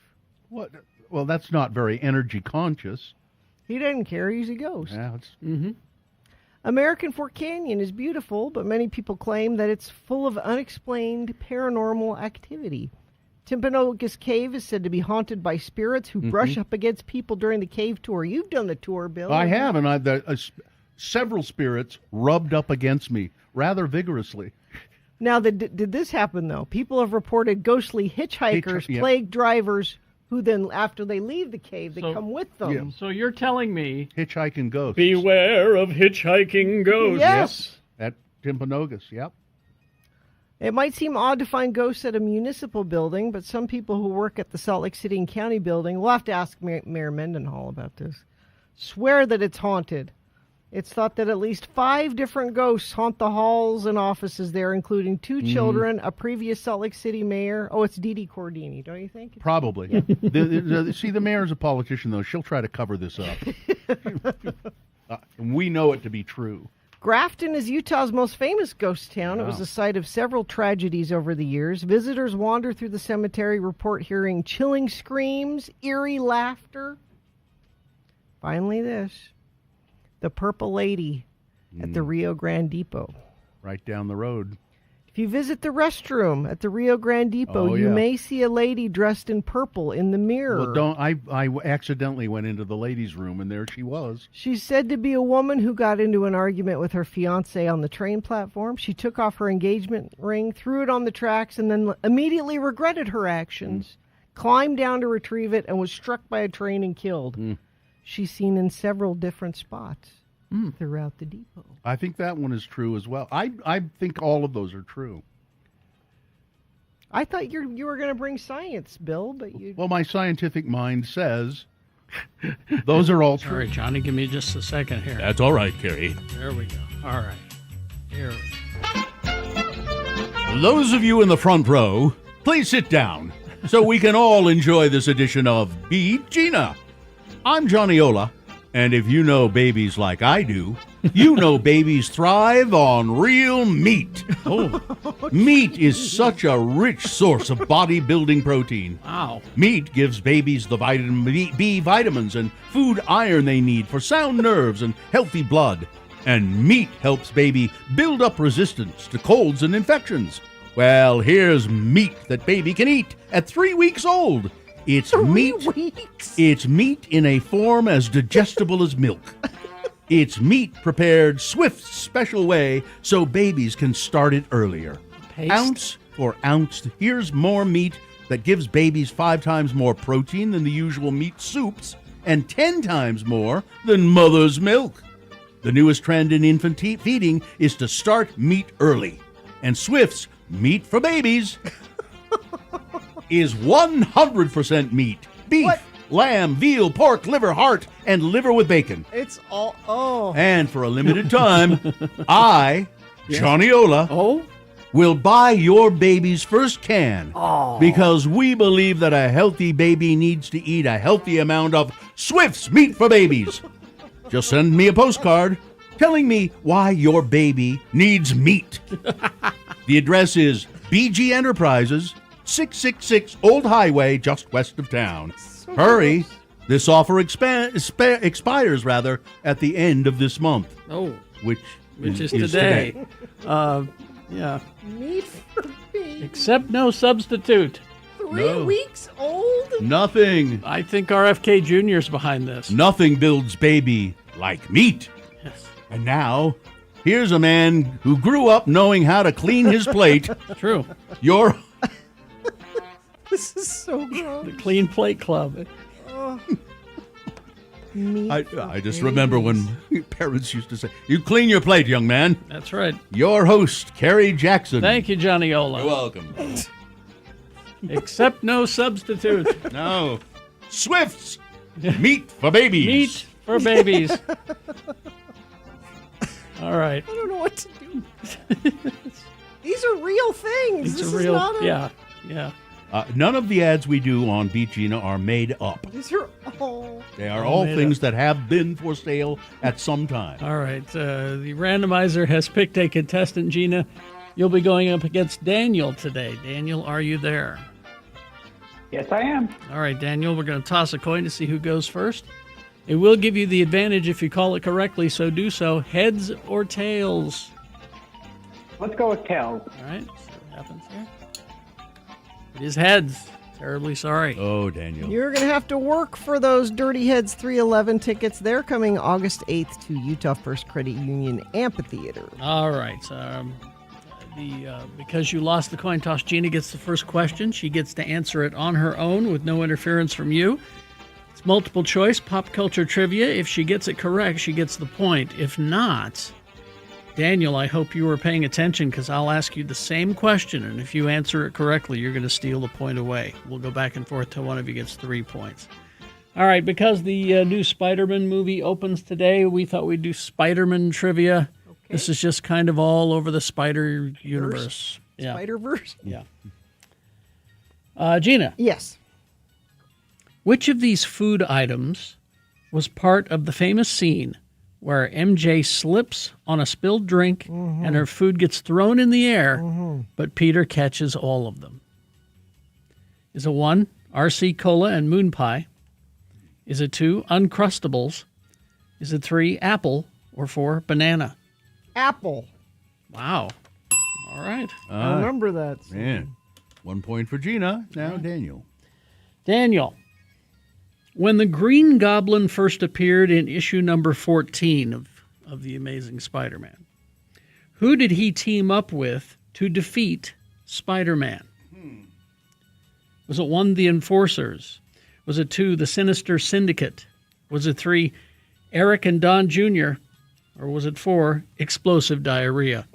What? Well, that's not very energy conscious. He doesn't care. He's a ghost. Yeah, it's... American Fork Canyon is beautiful, but many people claim that it's full of unexplained paranormal activity. Timpanogos Cave is said to be haunted by spirits who brush up against people during the cave tour. You've done the tour, Bill. I have, and several spirits rubbed up against me rather vigorously. Now, did this happen, though? People have reported ghostly hitchhikers, plague drivers, who then, after they leave the cave, they come with them. Yeah. So you're telling me... Hitchhiking ghosts. Beware of hitchhiking ghosts. Yes. At Timpanogos, yep. It might seem odd to find ghosts at a municipal building, but some people who work at the Salt Lake City and County building, we'll have to ask Mayor Mendenhall about this, swear that it's haunted. It's thought that at least 5 different ghosts haunt the halls and offices there, including 2 children, a previous Salt Lake City mayor. Oh, it's Dee Dee Cordini, don't you think? Probably. See, the mayor's a politician, though. She'll try to cover this up. We know it to be true. Grafton is Utah's most famous ghost town. Wow. It was the site of several tragedies over the years. Visitors wander through the cemetery, report hearing chilling screams, eerie laughter. Finally, this. The Purple Lady at the Rio Grande Depot. Right down the road. If you visit the restroom at the Rio Grande Depot, you may see a lady dressed in purple in the mirror. Well, I accidentally went into the ladies' room, and there she was. She's said to be a woman who got into an argument with her fiancé on the train platform. She took off her engagement ring, threw it on the tracks, and then immediately regretted her actions, climbed down to retrieve it, and was struck by a train and killed. She's seen in several different spots throughout the depot. I think that one is true as well. I think all of those are true. I thought you were going to bring science, Bill, but you... Well, my scientific mind says those are all true. All right, Johnny, give me just a second here. That's all right, Kerry. There we go. All right. Here we go. Those of you in the front row, please sit down so we can all enjoy this edition of Beat Gina. I'm Johnny Ola, and if you know babies like I do, you know babies thrive on real meat. Meat is such a rich source of bodybuilding protein. Wow. Meat gives babies the vitamin B vitamins and food iron they need for sound nerves and healthy blood. And meat helps baby build up resistance to colds and infections. Well, here's meat that baby can eat at 3 weeks old. It's It's meat in a form as digestible as milk. It's meat prepared Swift's special way so babies can start it earlier. Ounce for ounce, here's more meat that gives babies 5 times more protein than the usual meat soups and 10 times more than mother's milk. The newest trend in infant feeding is to start meat early. And Swift's Meat for Babies is 100% meat. Beef, lamb, veal, pork, liver, heart, and liver with bacon. It's all, And for a limited time, I, Johnny Ola, will buy your baby's first can because we believe that a healthy baby needs to eat a healthy amount of Swift's Meat for Babies. Just send me a postcard telling me why your baby needs meat. The address is BG Enterprises, 666 Old Highway, just west of town. Hurry! This offer expires at the end of this month. Oh, which is today. Yeah. Meat for babies. Except no substitute. 3 weeks old? Nothing. I think RFK Jr.'s behind this. Nothing builds baby like meat. Yes. And now, Here's a man who grew up knowing how to clean his plate. True. Your This is so gross. The Clean Plate Club. Oh. Meat I for just remember when parents used to say, "You clean your plate, young man." That's right. Your host, Kerry Jackson. Thank you, Johnny Ola. You're welcome. Except no substitute. No. Swifts. Meat for babies. Meat for babies. All right. I don't know what to do. These are real things. These This are is real. not a- Yeah. None of the ads we do on Beat Gina are made up. These are all. They are All all made things up. that have been for sale at some time. All right. The randomizer has picked a contestant, Gina. You'll be going up against Daniel today. Daniel, are you there? Yes, I am. All right, Daniel, we're going to toss a coin to see who goes first. It will give you the advantage if you call it correctly, so do so. Heads or tails? Let's go with tails. All right, see what happens here. It is heads. Terribly sorry. Oh, Daniel. You're going to have to work for those Dirty Heads 311 tickets. They're coming August 8th to Utah First Credit Union Amphitheater. All right. Because you lost the coin toss, Gina gets the first question. She gets to answer it on her own with no interference from you. It's multiple choice, pop culture trivia. If she gets it correct, she gets the point. If not, Daniel, I hope you were paying attention because I'll ask you the same question, and if you answer it correctly, you're going to steal the point away. We'll go back and forth till one of you gets 3 points. All right, because the new Spider-Man movie opens today, we thought we'd do Spider-Man trivia. Okay. This is just kind of all over the Spider universe. Yeah. Spider-Verse? Yeah. Gina. Yes. Which of these food items was part of the famous scene where MJ slips on a spilled drink and her food gets thrown in the air, but Peter catches all of them? Is it 1, RC Cola and Moon Pie? Is it 2, Uncrustables? Is it 3, apple? Or 4, banana? Apple. Wow. All right. I remember that. Man. 1 point for Gina. Now Daniel. Daniel. When the Green Goblin first appeared in issue number 14 of The Amazing Spider-Man, who did he team up with to defeat Spider-Man? Was it 1, the Enforcers? Was it 2, the Sinister Syndicate? Was it 3, Eric and Don Jr.? Or was it 4, Explosive Diarrhea?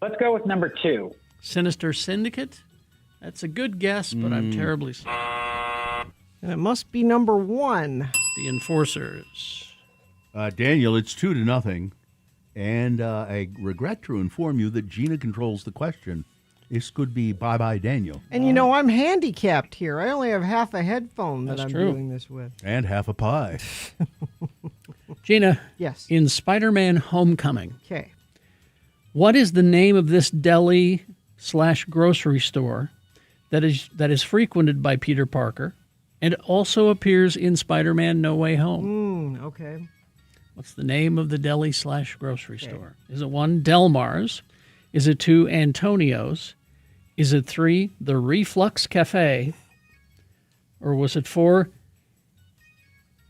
Let's go with number 2. Sinister Syndicate? That's a good guess, but I'm terribly sorry. And it must be number 1. The Enforcers. Daniel, it's 2-0. And I regret to inform you that Gina controls the question. This could be bye-bye, Daniel. And you know, I'm handicapped here. I only have half a headphone that I'm doing this with. And half a pie. Gina. Yes. In Spider-Man Homecoming. Okay. What is the name of this deli/grocery store that is frequented by Peter Parker and also appears in Spider-Man No Way Home? Okay. What's the name of the deli/grocery store? Is it 1, Del Mar's? Is it 2, Antonio's? Is it 3, the Reflux Cafe? Or was it 4,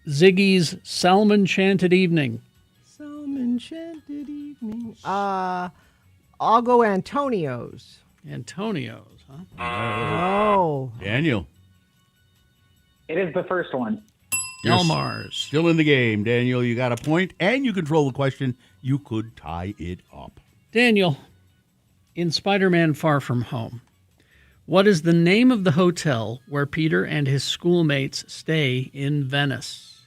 Ziggy's Salmon Chanted Evening? Salmon Chanted Evening. I'll go Antonio's. Antonio's, huh? Oh. Daniel. It is the first one. Del Mar's. Still in the game, Daniel. You got a point, and you control the question. You could tie it up. Daniel, in Spider-Man Far From Home, what is the name of the hotel where Peter and his schoolmates stay in Venice?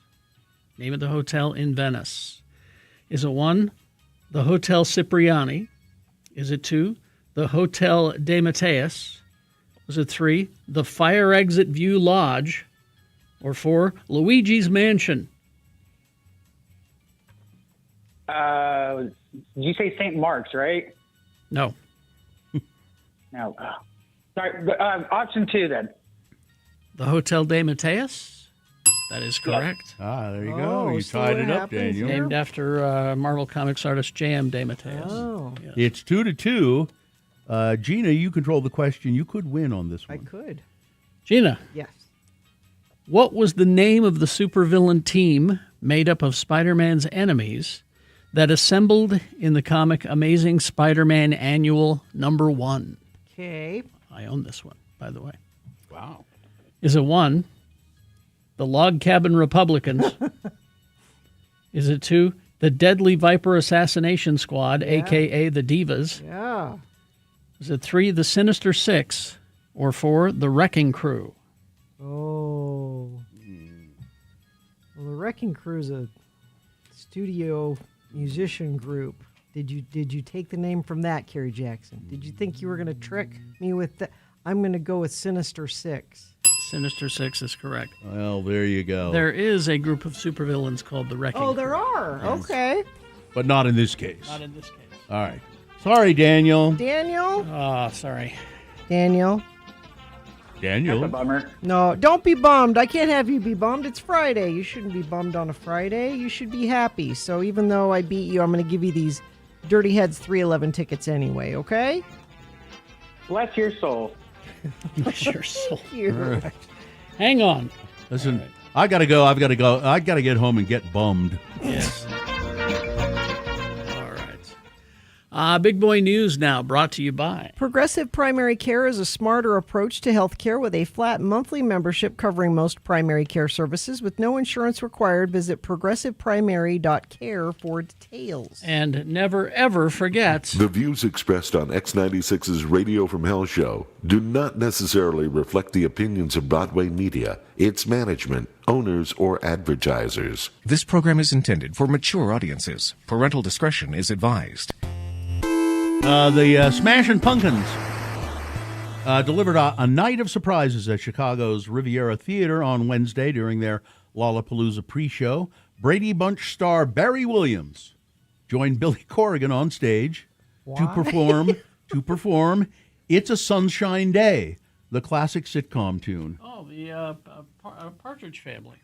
Name of the hotel in Venice. Is it 1, the Hotel Cipriani? Is it 2, the Hotel De Mateus? Was it 3, the Fire Exit View Lodge? Or 4, Luigi's Mansion? Did you say St. Mark's, right? No. No. Sorry. Option 2 then. The Hotel De Mateus? That is correct. There you go. You tied it up, Daniel. Named after Marvel Comics artist J.M. De Mateus. Oh. Yes. It's 2-2. Gina, you control the question. You could win on this one. I could. Gina. Yes. What was the name of the supervillain team made up of Spider-Man's enemies that assembled in the comic Amazing Spider-Man Annual #1. Okay. I own this one, by the way. Wow. Is it 1, the Log Cabin Republicans? Is it 2, the Deadly Viper Assassination Squad, a.k.a. the Divas? Yeah. Is it 3, the Sinister Six? Or 4, the Wrecking Crew? Oh. Well, the Wrecking Crew is a studio musician group. Did you take the name from that, Kerry Jackson? Did you think you were going to trick me with that? I'm going to go with Sinister Six. Sinister Six is correct. Well, there you go. There is a group of supervillains called the Wrecking Crew. There are. Okay. But not in this case. Not in this case. All right. Sorry, Daniel. Daniel? Oh, sorry. Daniel? Daniel? That's a bummer. No, don't be bummed. I can't have you be bummed. It's Friday. You shouldn't be bummed on a Friday. You should be happy. So even though I beat you, I'm going to give you these Dirty Heads 311 tickets anyway, okay? Bless your soul. Bless your soul. You. All right. Hang on. Listen, I got to go. I've got to go. I got to get home and get bummed. Yes. All right. Big Boy News now, brought to you by Progressive Primary Care is a smarter approach to health care with a flat monthly membership covering most primary care services with no insurance required. Visit progressiveprimary.care for details. And never, ever forget, The views expressed on X96's Radio from Hell show do not necessarily reflect the opinions of Broadway Media, its management, owners, or advertisers. This program is intended for mature audiences. Parental discretion is advised. The Smashing Pumpkins delivered a night of surprises at Chicago's Riviera Theater on Wednesday during their Lollapalooza pre-show. Brady Bunch star Barry Williams joined Billy Corrigan on stage to perform "It's a Sunshine Day," the classic sitcom tune. Oh, the Partridge Family.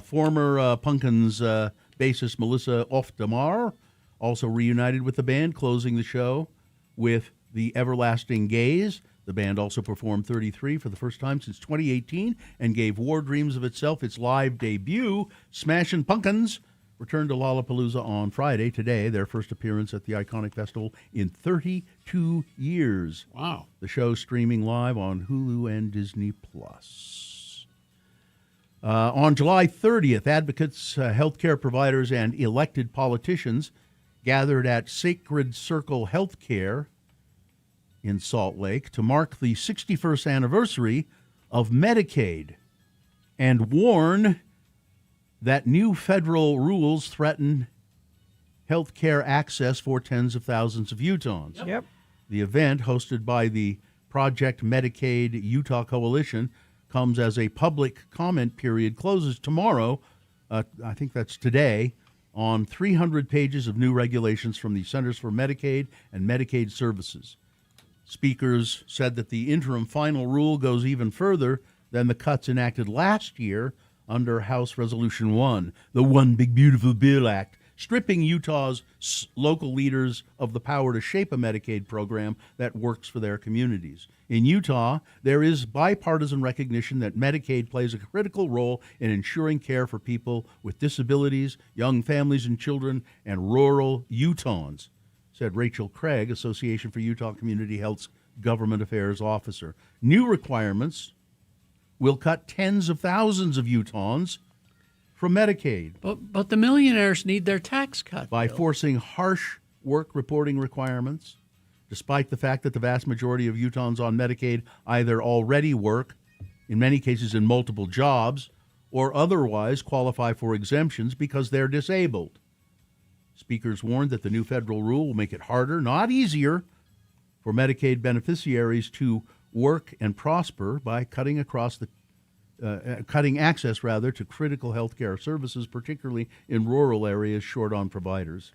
Former Pumpkins bassist Melissa Oftedamar also reunited with the band, closing the show with The Everlasting Gaze. The band also performed 33 for the first time since 2018 and gave War Dreams of Itself its live debut. Smashing Pumpkins returned to Lollapalooza on Friday, today, their first appearance at the iconic festival in 32 years. Wow. The show streaming live on Hulu and Disney+. On July 30th, advocates, healthcare providers, and elected politicians gathered at Sacred Circle Healthcare in Salt Lake to mark the 61st anniversary of Medicaid and warn that new federal rules threaten health care access for tens of thousands of Utahns. Yep. The event, hosted by the Project Medicaid Utah Coalition, comes as a public comment period closes tomorrow, I think that's today, on 300 pages of new regulations from the Centers for Medicaid and Medicaid Services. Speakers said that the interim final rule goes even further than the cuts enacted last year under House Resolution 1, the One Big Beautiful Bill Act, stripping Utah's local leaders of the power to shape a Medicaid program that works for their communities. In Utah, there is bipartisan recognition that Medicaid plays a critical role in ensuring care for people with disabilities, young families and children, and rural Utahns, said Rachel Craig, Association for Utah Community Health's Government Affairs Officer. New requirements will cut tens of thousands of Utahns from Medicaid. But the millionaires need their tax cut. By forcing harsh work reporting requirements, despite the fact that the vast majority of Utahns on Medicaid either already work, in many cases in multiple jobs, or otherwise qualify for exemptions because they're disabled. Speakers warned that the new federal rule will make it harder, not easier, for Medicaid beneficiaries to work and prosper by cutting access to critical health care services, particularly in rural areas short on providers.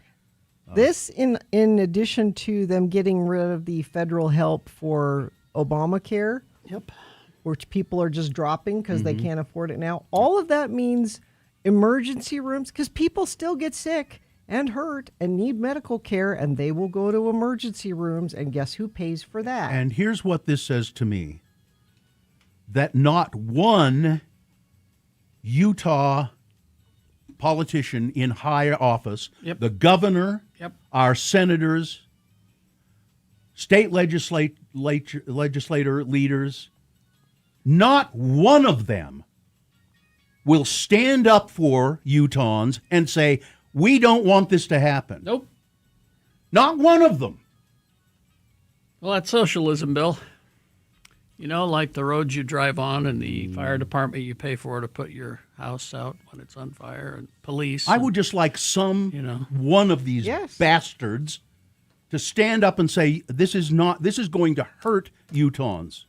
This, in addition to them getting rid of the federal help for Obamacare, yep, which people are just dropping because they can't afford it now. All of that means emergency rooms, because people still get sick and hurt and need medical care, and they will go to emergency rooms, and guess who pays for that? And here's what this says to me, that not one Utah politician in high office, Yep. the governor, Yep. our senators, state legislator leaders, not one of them will stand up for Utahns and say, we don't want this to happen. Nope. Not one of them. Well, that's socialism, Bill. You know, like the roads you drive on and the fire department you pay for to put your house out when it's on fire, and police. I would just like one of these bastards to stand up and say, this is going to hurt Utahns.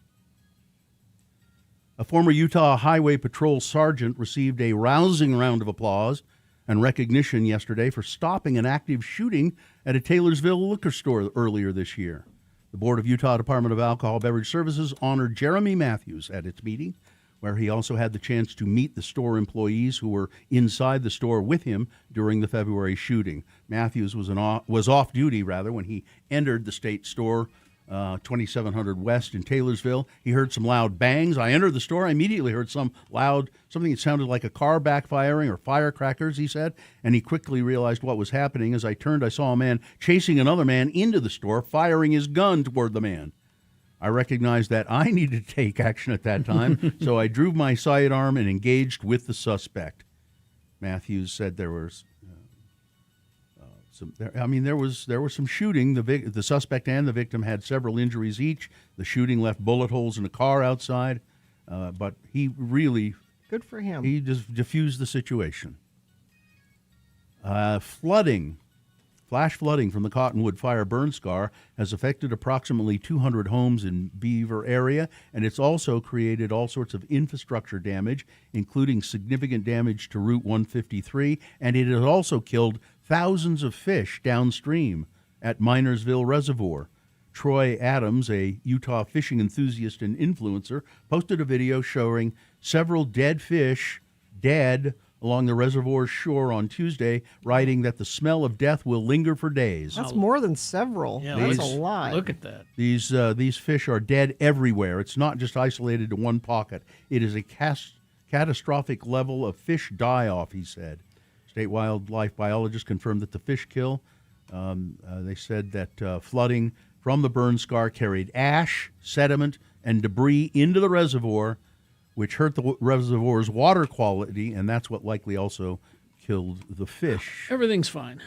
A former Utah Highway Patrol sergeant received a rousing round of applause and recognition yesterday for stopping an active shooting at a Taylorsville liquor store earlier this year. The Board of Utah Department of Alcohol Beverage Services honored Jeremy Matthews at its meeting, where he also had the chance to meet the store employees who were inside the store with him during the February shooting. Matthews was off duty when he entered the state store, 2700 West in Taylorsville. He heard some loud bangs. I entered the store. I immediately heard something that sounded like a car backfiring or firecrackers, he said, and he quickly realized what was happening. As I turned, I saw a man chasing another man into the store, firing his gun toward the man. I recognized that I needed to take action at that time, so I drew my sidearm and engaged with the suspect. Matthews said there was there was some shooting. The suspect and the victim had several injuries each. The shooting left bullet holes in a car outside, but he really good for him. He just diffused the situation. Flash flooding from the Cottonwood fire burn scar has affected approximately 200 homes in Beaver area, and it's also created all sorts of infrastructure damage, including significant damage to Route 153, and it has also killed thousands of fish downstream at Minersville Reservoir. Troy Adams, a Utah fishing enthusiast and influencer, posted a video showing several dead fish along the reservoir's shore on Tuesday, writing that the smell of death will linger for days. That's more than several. Yeah, that's a lot. Look at that. These fish are dead everywhere. It's not just isolated to one pocket. It is a catastrophic level of fish die-off, he said. State wildlife biologists confirmed that the fish kill. They said that flooding from the burn scar carried ash, sediment, and debris into the reservoir, which hurt the reservoir's water quality, and that's what likely also killed the fish. Everything's fine.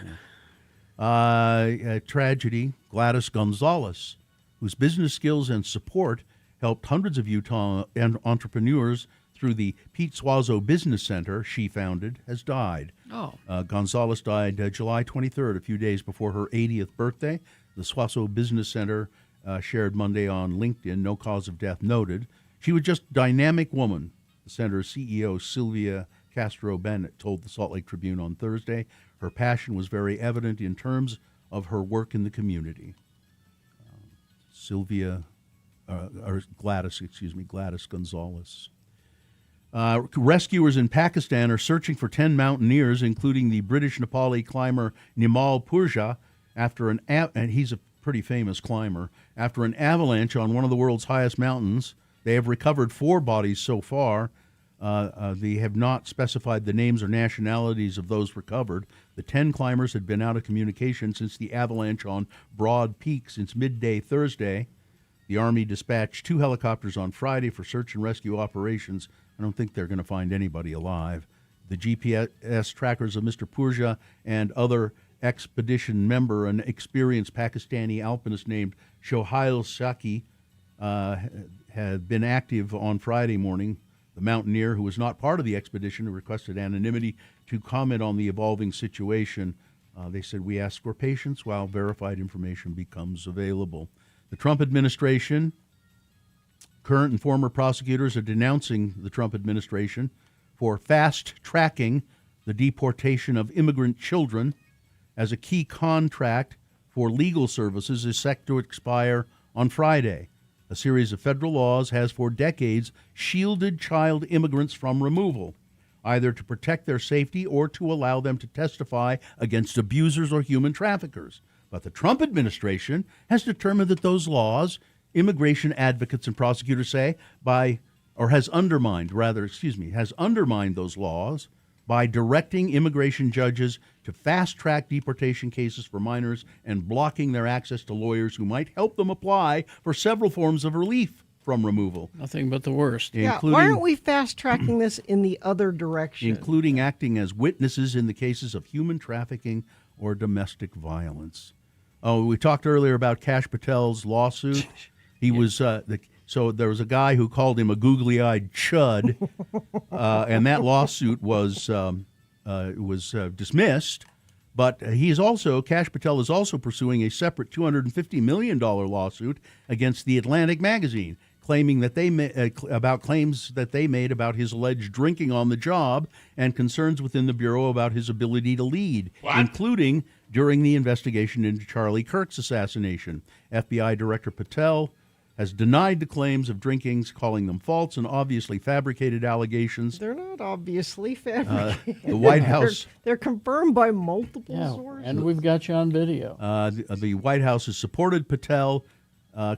A tragedy. Gladys Gonzalez, whose business skills and support helped hundreds of Utah entrepreneurs through the Pete Suazo Business Center she founded, has died. Oh. Gonzalez died July 23rd, a few days before her 80th birthday. The Suazo Business Center shared Monday on LinkedIn, no cause of death noted. She was just a dynamic woman, the center's CEO, Sylvia Castro Bennett, told the Salt Lake Tribune on Thursday. Her passion was very evident in terms of her work in the community. Gladys Gonzalez. Rescuers in Pakistan are searching for 10 mountaineers, including the British Nepali climber Nimal Purja, and he's a pretty famous climber. After an avalanche on one of the world's highest mountains, they have recovered 4 bodies so far. They have not specified the names or nationalities of those recovered. The 10 climbers had been out of communication since the avalanche on Broad Peak since midday Thursday. The Army dispatched 2 helicopters on Friday for search and rescue operations. I don't think they're going to find anybody alive. The GPS trackers of Mr. Purja and other expedition member, an experienced Pakistani alpinist named Shohail Shaki, had been active on Friday morning. The mountaineer, who was not part of the expedition, who requested anonymity to comment on the evolving situation. They said, we ask for patience while verified information becomes available. The Trump administration, current and former prosecutors are denouncing the Trump administration for fast-tracking the deportation of immigrant children, as a key contract for legal services is set to expire on Friday. A series of federal laws has for decades shielded child immigrants from removal, either to protect their safety or to allow them to testify against abusers or human traffickers. But the Trump administration has determined that those laws, immigration advocates and prosecutors say, has undermined those laws by directing immigration judges to fast-track deportation cases for minors and blocking their access to lawyers who might help them apply for several forms of relief from removal. Nothing but the worst. Yeah, why aren't we fast-tracking this in the other direction? Including acting as witnesses in the cases of human trafficking or domestic violence. Oh, we talked earlier about Kash Patel's lawsuit. He was so there was a guy who called him a googly-eyed chud, and that lawsuit was dismissed. But Kash Patel is also pursuing a separate $250 million lawsuit against The Atlantic magazine, claiming that about claims that they made about his alleged drinking on the job and concerns within the Bureau about his ability to lead, including during the investigation into Charlie Kirk's assassination. FBI Director Patel has denied the claims of drinkings, calling them false and obviously fabricated allegations. They're not obviously fabricated. The White House... They're confirmed by multiple sources. And we've got you on video. The White House has supported Patel,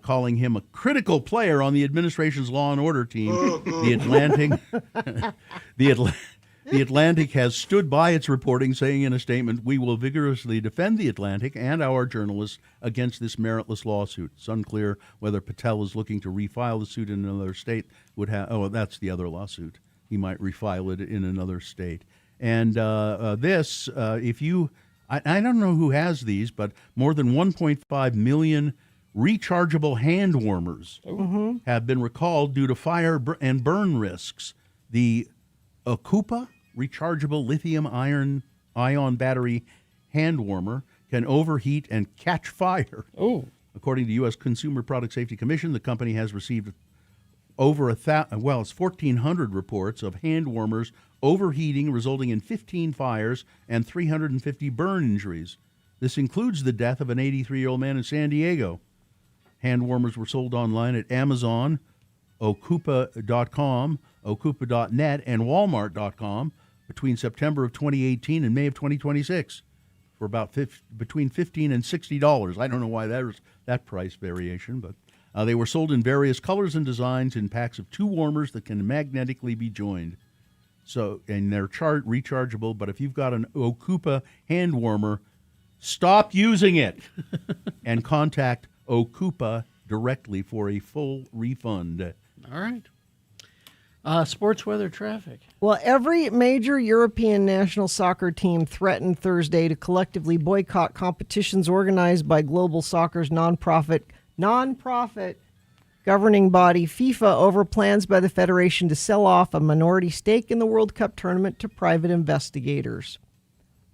calling him a critical player on the administration's law and order team. The Atlantic has stood by its reporting, saying in a statement, "We will vigorously defend The Atlantic and our journalists against this meritless lawsuit." It's unclear whether Patel is looking to refile the suit in another state. That's the other lawsuit. He might refile it in another state. And I don't know who has these, but more than 1.5 million rechargeable hand warmers have been recalled due to fire and burn risks. The Okupa rechargeable lithium-ion battery hand warmer can overheat and catch fire. Oh. According to U.S. Consumer Product Safety Commission, the company has received over 1,400 reports of hand warmers overheating, resulting in 15 fires and 350 burn injuries. This includes the death of an 83-year-old man in San Diego. Hand warmers were sold online at Amazon, Okupa.com, Okupa.net, and Walmart.com between September of 2018 and May of 2026 for about between $15 and $60. I don't know why there's that price variation, but they were sold in various colors and designs in packs of 2 warmers that can magnetically be joined. And they're rechargeable, but if you've got an Okupa hand warmer, stop using it and contact Okupa directly for a full refund. All right. Sports weather traffic. Well, every major European national soccer team threatened Thursday to collectively boycott competitions organized by Global Soccer's nonprofit governing body FIFA over plans by the federation to sell off a minority stake in the World Cup tournament to private investigators.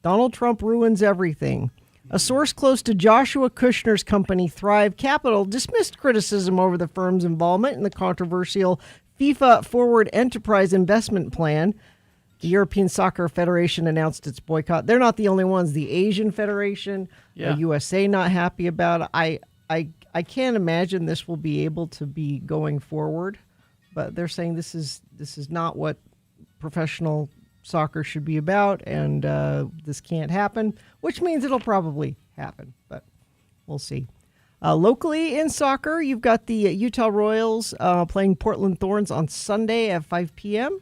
Donald Trump ruins everything. A source close to Joshua Kushner's company, Thrive Capital, dismissed criticism over the firm's involvement in the controversial FIFA Forward Enterprise Investment Plan. The European Soccer Federation announced its boycott. They're not the only ones. The Asian Federation, USA, not happy about it. I can't imagine this will be able to be going forward, but they're saying this is not what professional soccer should be about, and this can't happen, which means it'll probably happen, but we'll see. Locally in soccer, you've got the Utah Royals playing Portland Thorns on Sunday at 5 p.m.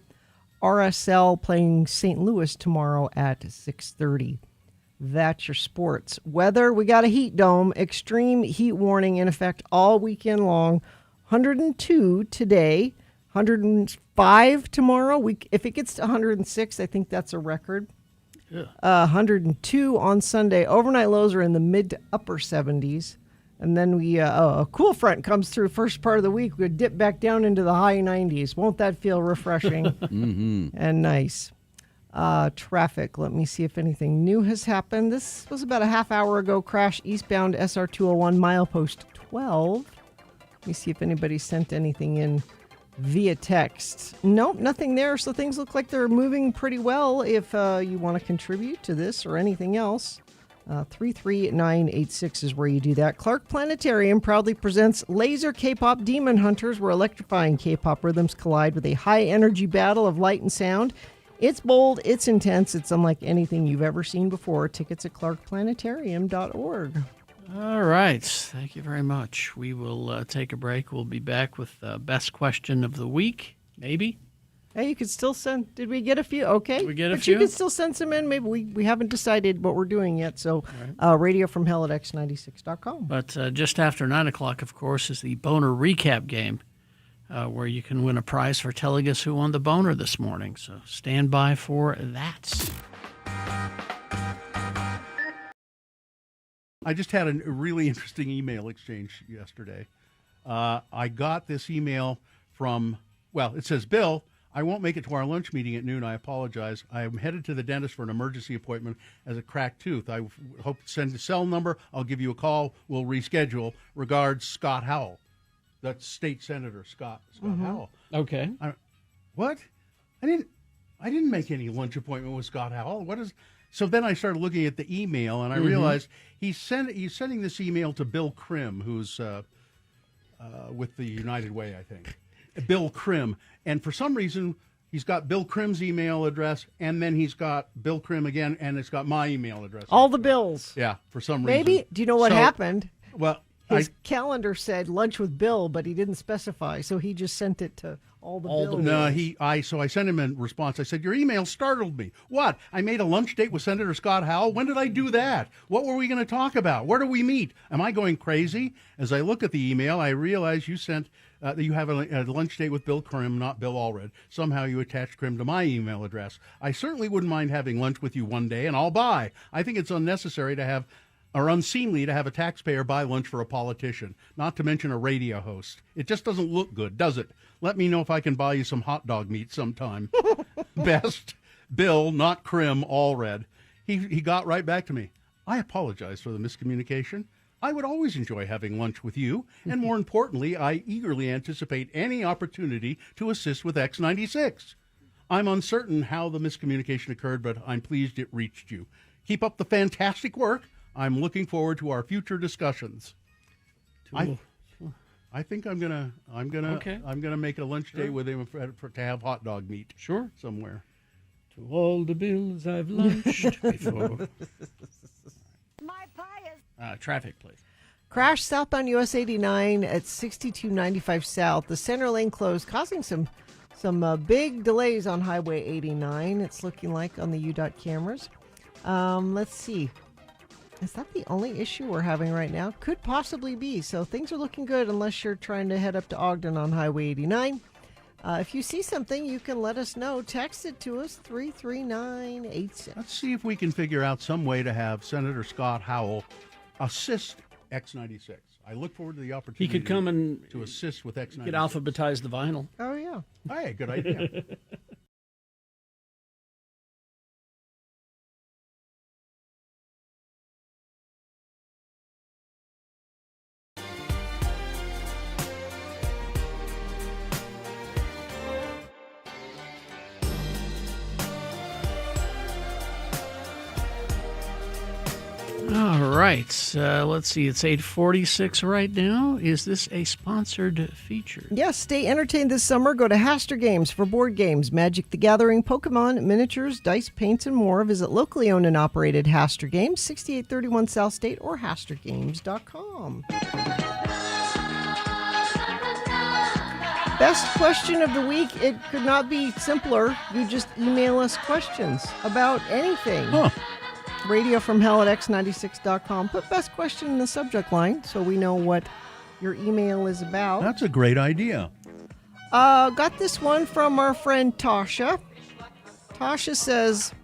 RSL playing St. Louis tomorrow at 6:30. That's your sports. Weather, we got a heat dome. Extreme heat warning in effect all weekend long. 102 today, 105 tomorrow. If it gets to 106, I think that's a record. 102 on Sunday. Overnight lows are in the mid to upper 70s. And then a cool front comes through first part of the week. We dip back down into the high 90s. Won't that feel refreshing and nice? Traffic. Let me see if anything new has happened. This was about a half hour ago. Crash eastbound SR 201 milepost 12. Let me see if anybody sent anything in via text. Nope, nothing there. So things look like they're moving pretty well. If you want to contribute to this or anything else, 33986 is where you do that. Clark Planetarium proudly presents Laser K-Pop Demon Hunters, where electrifying K-pop rhythms collide with a high-energy battle of light and sound. It's bold, it's intense, it's unlike anything you've ever seen before. Tickets at clarkplanetarium.org. All right. Thank you very much. We will take a break. We'll be back with the best question of the week, maybe. Hey, you could still send. Did we get a few? Okay. We get a but few? you can still send some in. Maybe we haven't decided what we're doing yet. So, radio from hell at x96.com. But just after 9 o'clock, of course, is the Boner Recap game, where you can win a prize for telling us who won the boner this morning. So stand by for that. I just had a really interesting email exchange yesterday. I got this email from, it says, Bill, I won't make it to our lunch meeting at noon. I apologize. I am headed to the dentist for an emergency appointment as a cracked tooth. I hope to send the cell number. I'll give you a call. We'll reschedule. Regards, Scott Howell. That's State Senator Scott Howell. Okay. What? I didn't make any lunch appointment with Scott Howell. What is? So then I started looking at the email, and I realized he's sending this email to Bill Krim, who's with the United Way, I think. Bill Krim. And for some reason, he's got Bill Krim's email address, and then he's got Bill Krim again, and it's got my email address. All the bills. Yeah, for some reason. Maybe. Do you know what happened? Well, his calendar said lunch with Bill, but he didn't specify, so he just sent it to all the bills. No, so I sent him a response. I said, your email startled me. What? I made a lunch date with Senator Scott Howell? When did I do that? What were we going to talk about? Where do we meet? Am I going crazy? As I look at the email, I realize you sent that you have a lunch date with Bill Krim, not Bill Allred. Somehow you attached Krim to my email address. I certainly wouldn't mind having lunch with you one day, and I'll buy. I think it's unnecessary to have, or unseemly to have a taxpayer buy lunch for a politician, not to mention a radio host. It just doesn't look good, does it? Let me know if I can buy you some hot dog meat sometime. Best, Bill, not Krim, Allred. He got right back to me. I apologize for the miscommunication. I would always enjoy having lunch with you, and more importantly, I eagerly anticipate any opportunity to assist with X96. I'm uncertain how the miscommunication occurred, but I'm pleased it reached you. Keep up the fantastic work. I'm looking forward to our future discussions. I think I'm gonna make a lunch day with him to have hot dog meat. Sure, somewhere. To all the bills I've lunched before. Traffic, please. Crash southbound US 89 at 6295 South. The center lane closed, causing some big delays on Highway 89. It's looking like on the UDOT cameras. Let's see. Is that the only issue we're having right now? Could possibly be. So things are looking good unless you're trying to head up to Ogden on Highway 89. If you see something, you can let us know. Text it to us, 33986. Let's see if we can figure out some way to have Senator Scott Howell assist X96. I look forward to the opportunity. He could come and to assist with X96. He could alphabetize the vinyl. Oh, yeah. Hey, good idea. All right. Let's see. It's 8:46 right now. Is this a sponsored feature? Yes, stay entertained this summer. Go to Haster Games for board games, Magic the Gathering, Pokemon, miniatures, dice, paints, and more. Visit locally owned and operated Haster Games, 6831 South State, or HasterGames.com. Best question of the week. It could not be simpler. You just email us questions about anything. Radio from hell at x96.com. Put best question in the subject line so we know what your email is about. That's a great idea. Got this one from our friend Tasha. Tasha says,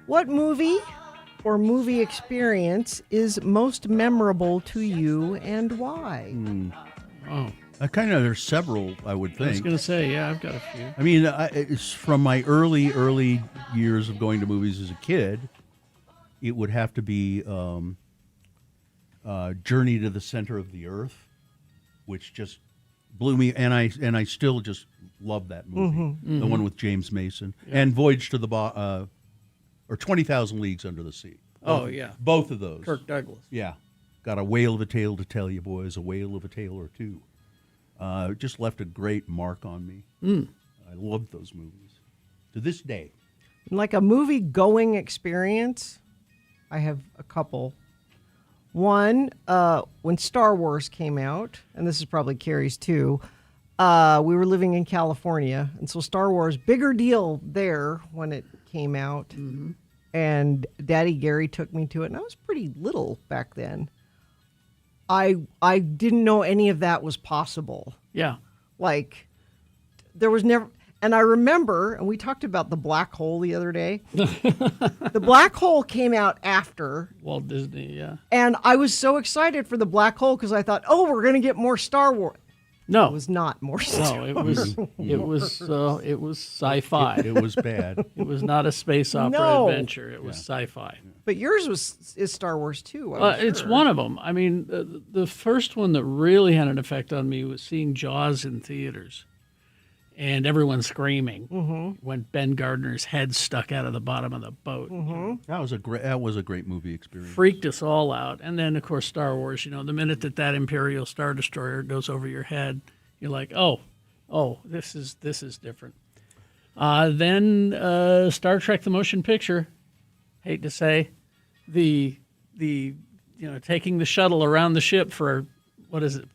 what movie or movie experience is most memorable to you and why? Oh. There's several, I would think. I was going to say, yeah, I've got a few. I mean, it's from my early years of going to movies as a kid. It would have to be Journey to the Center of the Earth, which just blew me, and I still just love that movie, the one with James Mason, and Voyage to the or 20,000 Leagues Under the Sea. Oh yeah, both of those. Kirk Douglas. Yeah, got a whale of a tale to tell you, boys. A whale of a tale or two. It just left a great mark on me. I loved those movies to this day. Like a movie going experience. I have a couple. One, when Star Wars came out, and this is probably Carrie's too, we were living in California, and so Star Wars, bigger deal there when it came out. Mm-hmm. And Daddy Gary took me to it, and I was pretty little back then. I didn't know any of that was possible. Yeah. Like, there was never... And I remember, and we talked about the black hole the other day. The black hole came out after Walt Disney, yeah. And I was so excited for the black hole because I thought, oh, we're going to get more Star Wars. No, it was not more Star No, Wars. it was sci-fi. It was bad. It was not a space opera No. adventure. It was sci-fi. But yours is Star Wars too. It's sure. one of them. I mean, the first one that really had an effect on me was seeing Jaws in theaters, and everyone screaming when Ben Gardner's head stuck out of the bottom of the boat. That was a great movie experience. Freaked us all out. And then, of course, Star Wars. The minute that Imperial Star Destroyer goes over your head, you're like, oh, this is different. Then Star Trek: The Motion Picture. Hate to say, the taking the shuttle around the ship for what is it?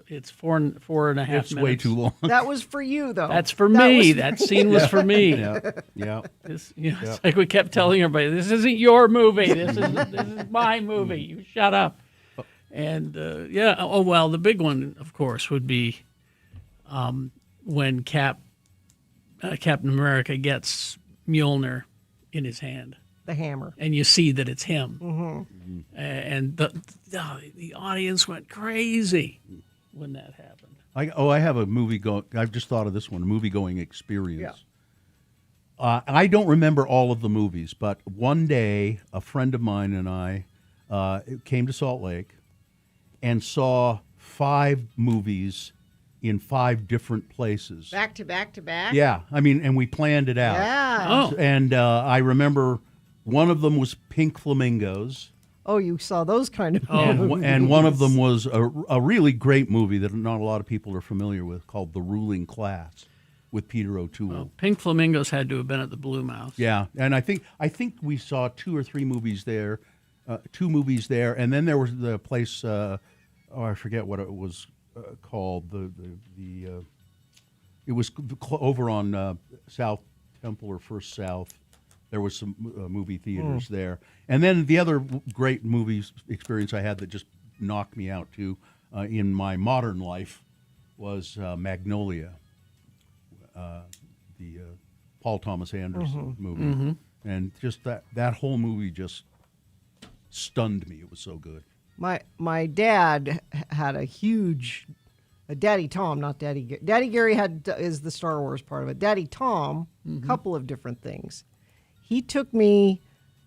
It's four and a half It's minutes. way too long. That was for you, though. That's for me. That scene was for me. Yeah. It's like we kept telling everybody, this isn't your movie. This is my movie. You shut up. And the big one, of course, would be when Captain America gets Mjolnir in his hand. The hammer. And you see that it's him. Mm-hmm. And the audience went crazy when that happened. I have a movie going. I've just thought of this one, a movie going experience. I don't remember all of the movies, but one day a friend of mine and I came to Salt Lake and saw 5 movies in 5 different places. Back to back to back? Yeah, I mean, and we planned it out. Yeah. Oh. And I remember one of them was Pink Flamingos. Oh, you saw those kind of movies. And one of them was a really great movie that not a lot of people are familiar with called The Ruling Class with Peter O'Toole. Well, Pink Flamingos had to have been at the Blue Mouse. Yeah, and I think we saw 2 or 3 movies there, 2 movies there, and then there was the place. I forget what it was called. It was over on South Temple or First South. There was some movie theaters there. And then the other great movie experience I had that just knocked me out too in my modern life was Magnolia, the Paul Thomas Anderson movie. Mm-hmm. And just that whole movie just stunned me. It was so good. My dad had a huge... Daddy Tom, not Daddy Gary. Daddy Gary is the Star Wars part of it. Daddy Tom, a couple of different things. He took me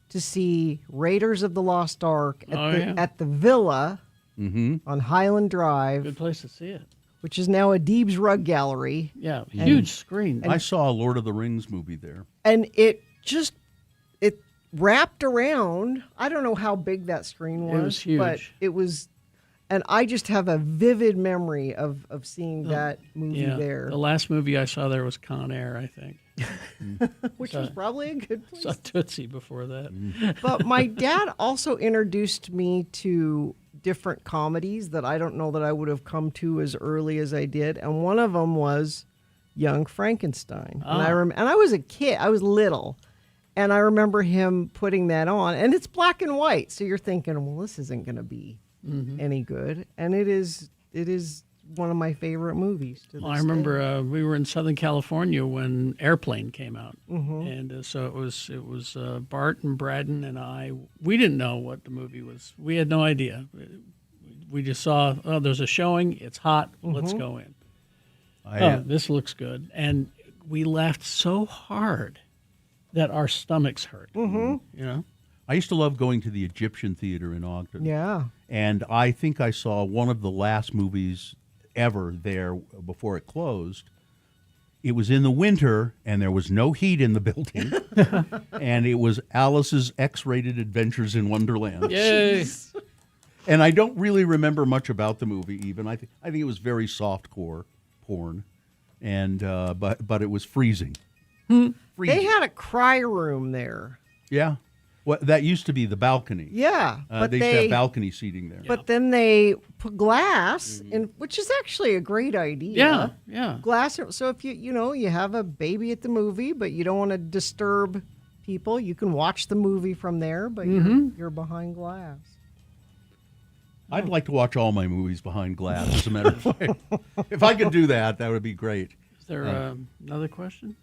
to see Raiders of the Lost Ark at the Villa on Highland Drive. Good place to see it. Which is now a Deeb's Rug Gallery. Yeah, huge screen. I saw a Lord of the Rings movie there. And it wrapped around. I don't know how big that screen was. It was huge. But it was... And I just have a vivid memory of seeing that movie there. The last movie I saw there was Con Air, I think. Which was probably a good place. Saw Tootsie before that. But my dad also introduced me to different comedies that I don't know that I would have come to as early as I did. And one of them was Young Frankenstein. Oh. And I was a kid. I was little. And I remember him putting that on. And it's black and white. So you're thinking, well, this isn't going to be any good. And it is one of my favorite movies. To this I remember we were in Southern California when Airplane came out, and so it was Bart and Braden and I. We didn't know what the movie was. We had no idea. We just saw, there's a showing. It's hot. Let's go in. This looks good, and we laughed so hard that our stomachs hurt. You know. I used to love going to the Egyptian Theater in Ogden. Yeah. And I think I saw one of the last movies ever there before it closed. It was in the winter, and there was no heat in the building. And it was Alice's X-Rated Adventures in Wonderland. Yay! And I don't really remember much about the movie even. I think it was very softcore porn. And but it was freezing. They had a cry room there. Yeah. Well, that used to be the balcony. Yeah, but they used to have balcony seating there. But then they put glass in, which is actually a great idea. Yeah. Glass. So if you have a baby at the movie, but you don't want to disturb people, you can watch the movie from there, but you're behind glass. I'd like to watch all my movies behind glass, as a matter of fact. If I could do that, that would be great. Is there another question?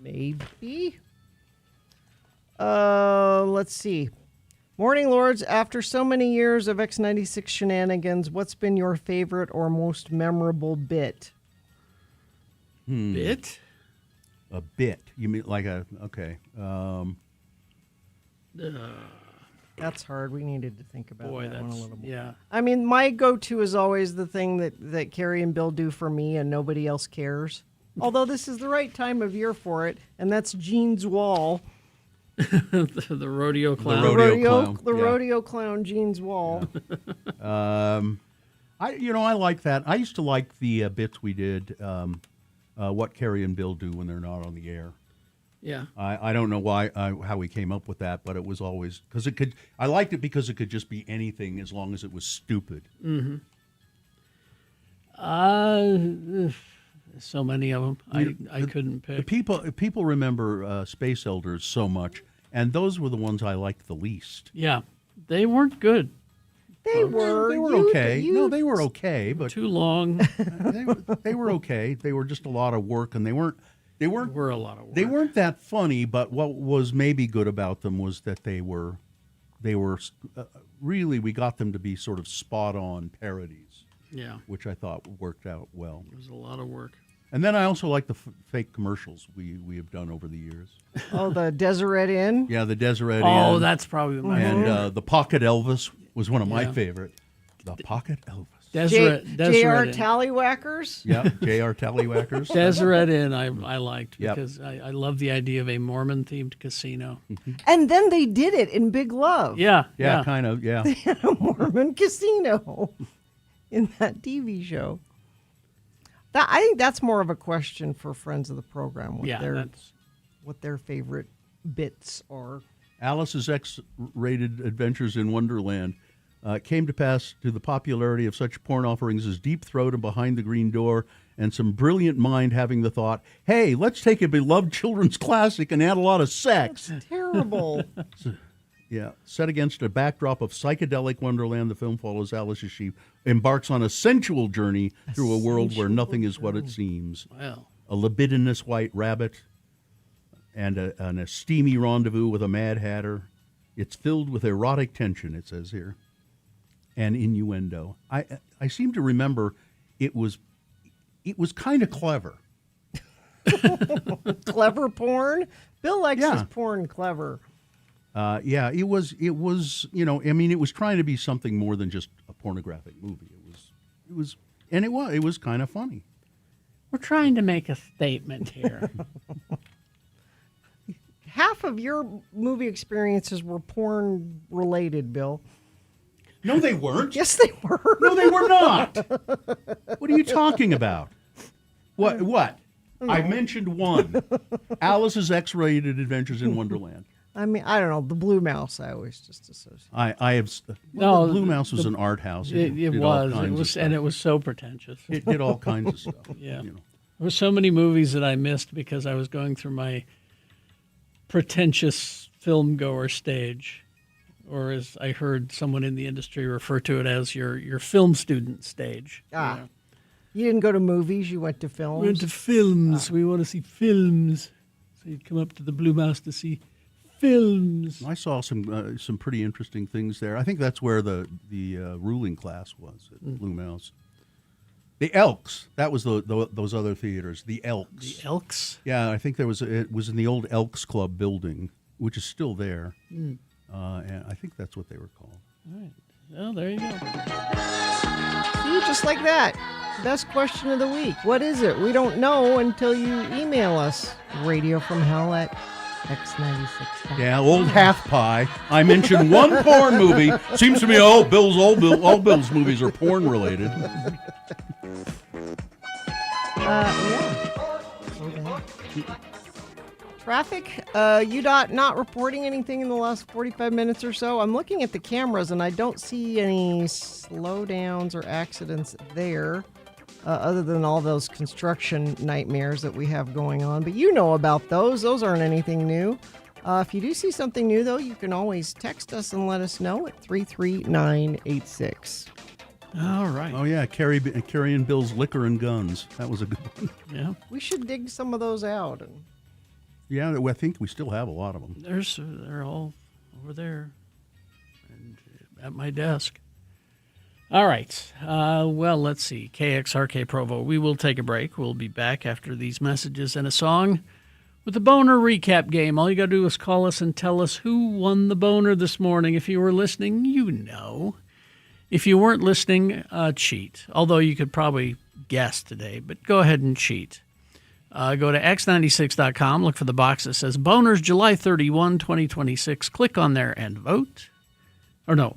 Maybe. Let's see. Morning, Lords. After so many years of X96 shenanigans, what's been your favorite or most memorable bit? Bit? A bit. You mean like okay. That's hard. We needed to think about that one a little more. Yeah. I mean, my go-to is always the thing that Carrie and Bill do for me and nobody else cares. Although this is the right time of year for it, and that's Gene's Wall. the rodeo clown. The rodeo clown, Gene's Wall. I like that. I used to like the bits we did, what Carrie and Bill do when they're not on the air. Yeah. I don't know how we came up with that, but it was always because it could. I liked it because it could just be anything as long as it was stupid. Mm-hmm. So many of them. I couldn't pick. People remember Space Elders so much, and those were the ones I liked the least. Yeah, they weren't good. They were okay. No, they were okay, but too long. they were okay. They were just a lot of work, and they weren't a lot of work. They weren't that funny, but what was maybe good about them was that they were really, we got them to be sort of spot on parodies. Yeah, which I thought worked out well. It was a lot of work. And then I also like the fake commercials we have done over the years. Oh, the Deseret Inn? Yeah, the Deseret Inn. Oh, that's probably my favorite. favorite. And the Pocket Elvis was one of my favorite. The Pocket Elvis. J.R. Tallywhackers? Yeah, J.R. Tallywhackers. Deseret Inn I liked because I love the idea of a Mormon-themed casino. And then they did it in Big Love. Yeah. Kind of, yeah. They had a Mormon casino in that TV show. I think that's more of a question for friends of the program. What their favorite bits are. Alice's X-rated Adventures in Wonderland came to pass to the popularity of such porn offerings as Deep Throat and Behind the Green Door, and some brilliant mind having the thought, hey, let's take a beloved children's classic and add a lot of sex. That's terrible. Yeah, set against a backdrop of psychedelic Wonderland, the film follows Alice as she embarks on a sensual journey through a world where nothing is what it seems. Wow. A libidinous white rabbit and a steamy rendezvous with a Mad Hatter. It's filled with erotic tension, it says here, and innuendo. I seem to remember it was kind of clever. Clever porn? Bill likes his porn clever. It was, it was trying to be something more than just a pornographic movie. It was kind of funny. We're trying to make a statement here. Half of your movie experiences were porn related, Bill. No, they weren't. Yes, they were. No, they were not. What are you talking about? What? I mentioned one. Alice's X-rated Adventures in Wonderland. I mean, I don't know. The Blue Mouse, I always just associate. The Blue Mouse was an art house. It was, and it was so pretentious. It did all kinds of stuff. Yeah, there were so many movies that I missed because I was going through my pretentious film goer stage, or as I heard someone in the industry refer to it as your film student stage. You didn't go to movies. You went to films. We went to films. We want to see films. So you'd come up to the Blue Mouse to see films. I saw some pretty interesting things there. I think that's where the ruling class was at Blue Mouse. The Elks. That was those other theaters. The Elks. The Elks? Yeah, I think it was in the old Elks Club building, which is still there. Mm. And I think that's what they were called. All right. Well, there you go. See, just like that. Best question of the week. What is it? We don't know until you email us. RadioFromHell@X96. Yeah, old half pie. I mentioned one porn movie. Seems to me all Bill's movies are porn related. Yeah. Traffic, UDOT not reporting anything in the last 45 minutes or so. I'm looking at the cameras and I don't see any slowdowns or accidents there, other than all those construction nightmares that we have going on. But you know about those. Those aren't anything new. If you do see something new, though, you can always text us and let us know at 33986. All right. Oh, yeah, Carrie and Bill's Liquor and Guns. That was a good one. Yeah. We should dig some of those out. Yeah, I think we still have a lot of them. They're all over there and at my desk. All right. Well, let's see. KXRK Provo. We will take a break. We'll be back after these messages and a song with the Boner Recap Game. All you got to do is call us and tell us who won the boner this morning. If you were listening, you know. If you weren't listening, cheat. Although you could probably guess today, but go ahead and cheat. Go to x96.com, look for the box that says Boners July 31, 2026. Click on there and vote. Or no,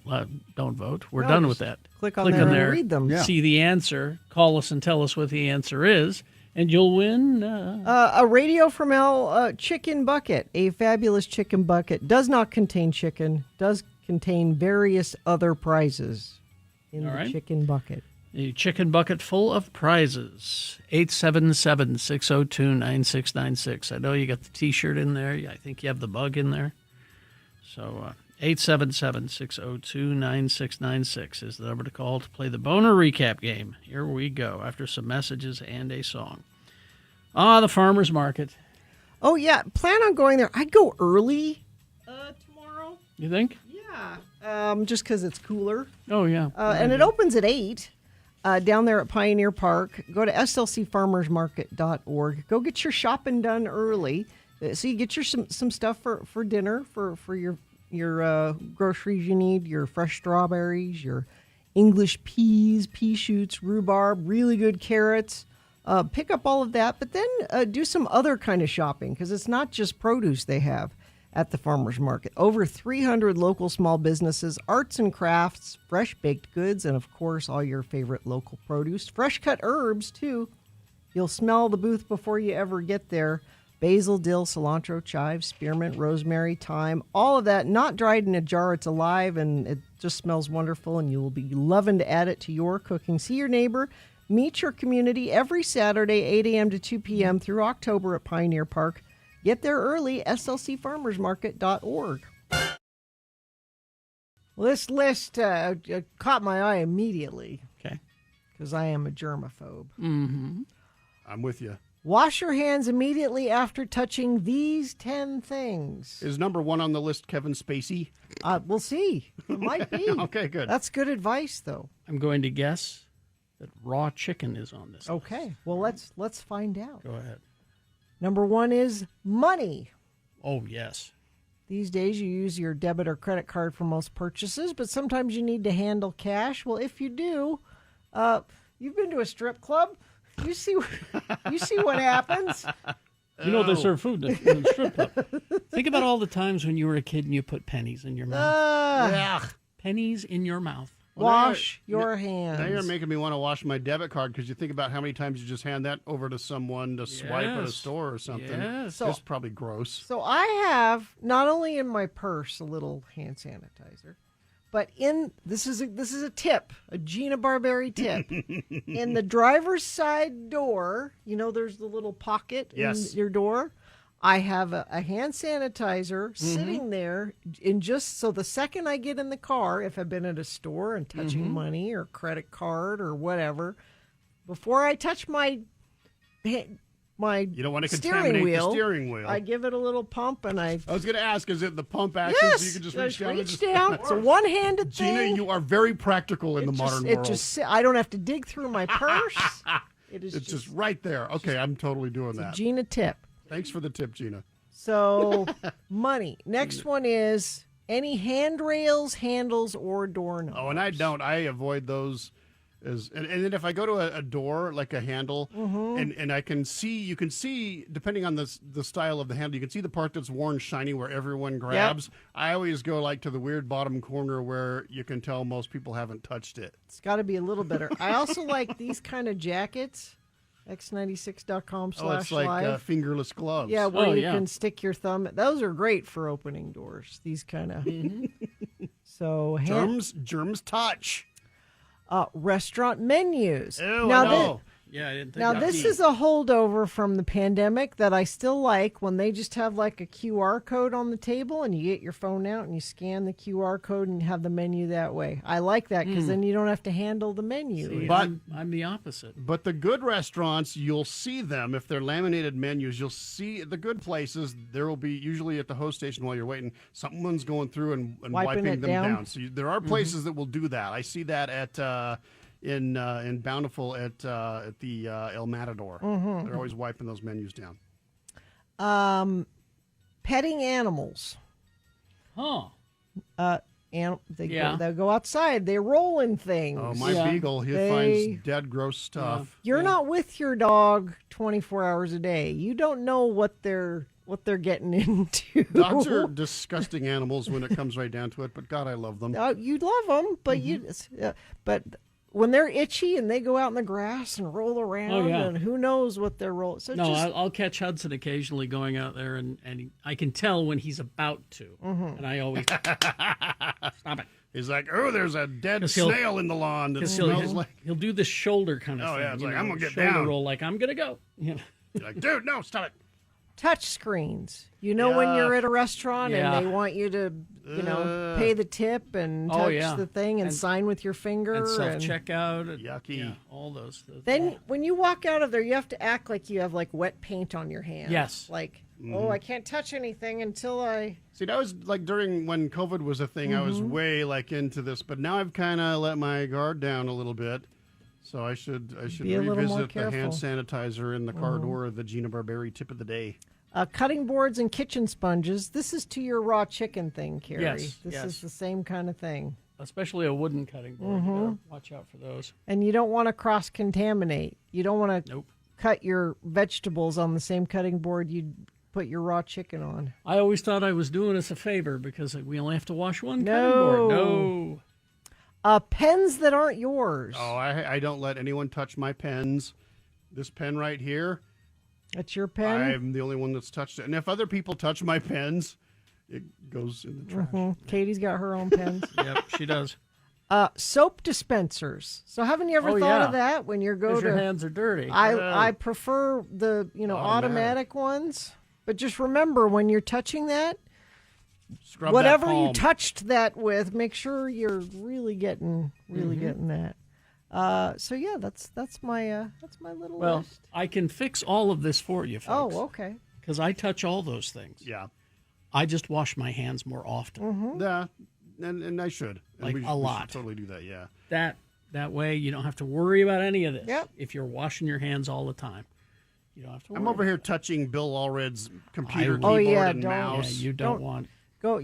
don't vote. We're done with that. Click on there and read them. See the answer. Call us and tell us what the answer is, and you'll win. A Radio from Hell chicken bucket. A fabulous chicken bucket. Does not contain chicken. Does contain various other prizes in the chicken bucket. A chicken bucket full of prizes. 877-602-9696. I know you got the T-shirt in there. I think you have the bug in there. So 877-602-9696 is the number to call to play the Boner Recap Game. Here we go, after some messages and a song. The farmer's market. Oh, yeah. Plan on going there. I'd go early tomorrow. You think? Yeah. Just because it's cooler. Oh, yeah. And it opens at 8 down there at Pioneer Park. Go to slcfarmersmarket.org. Go get your shopping done early. So you get your some stuff for dinner, for your groceries you need, your fresh strawberries, your English peas, pea shoots, rhubarb, really good carrots. Pick up all of that, but then do some other kind of shopping, because it's not just produce they have at the farmer's market. Over 300 local small businesses, arts and crafts, fresh baked goods, and of course all your favorite local produce. Fresh cut herbs too. You'll smell the booth before you ever get there. Basil, dill, cilantro, chive, spearmint, rosemary, thyme, all of that, not dried in a jar. It's alive and it just smells wonderful, and you will be loving to add it to your cooking. See your neighbor, meet your community every Saturday, 8 a.m. to 2 p.m. through October at Pioneer Park. Get there early, slcfarmersmarket.org. Well, this list caught my eye immediately. Okay. Because I am a germaphobe. Mm-hmm. I'm with you. Wash your hands immediately after touching these 10 things. Is number one on the list Kevin Spacey? We'll see. It might be. Okay, good. That's good advice, though. I'm going to guess that raw chicken is on this list. Okay. Well, let's find out. Go ahead. Number one is money. Oh, yes. These days you use your debit or credit card for most purchases, but sometimes you need to handle cash. Well, if you do, you've been to a strip club. You see what happens. You know they serve food in the strip club. Think about all the times when you were a kid and you put pennies in your mouth. Yeah. Pennies in your mouth. Wash your hands. Now you're making me want to wash my debit card, because you think about how many times you just hand that over to someone to swipe at a store or something. Yes. It's probably gross. So I have not only in my purse a little hand sanitizer, but this is a tip, a Gina Barberi tip. In the driver's side door, there's the little pocket in your door. I have a hand sanitizer sitting there, and just so the second I get in the car, if I've been at a store and touching money or credit card or whatever, before I touch my you don't want to steering contaminate wheel, the steering wheel. I give it a little pump, and I was going to ask, is it the pump action so you can just reach down? Reach down. It's a one-handed thing. Gina, you are very practical in the modern world. I don't have to dig through my purse. It's just right there. Okay, I'm totally doing that. Gina tip. Thanks for the tip, Gina. So, money. Next one is any handrails, handles, or doorknobs. Oh, and I don't. I avoid those. And then if I go to a door, like a handle, and you can see, depending on the style of the handle, you can see the part that's worn shiny where everyone grabs. Yep. I always go to the weird bottom corner where you can tell most people haven't touched it. It's got to be a little better. I also like these kind of jackets X96.com/live. Oh, it's like fingerless gloves. Yeah, where you can stick your thumb. Those are great for opening doors. These kind of. So germs touch. Restaurant menus. Ew, now I know. Yeah, I didn't think Now, this is a holdover from the pandemic that I still like when they just have like a QR code on the table and you get your phone out and you scan the QR code and have the menu that way. I like that because then you don't have to handle the menu. See, But- I'm the opposite. But the good restaurants, you'll see them. If they're laminated menus, you'll see the good places. There will be, usually at the host station while you're waiting, someone's going through and Wiping wiping it them down. down. So there are places that will do that. I see that at in Bountiful at the El Matador. Mhm. They're always wiping those menus down. Petting animals. Huh. They'll go outside. They roll in things. Oh, my beagle, he finds dead, gross stuff. You're not with your dog 24 hours a day. You don't know what they're getting into. Dogs are disgusting animals when it comes right down to it, but God, I love them. You love them, but but when they're itchy and they go out in the grass and roll around, and who knows what they're rolling. So No, just, I'll catch Hudson occasionally going out there, and I can tell when he's about to. And I always stop it. He's like, oh, there's a dead 'Cause he'll- snail in the lawn that 'cause smells like. He'll do the shoulder kind of Oh, thing. yeah, it's you like, know, I'm gonna get shoulder down. roll, like I'm gonna go. You know. You're like, dude, no, stop it. touch screens. You know when you're at a restaurant Yeah. and they want you to, pay the tip and Oh, touch yeah. the thing and, And- sign with your finger. And self-checkout. And, Yucky. yeah, all those. Then when you walk out of there, you have to act like you have like wet paint on your hands. Yes. Like, Mhm. I can't touch anything until I. See, that was like during when COVID was a thing. I was Mhm. way like into this, but now I've kind of let my guard down a little bit. So I should Be a little more revisit the hand careful. sanitizer in the car Mhm. door of the Gina Barberi tip of the day. Cutting boards and kitchen sponges. This is to your raw chicken thing, Carrie. Yes, This yes. is the same kind of thing. Especially a wooden cutting board. You Mhm. gotta watch out for those. And you don't want to cross contaminate. You don't want to cut your vegetables on the same cutting board you put your raw chicken on. I always thought I was doing us a favor because we only have to wash one No. cutting board. No. Pens that aren't yours. Oh, I don't let anyone touch my pens. This pen right here. That's your pen? I'm the only one that's touched it. And if other people touch my pens, it goes in the trash. Mhm. Katie's got her own pens. Yep, she does. Soap dispensers. So haven't you ever Oh, thought yeah. of that when you're 'Cause to? your hands are dirty. I prefer the automatic ones, but just remember when you're touching that, Scrub that whatever you palm. touched that with, make sure you're really getting that. So yeah, that's my little Well, list. I can fix all of this for you, folks. Oh, okay. Because I touch all those things. Yeah. I just wash my hands more often. Mm-hmm. Yeah, and I should. And Like we a should lot. totally do that, yeah. That way you don't have to worry about any of this. Yep. If you're washing your hands all the time, you don't have to worry. I'm over here touching Bill Allred's computer I- keyboard and don't. mouse. Yeah, you don't want. Go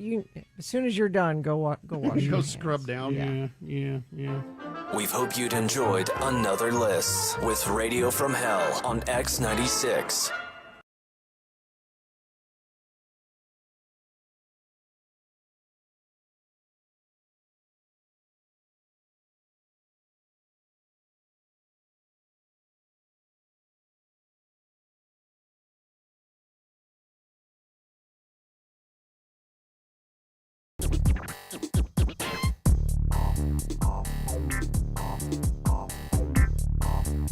as soon as you're done. Go wash. Go your hands. scrub down. Yeah. We hope you'd enjoyed another list with Radio from Hell on X96.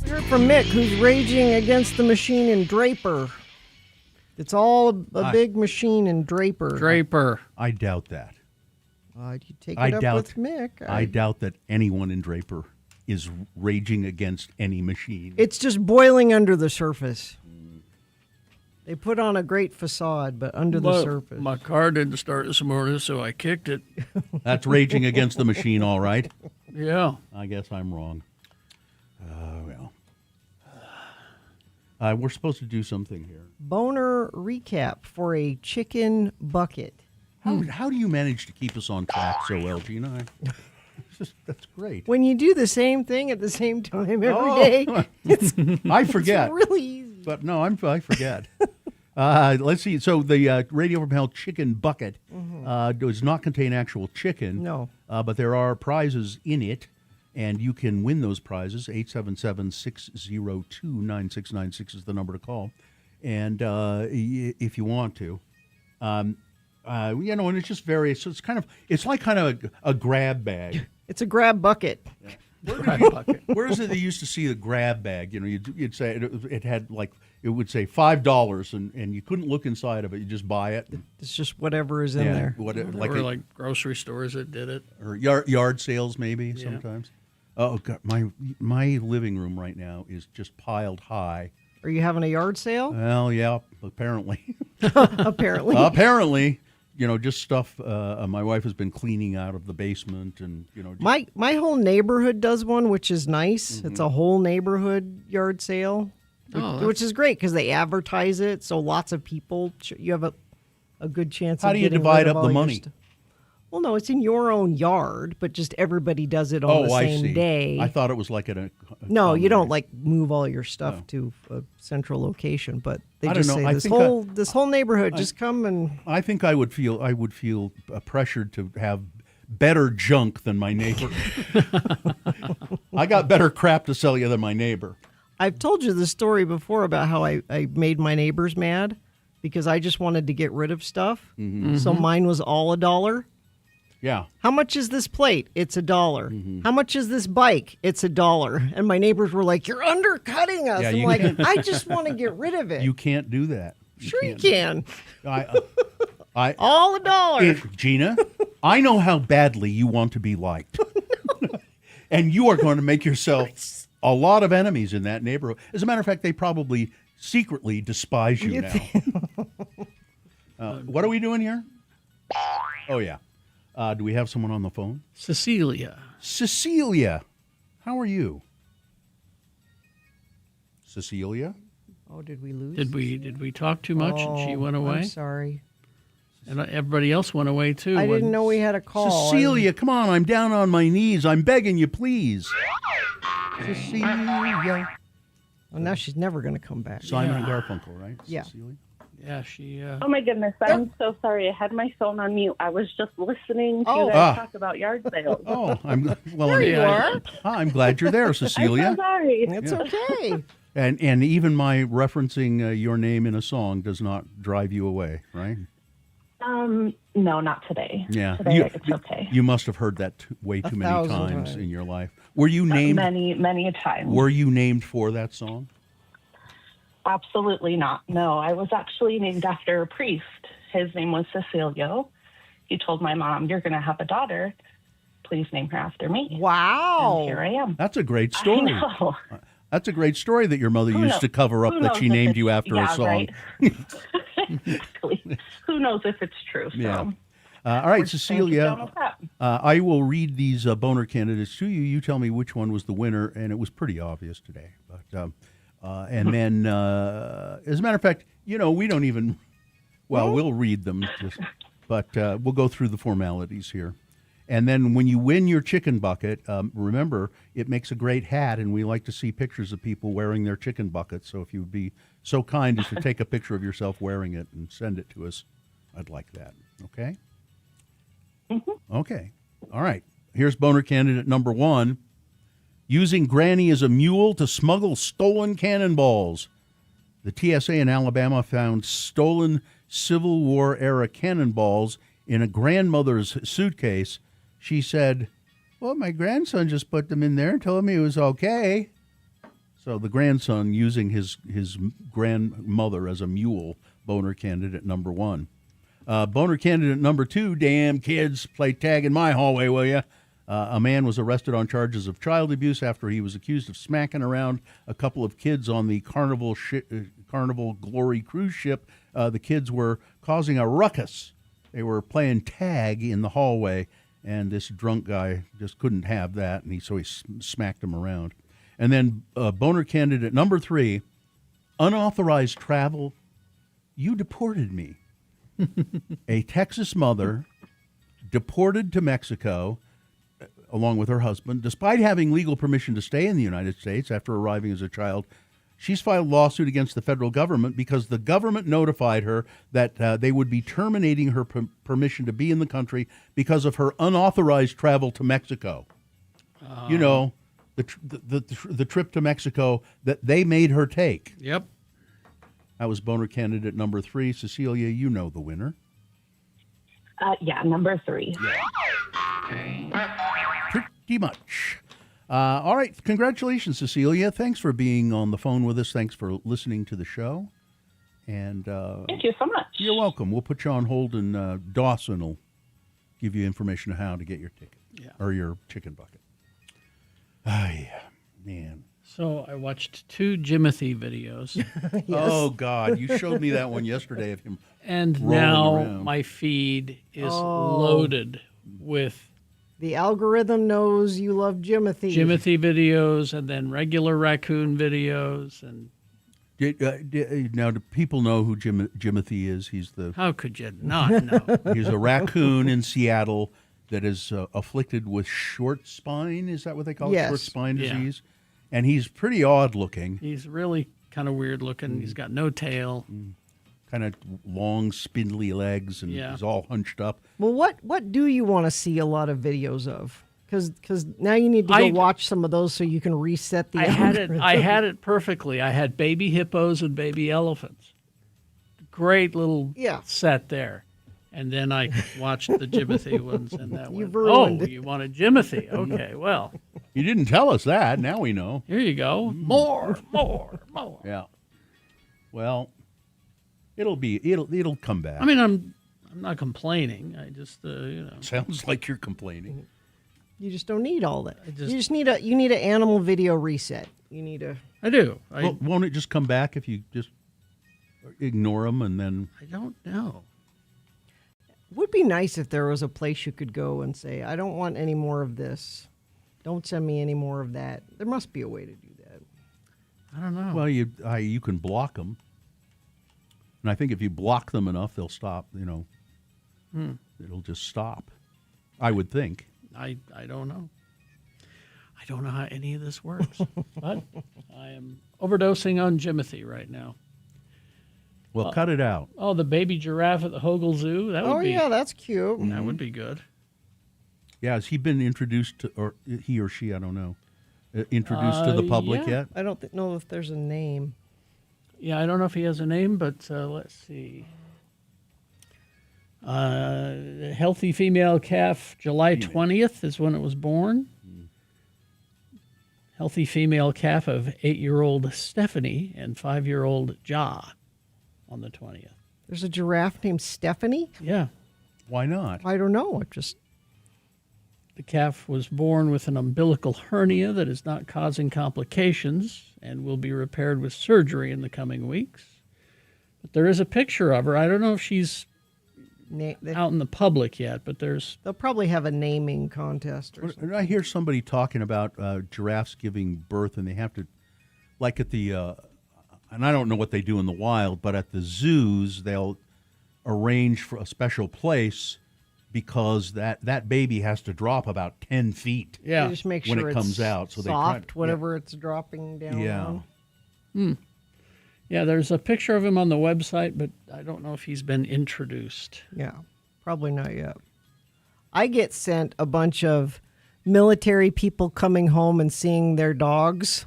We heard from Mick, who's raging against the machine in Draper. It's all a big machine in Draper. Draper. I doubt that. You take it I up doubt. with Mick. I doubt that anyone in Draper is raging against any machine. It's just boiling under the surface. They put on a great facade, but under the surface. My car didn't start this morning, so I kicked it. That's raging against the machine, all right. Yeah. I guess I'm wrong. We're supposed to do something here. Boner recap for a chicken bucket. How do you manage to keep us on track so well, Gina? That's great. When you do the same thing at the same time every Oh. day, it's, I forget. It's really easy. But no, I forget. Let's see. So the Radio from Hell chicken bucket does not contain actual chicken. No. But there are prizes in it. And you can win those prizes. 877-602-9696 is the number to call. And if you want to. And it's just various. So it's like kind of a grab bag. It's a grab bucket. Yeah. Where is it they used to see the grab bag? You'd say it had it would say $5, and you couldn't look inside of it. You just buy it. It's just whatever is in there. Like grocery stores that did it, or yard sales maybe sometimes. Oh God, my living room right now is just piled high. Are you having a yard sale? Well, yeah, apparently. Apparently. Apparently. Just stuff my wife has been cleaning out of the basement, and my whole neighborhood does one, which is nice. It's a whole neighborhood yard sale, which is great because they advertise it, so lots of people. You have a good chance. How of do you getting divide rid of up all the your money? Well, no, it's in your own yard, but just everybody does it on the same day. I thought it was like No, you don't move all your stuff to a central location, but they I just don't know. say this whole neighborhood just come and. I think I would feel pressured to have better junk than my neighbor. I got better crap to sell you than my neighbor. I've told you the story before about how I made my neighbors mad because I just wanted to get rid of stuff. So mine was all $1. Yeah. How much is this plate? It's $1. How much is this bike? It's $1. And my neighbors were like, "You're undercutting us." Yeah, I'm like, I just want to get rid of it. You can't do that. Sure you can. I all $1. Gina, I know how badly you want to be liked. And you are going to make yourself a lot of enemies in that neighborhood. As a matter of fact, they probably secretly despise you now. What are we doing here? Oh, yeah. Do we have someone on the phone? Cecilia. Cecilia, how are you? Cecilia? Oh, did we lose? Did we talk too much and she went away? I'm sorry. And everybody else went away too. I didn't know we had a call. Cecilia, come on, I'm down on my knees. I'm begging you, please. Cecilia. Well, now she's never going to come back. Simon and Garfunkel, right? Yeah. Cecilia? Yeah, she. Oh my goodness! I'm so sorry. I had my phone on mute. I was just listening to you guys talk about yard sales. Oh, There you are. I'm glad you're there, Cecilia. I'm so sorry. It's okay. And even my referencing your name in a song does not drive you away, right? No, not today. Yeah, Today it's okay. You must have heard that way too many 1,000 times times. in your life. Were you named? Many a time. Were you named for that song? Absolutely not. No, I was actually named after a priest. His name was Cecilio. He told my mom, "You're going to have a daughter. Please name her after me." Wow. And here I am. That's a great story. I know. That's a great story that your mother Who used knows? to cover up Who that knows she if named it's- you after a song. Right. Exactly. Who knows if it's true? So. Yeah. All right, We're just gonna keep Cecilia, going with that. I will read these boner candidates to you. You tell me which one was the winner, and it was pretty obvious today. But and then, as a matter of fact, we don't even. Well, we'll read them, but we'll go through the formalities here. And then when you win your chicken bucket, remember, it makes a great hat, and we like to see pictures of people wearing their chicken bucket. So if you would be so kind as to take a picture of yourself wearing it and send it to us, I'd like that. Okay? Okay. All right. Here's boner candidate number 1. Using Granny as a mule to smuggle stolen cannonballs. The TSA in Alabama found stolen Civil War-era cannonballs in a grandmother's suitcase. She said, "Well, my grandson just put them in there and told me it was okay." So the grandson using his grandmother as a mule, boner candidate number 1. Boner candidate number 2, damn kids, play tag in my hallway, will ya? A man was arrested on charges of child abuse after he was accused of smacking around a couple of kids on the Carnival Glory cruise ship. The kids were causing a ruckus. They were playing tag in the hallway, and this drunk guy just couldn't have that, and so he smacked them around. And then boner candidate number 3, unauthorized travel. You deported me. A Texas mother deported to Mexico along with her husband, despite having legal permission to stay in the United States after arriving as a child. She's filed a lawsuit against the federal government because the government notified her that they would be terminating her permission to be in the country because of her unauthorized travel to Mexico. You know, the trip to Mexico that they made her take. Yep. That was boner candidate number 3. Cecilia, you know the winner. Yeah, number 3. Pretty much. All right. Congratulations, Cecilia. Thanks for being on the phone with us. Thanks for listening to the show. And thank you so much. You're welcome. We'll put you on hold, and Dawson will give you information on how to get your ticket or your chicken bucket. Ay, man. So I watched 2 Jimothy videos. Yes. Oh, God. You showed me that one yesterday of him And rolling now around. my feed is loaded with The algorithm knows you love Jimothy. Jimothy videos and then regular raccoon videos. And Now, do people know who Jimothy is? He's the... how could you not know? He's a raccoon in Seattle that is afflicted with short spine. Is that what they call Yes. it? Short spine Yeah. disease? And he's pretty odd looking. He's really kind of weird looking. He's got no tail. Kind of long, spindly legs, and Yeah. he's all hunched up. Well, what do you want to see a lot of videos of? Because now you need to go watch some of those so you can reset the I algorithm. had it perfectly. I had baby hippos and baby elephants. Great little set there. And then I watched the Jimothy ones, and that You've went, ruined oh, it. you wanted Jimothy. Okay, well. You didn't tell us that. Now we know. Here you go. More. Yeah. Well, it'll come back. I mean, I'm not complaining. I just, Sounds like you're complaining. You just don't need all that. You need an animal video reset. You need a. I do. Well, won't it just come back if you just ignore them and then? I don't know. Would be nice if there was a place you could go and say, I don't want any more of this. Don't send me any more of that. There must be a way to do that. I don't know. Well, you can block them, and I think if you block them enough, they'll stop. It'll just stop. I would think. I don't know. I don't know how any of this works. But I am overdosing on Jimothy right now. Well, cut it out. Oh, the baby giraffe at the Hogle Zoo. That would be. Yeah, that's cute. That would be good. Yeah, has he been introduced to, or he or she? I don't know. Introduced to the public yet? I don't know if there's a name. Yeah, I don't know if he has a name, but let's see. Healthy female calf, July 20th is when it was born. Healthy female calf of 8-year-old Stephanie and 5-year-old Ja on the 20th. There's a giraffe named Stephanie? Yeah. Why not? I don't know. The calf was born with an umbilical hernia that is not causing complications and will be repaired with surgery in the coming weeks. But there is a picture of her. I don't know if she's out in the public yet, but they'll probably have a naming contest or something. I hear somebody talking about giraffes giving birth, and they have to, like at the, and I don't know what they do in the wild, but at the zoos, they'll arrange for a special place because that baby has to drop about 10 feet. You just make sure when it comes it's out, so soft, whatever it's dropping down on. Yeah, there's a picture of him on the website, but I don't know if he's been introduced. Yeah, probably not yet. I get sent a bunch of military people coming home and seeing their dogs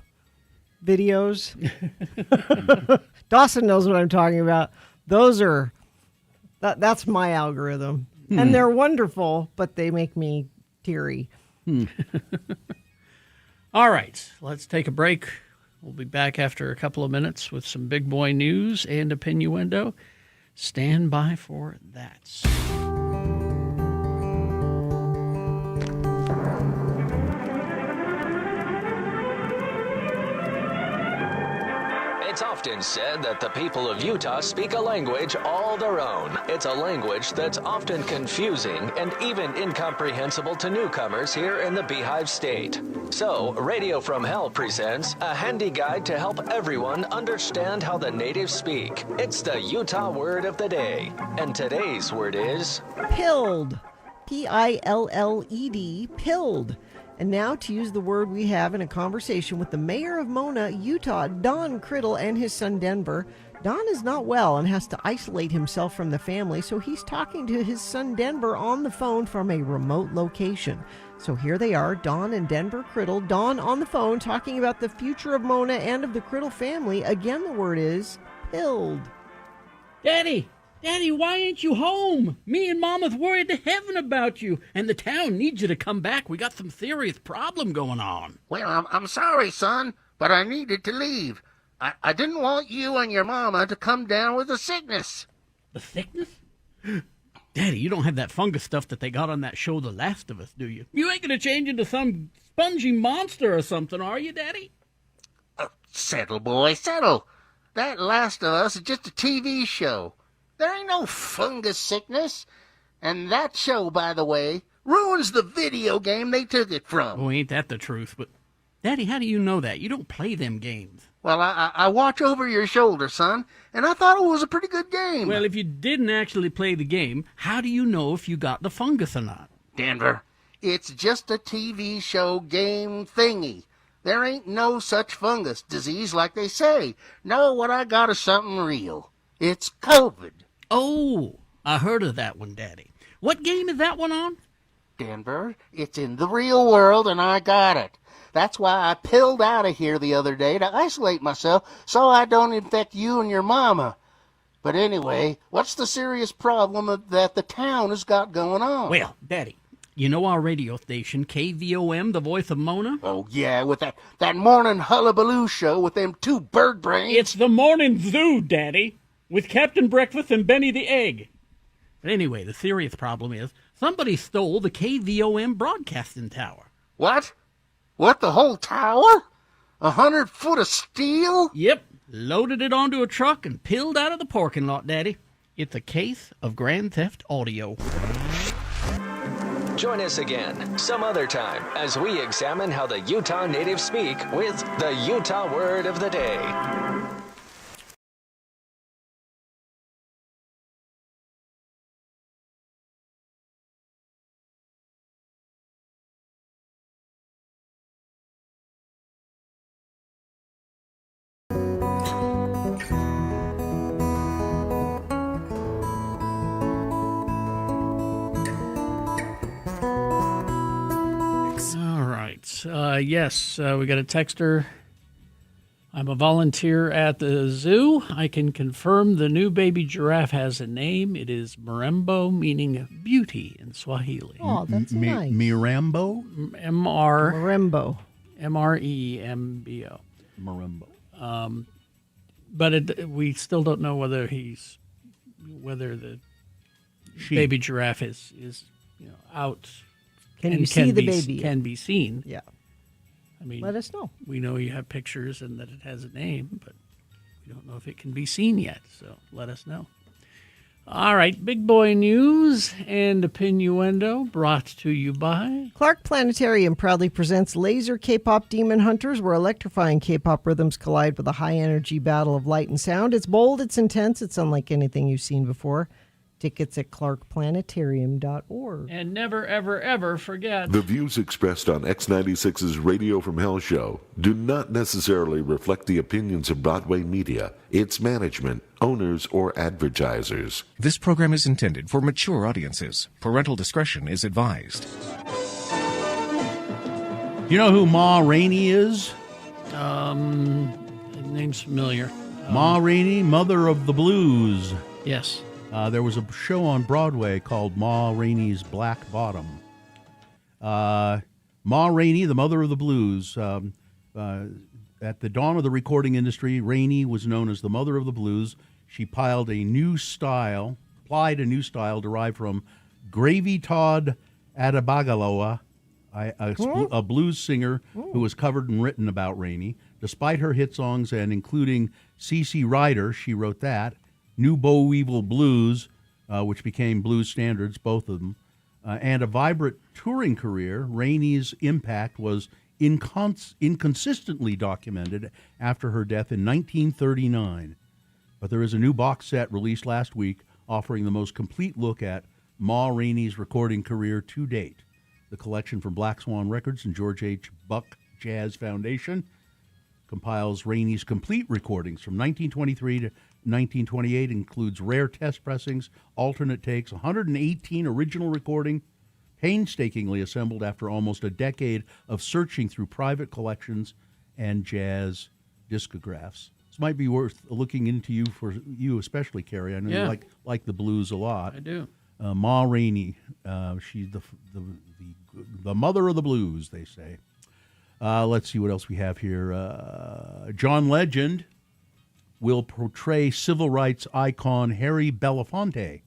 videos. Dawson knows what I'm talking about. Those are, that's my algorithm. And they're wonderful, but they make me teary. All right, let's take a break. We'll be back after a couple of minutes with some big boy news and a Pinuendo. Stand by for that. It's often said that the people of Utah speak a language all their own. It's a language that's often confusing and even incomprehensible to newcomers here in the Beehive State. So, Radio from Hell presents a handy guide to help everyone understand how the natives speak. It's the Utah word of the day. And today's word is... Pilled. P-I-L-L-E-D. Pilled. And now to use the word we have in a conversation with the mayor of Mona, Utah, Don Criddle, and his son Denver. Don is not well and has to isolate himself from the family, so he's talking to his son Denver on the phone from a remote location. So here they are, Dawn and Denver Criddle. Dawn on the phone talking about the future of Mona and of the Criddle family. Again, the word is pilled. Daddy, why ain't you home? Me and Mama's worried to heaven about you, and the town needs you to come back. We got some serious problem going on. Well, I'm sorry, son, but I needed to leave. I didn't want you and your mama to come down with a sickness. The sickness? Daddy, you don't have that fungus stuff that they got on that show The Last of Us, do you? You ain't gonna change into some spongy monster or something, are you, Daddy? Settle, boy, settle. That Last of Us is just a TV show. There ain't no fungus sickness. And that show, by the way, ruins the video game they took it from. Oh, ain't that the truth? But, Daddy, how do you know that? You don't play them games. Well, I watch over your shoulder, son, and I thought it was a pretty good game. Well, if you didn't actually play the game, how do you know if you got the fungus or not? Denver, it's just a TV show game thingy. There ain't no such fungus disease like they say. No, what I got is something real. It's COVID. Oh, I heard of that one, Daddy. What game is that one on? Denver, it's in the real world, and I got it. That's why I pilled out of here the other day to isolate myself so I don't infect you and your mama. But anyway, what's the serious problem that the town has got going on? Well, Daddy, you know our radio station, KVOM, the voice of Mona? Oh, yeah, with that morning hullabaloo show with them two bird brains. It's the Morning Zoo, Daddy, with Captain Breakfast and Benny the Egg. But anyway, the serious problem is somebody stole the KVOM broadcasting tower. What? What, the whole tower? 100 foot of steel? Yep. Loaded it onto a truck and peeled out of the parking lot, Daddy. It's a case of Grand Theft Audio. Join us again some other time as we examine how the Utah natives speak with the Utah Word of the Day. Yes, we got a texter. I'm a volunteer at the zoo. I can confirm the new baby giraffe has a name. It is Marembo, meaning beauty in Swahili. Oh, that's nice. Mirambo? Marembo. Marembo. Marembo. But we still don't know whether the baby giraffe is out. Can and you see the be, baby? Can be seen. Yeah. I mean, let us know. We know you have pictures and that it has a name, but we don't know if it can be seen yet. So let us know. All right, big boy news and opinioendo brought to you by Clark Planetarium proudly presents Laser K-pop Demon Hunters, where electrifying K-pop rhythms collide with a high-energy battle of light and sound. It's bold, it's intense, it's unlike anything you've seen before. Tickets at clarkplanetarium.org. And never, ever, ever forget. The views expressed on X96's Radio from Hell show do not necessarily reflect the opinions of Broadway Media, its management, owners, or advertisers. This program is intended for mature audiences. Parental discretion is advised. You know who Ma Rainey is? The name's familiar. Ma Rainey, Mother of the Blues. Yes. There was a show on Broadway called Ma Rainey's Black Bottom. Ma Rainey, the Mother of the Blues. At the dawn of the recording industry, Rainey was known as the Mother of the Blues. She applied a new style derived from Gravy Todd Adebagaloa, a blues singer who was covered and written about Rainey. Despite her hit songs and including C.C. Ryder, she wrote that, New Bo Weevil Blues, which became blues standards, both of them, and a vibrant touring career, Rainey's impact was inconsistently documented after her death in 1939. But there is a new box set released last week offering the most complete look at Ma Rainey's recording career to date. The collection from Black Swan Records and George H. Buck Jazz Foundation compiles Rainey's complete recordings from 1923 to 1928, includes rare test pressings, alternate takes, 118 original recording, painstakingly assembled after almost a decade of searching through private collections and jazz discographs. This might be worth looking into for you, especially Carrie. I know you like the blues a lot. I do. Ma Rainey, she's the mother of the blues, they say. Let's see what else we have here. John Legend will portray civil rights icon Harry Belafonte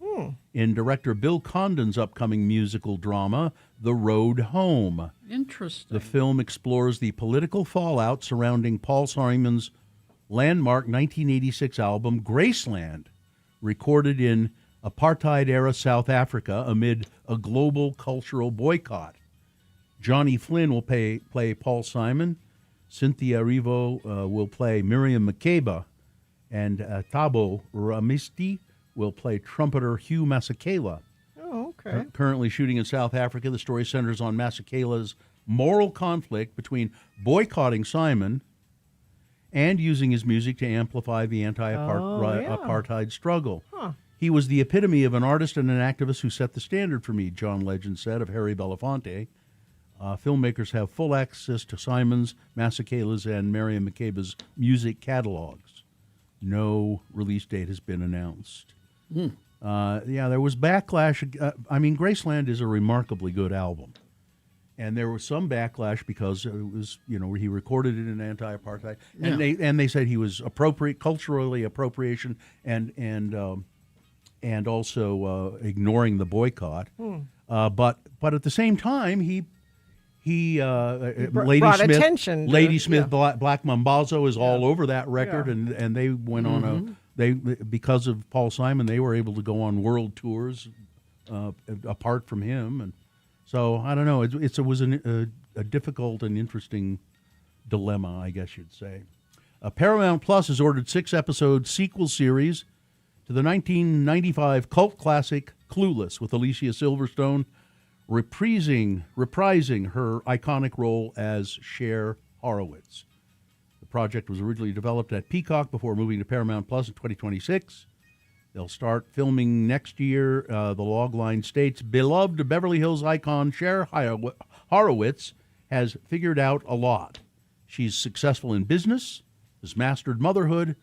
in director Bill Condon's upcoming musical drama, The Road Home. Interesting. The film explores the political fallout surrounding Paul Simon's landmark 1986 album, Graceland, recorded in apartheid-era South Africa amid a global cultural boycott. Johnny Flynn will play Paul Simon. Cynthia Erivo will play Miriam Makeba. And Thabo Ramisti will play trumpeter Hugh Masekela. Oh, okay. Currently shooting in South Africa, the story centers on Masekela's moral conflict between boycotting Simon and using his music to amplify the anti-apartheid struggle. Huh. He was the epitome of an artist and an activist who set the standard for me, John Legend said of Harry Belafonte. Filmmakers have full access to Simon's, Masekela's, and Miriam Makeba's music catalogs. No release date has been announced. There was backlash. Graceland is a remarkably good album. And there was some backlash because it was, he recorded it in anti-apartheid. And they said he was culturally appropriation and also ignoring the boycott. But at the same time, he brought attention. Lady Smith, Black Mambazo is all over that record, and they went on because of Paul Simon, they were able to go on world tours apart from him, and so I don't know. It was a difficult and interesting dilemma, I guess you'd say. Paramount Plus has ordered 6-episode sequel series to the 1995 cult classic Clueless, with Alicia Silverstone reprising her iconic role as Cher Horowitz. The project was originally developed at Peacock before moving to Paramount Plus in 2026. They'll start filming next year. The logline states, beloved Beverly Hills icon Cher Horowitz has figured out a lot. She's successful in business, has mastered motherhood.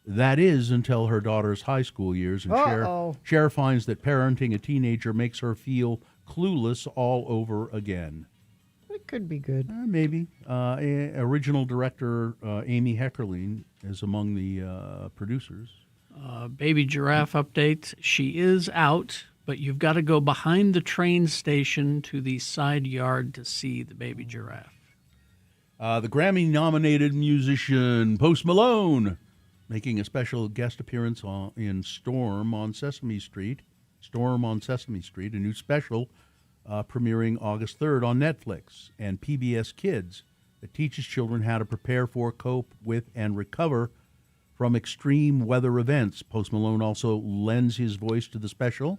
That is until her daughter's high school years. And Cher finds that parenting a teenager makes her feel clueless all over again. It could be good. Maybe. Original director Amy Heckerling is among the producers. Baby Giraffe update. She is out, but you've got to go behind the train station to the side yard to see the baby giraffe. The Grammy-nominated musician Post Malone making a special guest appearance in Storm on Sesame Street. Storm on Sesame Street, a new special premiering August 3rd on Netflix and PBS Kids that teaches children how to prepare for, cope with, and recover from extreme weather events. Post Malone also lends his voice to the special,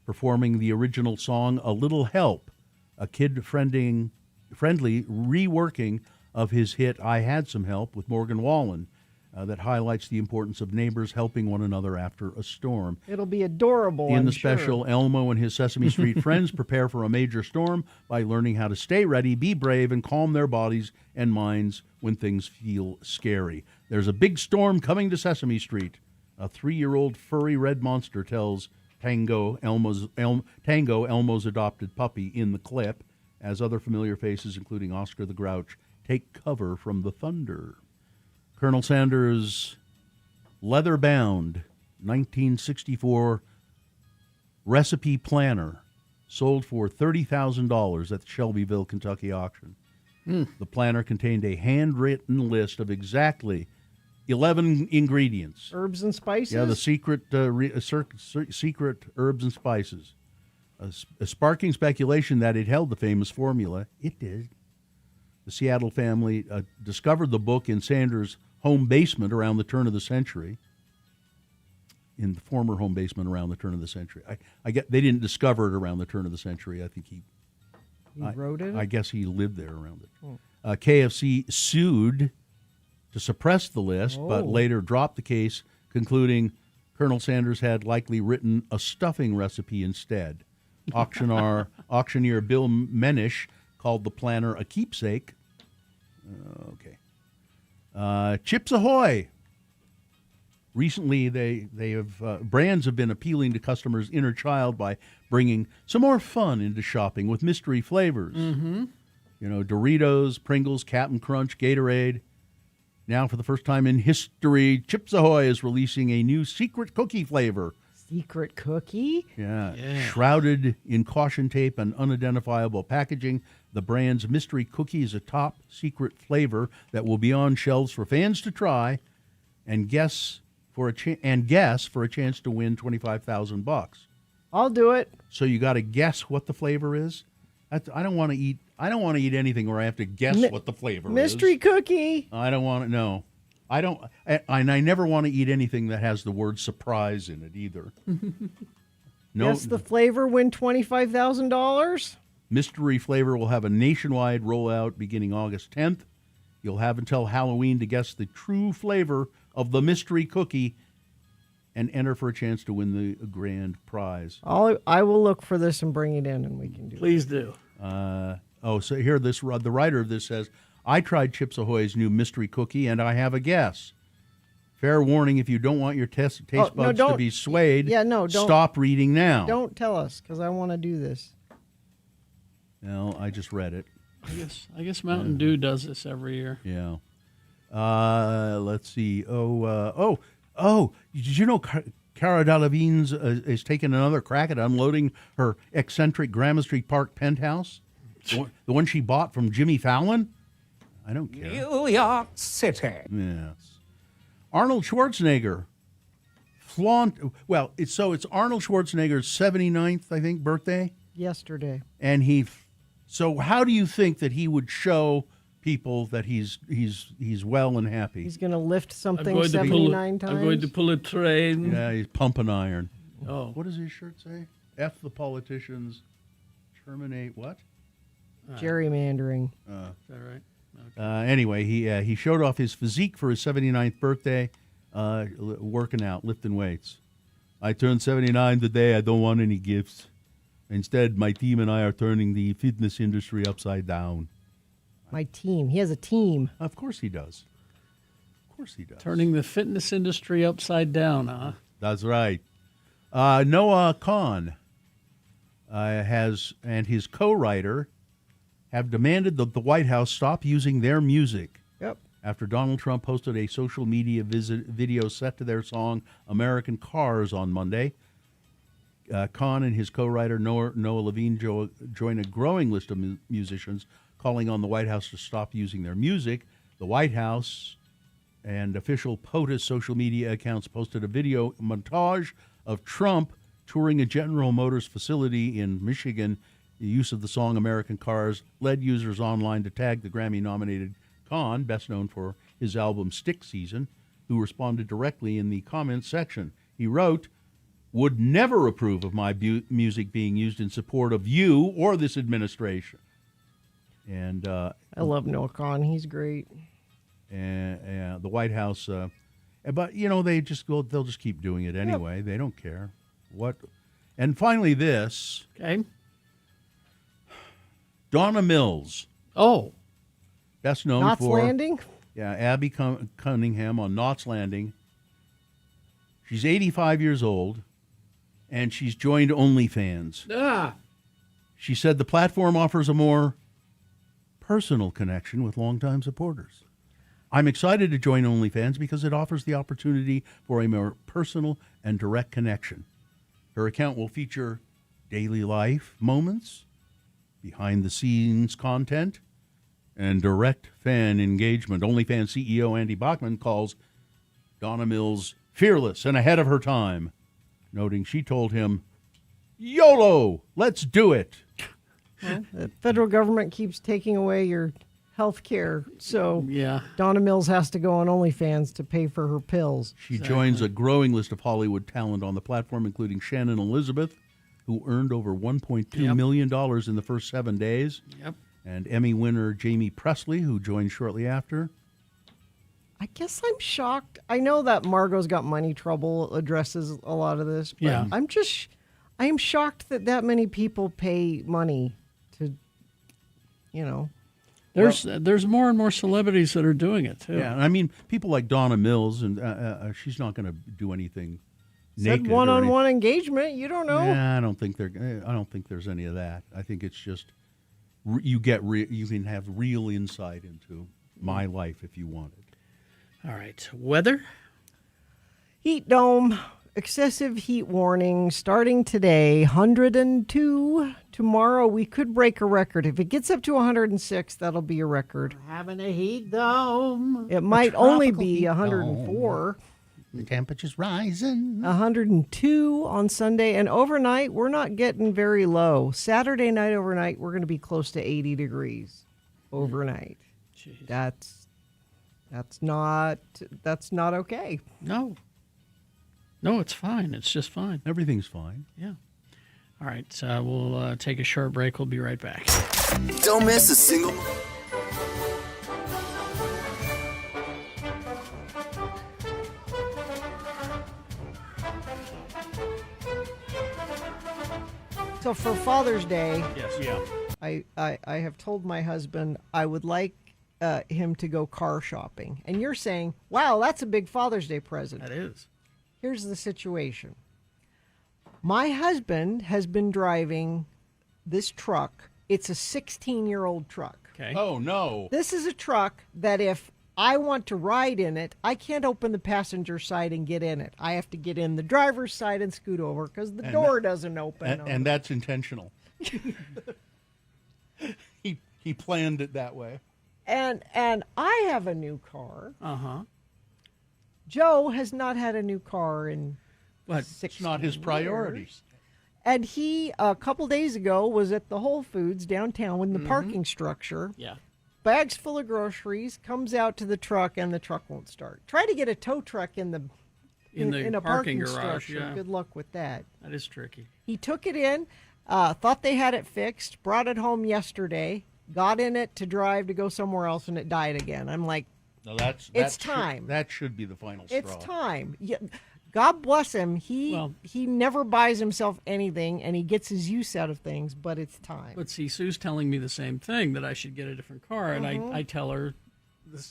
performing the original song A Little Help, a kid-friendly reworking of his hit I Had Some Help with Morgan Wallen. That highlights the importance of neighbors helping one another after a storm. It'll be adorable. In the special, Elmo and his Sesame Street friends prepare for a major storm by learning how to stay ready, be brave, and calm their bodies and minds when things feel scary. There's a big storm coming to Sesame Street. A 3-year-old furry red monster tells Tango, Elmo's adopted puppy, in the clip, as other familiar faces, including Oscar the Grouch, take cover from the thunder. Colonel Sanders' leather-bound 1964 recipe planner sold for $30,000 at the Shelbyville, Kentucky auction. The planner contained a handwritten list of exactly 11 ingredients. Herbs and spices? Yeah, the secret herbs and spices. A sparking speculation that it held the famous formula. It did. The Seattle family discovered the book in Sanders' home basement around the turn of the century. In the former home basement around the turn of the century. I get they didn't discover it around the turn of the century. I think he wrote it? I guess he lived there around it. KFC sued to suppress the list, but later dropped the case, concluding Colonel Sanders had likely written a stuffing recipe instead. Auctioneer Auctioneer Bill Menish called the planner a keepsake. Okay. Chips Ahoy. Recently, they have brands have been appealing to customers' inner child by bringing some more fun into shopping with mystery flavors. Mm-hmm. You know, Doritos, Pringles, Captain Crunch, Gatorade. Now, for the first time in history, Chips Ahoy is releasing a new secret cookie flavor. Secret cookie? Yeah. Shrouded in caution tape and unidentifiable packaging, the brand's mystery cookie is a top secret flavor that will be on shelves for fans to try and guess for a chance to win $25,000. I'll do it. So you got to guess what the flavor is. I don't want to eat anything where I have to guess what the flavor is. Mystery cookie. I don't want to know. I don't, and I never want to eat anything that has the word surprise in it either. No, Guess the flavor, win $25,000. mystery flavor will have a nationwide rollout beginning August 10th. You'll have until Halloween to guess the true flavor of the mystery cookie and enter for a chance to win the grand prize. I will look for this and bring it in, and we can do Please do. So here, the writer of this says, I tried Chips Ahoy's new mystery cookie, and I have a guess. Fair warning, if you don't want your taste buds to be swayed, don't stop reading now. Don't tell us, because I want to do this. No, I just read it. I guess Mountain Dew does this every year. Yeah. Let's see. Did you know Cara Delevingne is taking another crack at unloading her eccentric Graham Street Park penthouse? The one she bought from Jimmy Fallon? I don't care. New York City. Yes. Arnold Schwarzenegger. It's Arnold Schwarzenegger's 79th, I think, birthday. Yesterday. And so how do you think that he would show people that he's well and happy? He's going to lift something 79 times. I'm going to pull a train. Yeah, he's pumping iron. Oh. What does his shirt say? F the politicians, terminate what? Gerrymandering. Is that right? Anyway, he showed off his physique for his 79th birthday, working out, lifting weights. I turned 79 today. I don't want any gifts. Instead, my team and I are turning the fitness industry upside down. My team. He has a team. Of course he does. Of course he does. Turning the fitness industry upside down, huh? That's right. Noah Kahn and his co-writer have demanded that the White House stop using their music. Yep. After Donald Trump posted a social media video set to their song American Cars on Monday. Kahn and his co-writer Noah Levine join a growing list of musicians calling on the White House to stop using their music. The White House and official POTUS social media accounts posted a video montage of Trump touring a General Motors facility in Michigan. The use of the song American Cars led users online to tag the Grammy-nominated Kahn, best known for his album Stick Season, who responded directly in the comments section. He wrote, "Would never approve of my music being used in support of you or this administration." And I love Noah Kahn. He's great. And the White House, but they'll just keep doing it anyway. Yep. They don't care what. And finally, this. Okay. Donna Mills. Oh. Best known Knots for Landing? Yeah, Abby Cunningham on Knots Landing. She's 85 years old, and she's joined OnlyFans. She said the platform offers a more personal connection with longtime supporters. I'm excited to join OnlyFans because it offers the opportunity for a more personal and direct connection. Her account will feature daily life moments, behind-the-scenes content, and direct fan engagement. OnlyFans CEO Andy Bachman calls Donna Mills fearless and ahead of her time, noting she told him, YOLO, let's do it. Well, the federal government keeps taking away your health care, so Donna Mills has to go on OnlyFans to pay for her pills. She joins a growing list of Hollywood talent on the platform, including Shannon Elizabeth, who earned over $1.2 million in the first 7 days. Yep. And Emmy winner Jamie Presley, who joined shortly after. I guess I'm shocked. I know that Margot's Got Money Trouble addresses a lot of this, but I am shocked that many people pay money to, There's more and more celebrities that are doing it too. Yeah, and I mean, people like Donna Mills, and she's not going to do anything naked. Said one-on-one engagement. You don't know. Yeah, I don't think there's any of that. I think it's just you can have real insight into my life if you want it. All right, weather. Heat dome. Excessive heat warning starting today, 102. Tomorrow we could break a record. If it gets up to 106, that'll be a record. Having a heat dome. It might only be 104. The temperature's rising. 102 on Sunday. And overnight, we're not getting very low. Saturday night overnight, we're going to be close to 80 degrees overnight. Jeez. That's not okay. No, it's fine. It's just fine. Everything's fine. Yeah. All right, we'll take a short break. We'll be right back. Don't miss a single... So for Father's Day, Yes. Yeah. I have told my husband I would like him to go car shopping. And you're saying, wow, that's a big Father's Day present. That is. Here's the situation. My husband has been driving this truck. It's a 16-year-old truck. Okay. Oh, no. This is a truck that if I want to ride in it, I can't open the passenger side and get in it. I have to get in the driver's side and scoot over because the door doesn't open. And that's intentional. He planned it that way. And I have a new car. Uh-huh. Joe has not had a new car in But 6 It's not his priority. years. And he, a couple days ago, was at the Whole Foods downtown in the parking structure. Yeah. Bags full of groceries, comes out to the truck, and the truck won't start. Try to get a tow truck in a parking garage, structure. yeah. Good luck with that. That is tricky. He took it in, thought they had it fixed, brought it home yesterday, got in it to drive to go somewhere else, and it died again. I'm like, No, it's time. That should be the final straw. It's time. Yeah, God bless him. He never buys himself anything, and he gets his use out of things, but it's time. But see, Sue's telling me the same thing, that I should get a different car, and I tell her,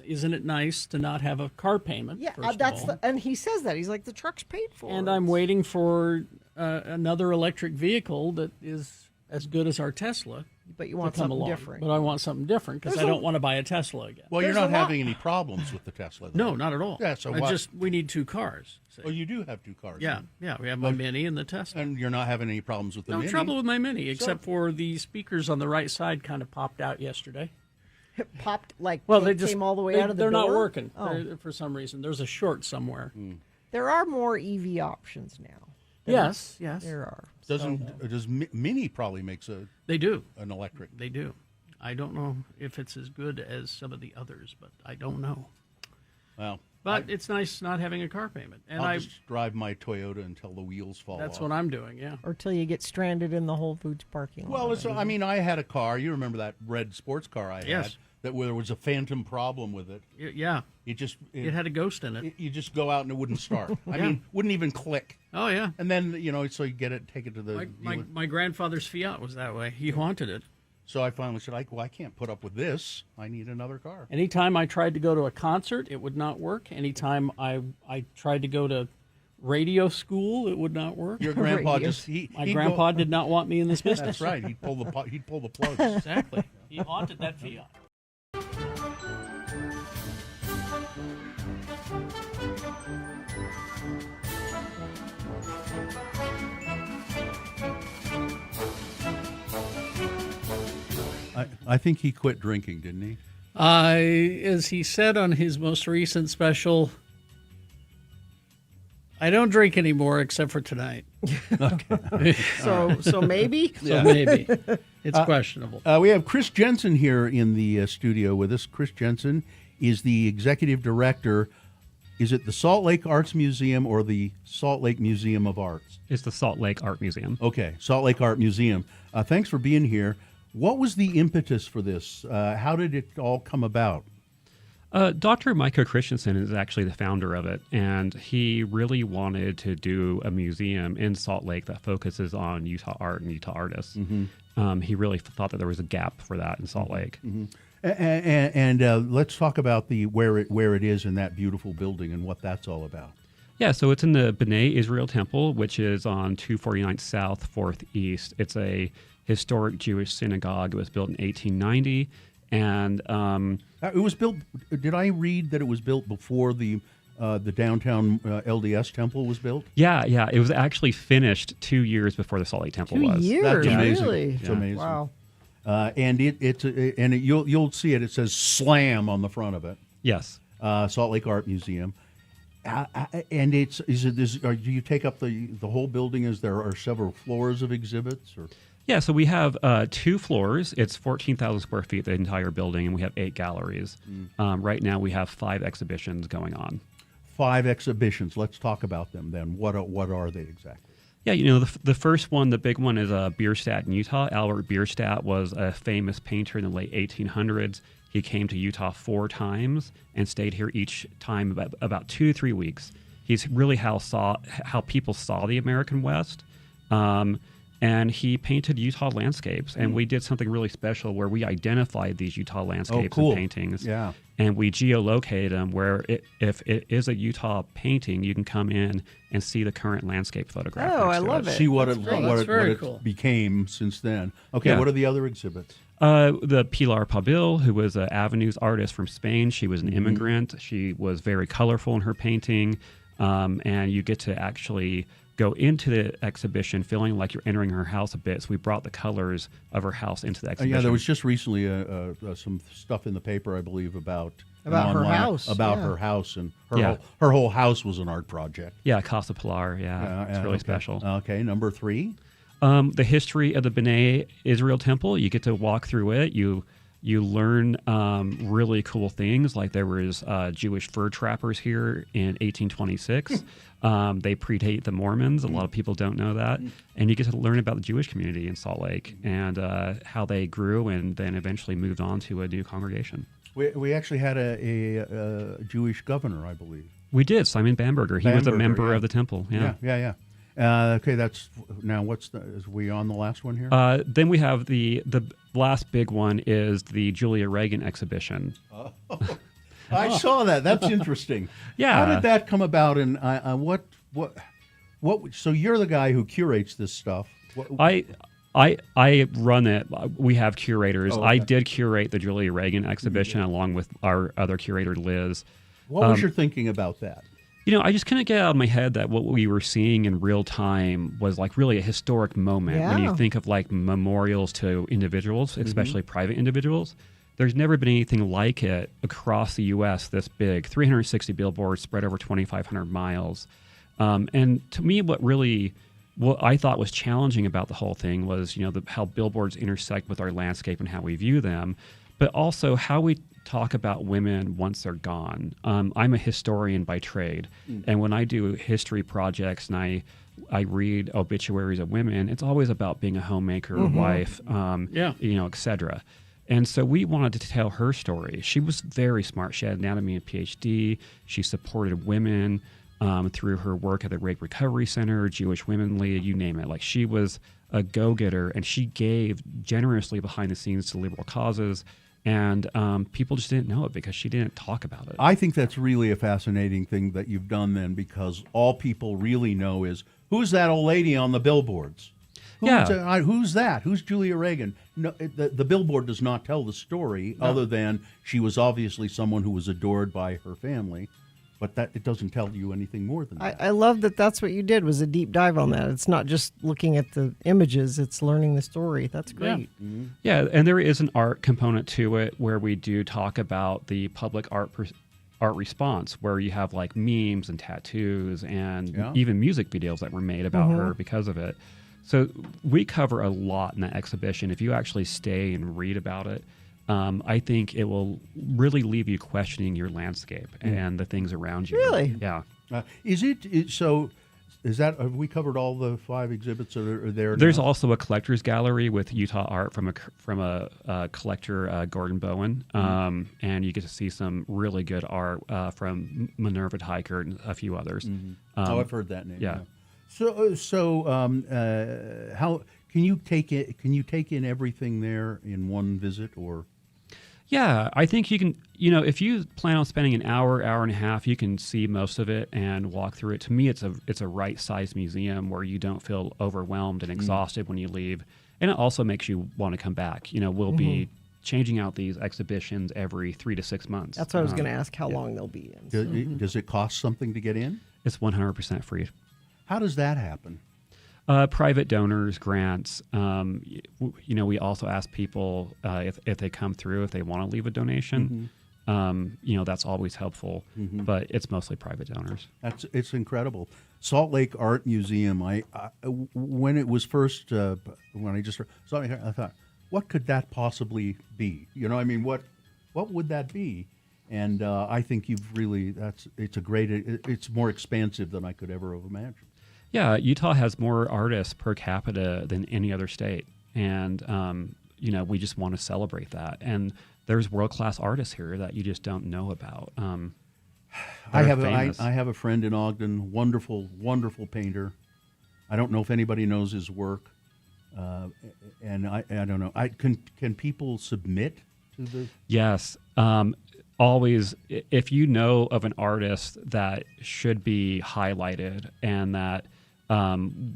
isn't it nice to not have a car payment? Yeah, first that's of all? and he says that. He's like, the truck's paid for. And I'm waiting for another electric vehicle that is as good as our Tesla. But you want to come something along. different. But I want something different because I don't want to buy a Tesla again. Well, you're not having any problems with the Tesla, though. No, not at all. Yeah, so we need 2 cars. Oh, you do have 2 cars. Yeah, then. yeah, we have my Mini and the Tesla. And you're not having any problems with the Mini? No trouble with my Mini, except for the speakers on the right side kind of popped out yesterday. It popped they just came all the way out of the They're door? not working Oh. for some reason. There's a short somewhere. There are more EV options now. Yes. There are. Does Mini probably makes They do. an electric? They do. I don't know if it's as good as some of the others, but I don't know. Well, But it's nice not having a car payment. And I'll just drive my Toyota until the wheels fall That's off. what I'm doing, yeah. Or till you get stranded in the Whole Foods parking lot. Well, I mean, I had a car. You remember that red sports car I had? Yes. That where there was a phantom problem with it. Yeah. It had a ghost in it. You just go out and it wouldn't start. I Yeah. mean, wouldn't even click. Oh, yeah. And then, so you take it to the... My grandfather's Fiat was that way. He haunted it. So I finally said, I can't put up with this. I need another car. Anytime I tried to go to a concert, it would not work. Anytime I tried to go to radio school, it would not work. Your grandpa My grandpa did not want me in this business. That's right. He'd pull the plugs. Exactly. He haunted that Fiat. I think he quit drinking, didn't he? As he said on his most recent special, I don't drink anymore except for tonight. Okay. So maybe? So maybe. It's questionable. We have Chris Jensen here in the studio with us. Chris Jensen is the executive director. Is it the Salt Lake Arts Museum or the Salt Lake Museum of Arts? It's the Salt Lake Art Museum. Okay, Salt Lake Art Museum. Thanks for being here. What was the impetus for this? How did it all come about? Dr. Micah Christensen is actually the founder of it, and he really wanted to do a museum in Salt Lake that focuses on Utah art and Utah artists. He really thought that there was a gap for that in Salt Lake. And let's talk about where it is in that beautiful building and what that's all about. Yeah, so it's in the B'nai Israel Temple, which is on 249 South, 4th East. It's a historic Jewish synagogue. It was built in 1890. And it was built. Did I read that it was built before the downtown LDS temple was built? Yeah. It was actually finished 2 years before the Salt Lake Temple 2 was. years, That's amazing. really? It's amazing. Wow. And you'll see it. It says SLAM on the front of it. Yes. Salt Lake Art Museum. And do you take up the whole building? There are several floors of exhibits, or? Yeah, so we have 2 floors. It's 14,000 square feet, the entire building, and we have 8 galleries. Right now, we have 5 exhibitions going on. 5 exhibitions. Let's talk about them then. What are they exactly? Yeah, the first one, the big one, is Bierstadt in Utah. Albert Bierstadt was a famous painter in the late 1800s. He came to Utah 4 times and stayed here each time about 2 to 3 weeks. He's really how people saw the American West. And he painted Utah landscapes, and we did something really special where we identified these Utah landscapes and paintings. Yeah. And we geolocated them where if it is a Utah painting, you can come in and see the current landscape photograph. Oh, I love it. See what That's it very cool. became since then. Okay, Yeah. what are the other exhibits? The Pilar Pabil, who was an Avenues artist from Spain. She was an immigrant. She was very colorful in her painting. And you get to actually go into the exhibition feeling like you're entering her house a bit. So we brought the colors of her house into the exhibition. Yeah, there was just recently some stuff in the paper, I believe, about her house. About yeah. her house, and Yeah. her whole house was an art project. Yeah, Casa Pilar. Yeah, it's really okay. special. Okay, number 3. The history of the B'nai Israel Temple. You get to walk through it. You learn really cool things, like there was Jewish fur trappers here in 1826. They predate the Mormons. A lot of people don't know that. And you get to learn about the Jewish community in Salt Lake and how they grew and then eventually moved on to a new congregation. We actually had a Jewish governor, I believe. We did. Simon Bamberger. He was a member yeah. of the temple. Yeah. Yeah. Okay, that's now. Is we on the last one here? Then we have the last big one is the Julia Reagan exhibition. I saw that. That's interesting. Yeah. How did that come about? And what? So you're the guy who curates this stuff. I run it. We have curators. Oh, okay. I did curate the Julia Reagan exhibition along with our other curator, Liz. What was your thinking about that? I just couldn't get out of my head that what we were seeing in real time was like really a historic moment. When you think of like memorials to individuals, especially private individuals. There's never been anything like it across the U.S. this big, 360 billboards spread over 2,500 miles. And to me, what I thought was challenging about the whole thing was, how billboards intersect with our landscape and how we view them, but also how we talk about women once they're gone. I'm a historian by trade, and when I do history projects and I read obituaries of women, it's always about being a homemaker, wife, et cetera. And so we wanted to tell her story. She was very smart. She had anatomy and PhD. She supported women through her work at the Rape Recovery Center, Jewish Women League, you name it. Like, she was a go-getter, and she gave generously behind the scenes to liberal causes. And people just didn't know it because she didn't talk about it. I think that's really a fascinating thing that you've done then, because all people really know is, who's that old lady on the billboards? Who's that? Who's Julia Reagan? No, the billboard does not tell the story other than she was obviously someone who was adored by her family. But it doesn't tell you anything more than that. I love that that's what you did, was a deep dive on that. It's not just looking at the images, it's learning the story. That's great. Yeah, and there is an art component to it where we do talk about the public art response, where you have like memes and tattoos and even music videos that were made about her because of it. So we cover a lot in that exhibition. If you actually stay and read about it, I think it will really leave you questioning your landscape and the things around you. Really? Yeah. Is it so? Is that have we covered all the 5 exhibits that are there? There's now? also a collector's gallery with Utah art from a collector, Gordon Bowen, and you get to see some really good art from Minerva Hiker and a few others. I've heard that name. Yeah. So how can you take it? Can you take in everything there in one visit, or? Yeah, I think you can. If you plan on spending an hour and a half, you can see most of it and walk through it. To me, it's a right-sized museum where you don't feel overwhelmed and exhausted when you leave, and it also makes you want to come back. We'll be changing out these exhibitions every 3 to 6 months. That's what I was going to ask. How long they'll be in? Does it cost something to get in? It's 100% free. How does that happen? Private donors, grants. We also ask people if they come through, if they want to leave a donation. That's always helpful, but it's mostly private donors. It's incredible. Salt Lake Art Museum. When it was first when I just saw it, I thought, what could that possibly be? What would that be? And I think you've really it's more expansive than I could ever have imagined. Yeah, Utah has more artists per capita than any other state, and we just want to celebrate that. And there's world-class artists here that you just don't know about. I have a friend in Ogden, wonderful, wonderful painter. I don't know if anybody knows his work, and I don't know. Can people submit to the? Yes. Always, if you know of an artist that should be highlighted and that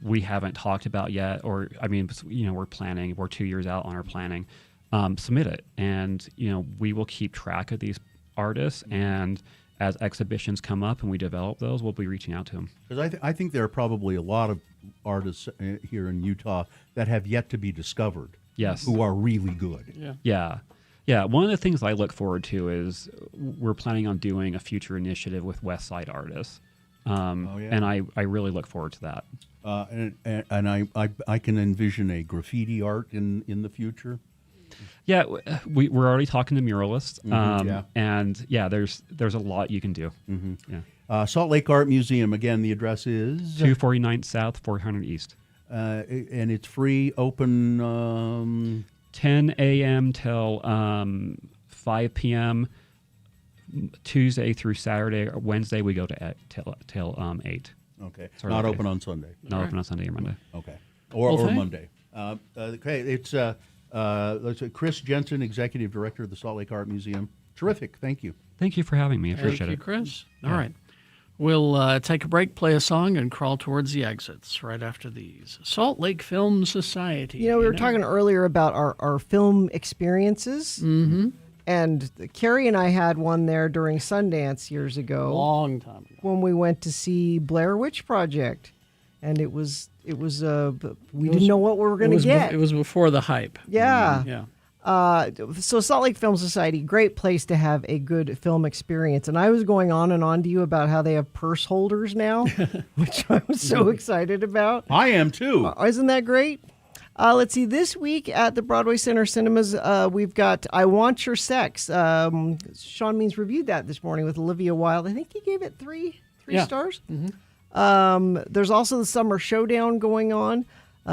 we haven't talked about yet, or we're planning, we're 2 years out on our planning, submit it, and we will keep track of these artists, and as exhibitions come up and we develop those, we'll be reaching out to them. Because I think there are probably a lot of artists here in Utah that have yet to be discovered. Yes, who are really good. Yeah, one of the things I look forward to is we're planning on doing a future initiative with West Side artists. And I really look forward to that. And I can envision a graffiti art in the future. Yeah, we're already talking to muralists. And there's a lot you can do. Yeah. Salt Lake Art Museum, again, the address is? 249 South, 400 East. And it's free, open... 10 a.m. till 5 p.m. Tuesday through Saturday. Or Wednesday we go to till 8. Okay. Not open on Sunday. Not open on Sunday or Monday. Okay. Or Monday. Okay. It's Chris Jensen, Executive Director of the Salt Lake Art Museum. Terrific. Thank you. Thank you for having me. I appreciate Thank you, it. Chris. All right. We'll take a break, play a song, and crawl towards the exits right after these. Salt Lake Film Society. We were talking earlier about our film experiences. Mm-hmm. And Carrie and I had one there during Sundance years ago. Long time ago. When we went to see Blair Witch Project. And we didn't know what we were going to get. It was before the hype. Yeah. Yeah. So Salt Lake Film Society, great place to have a good film experience. And I was going on and on to you about how they have purse holders now, which I was so excited about. I am too. Isn't that great? Let's see. This week at the Broadway Center Cinemas, we've got I Want Your Sex. Sean Means reviewed that this morning with Olivia Wilde. I think he gave it three stars. Mm-hmm. There's also the Summer Showdown going on.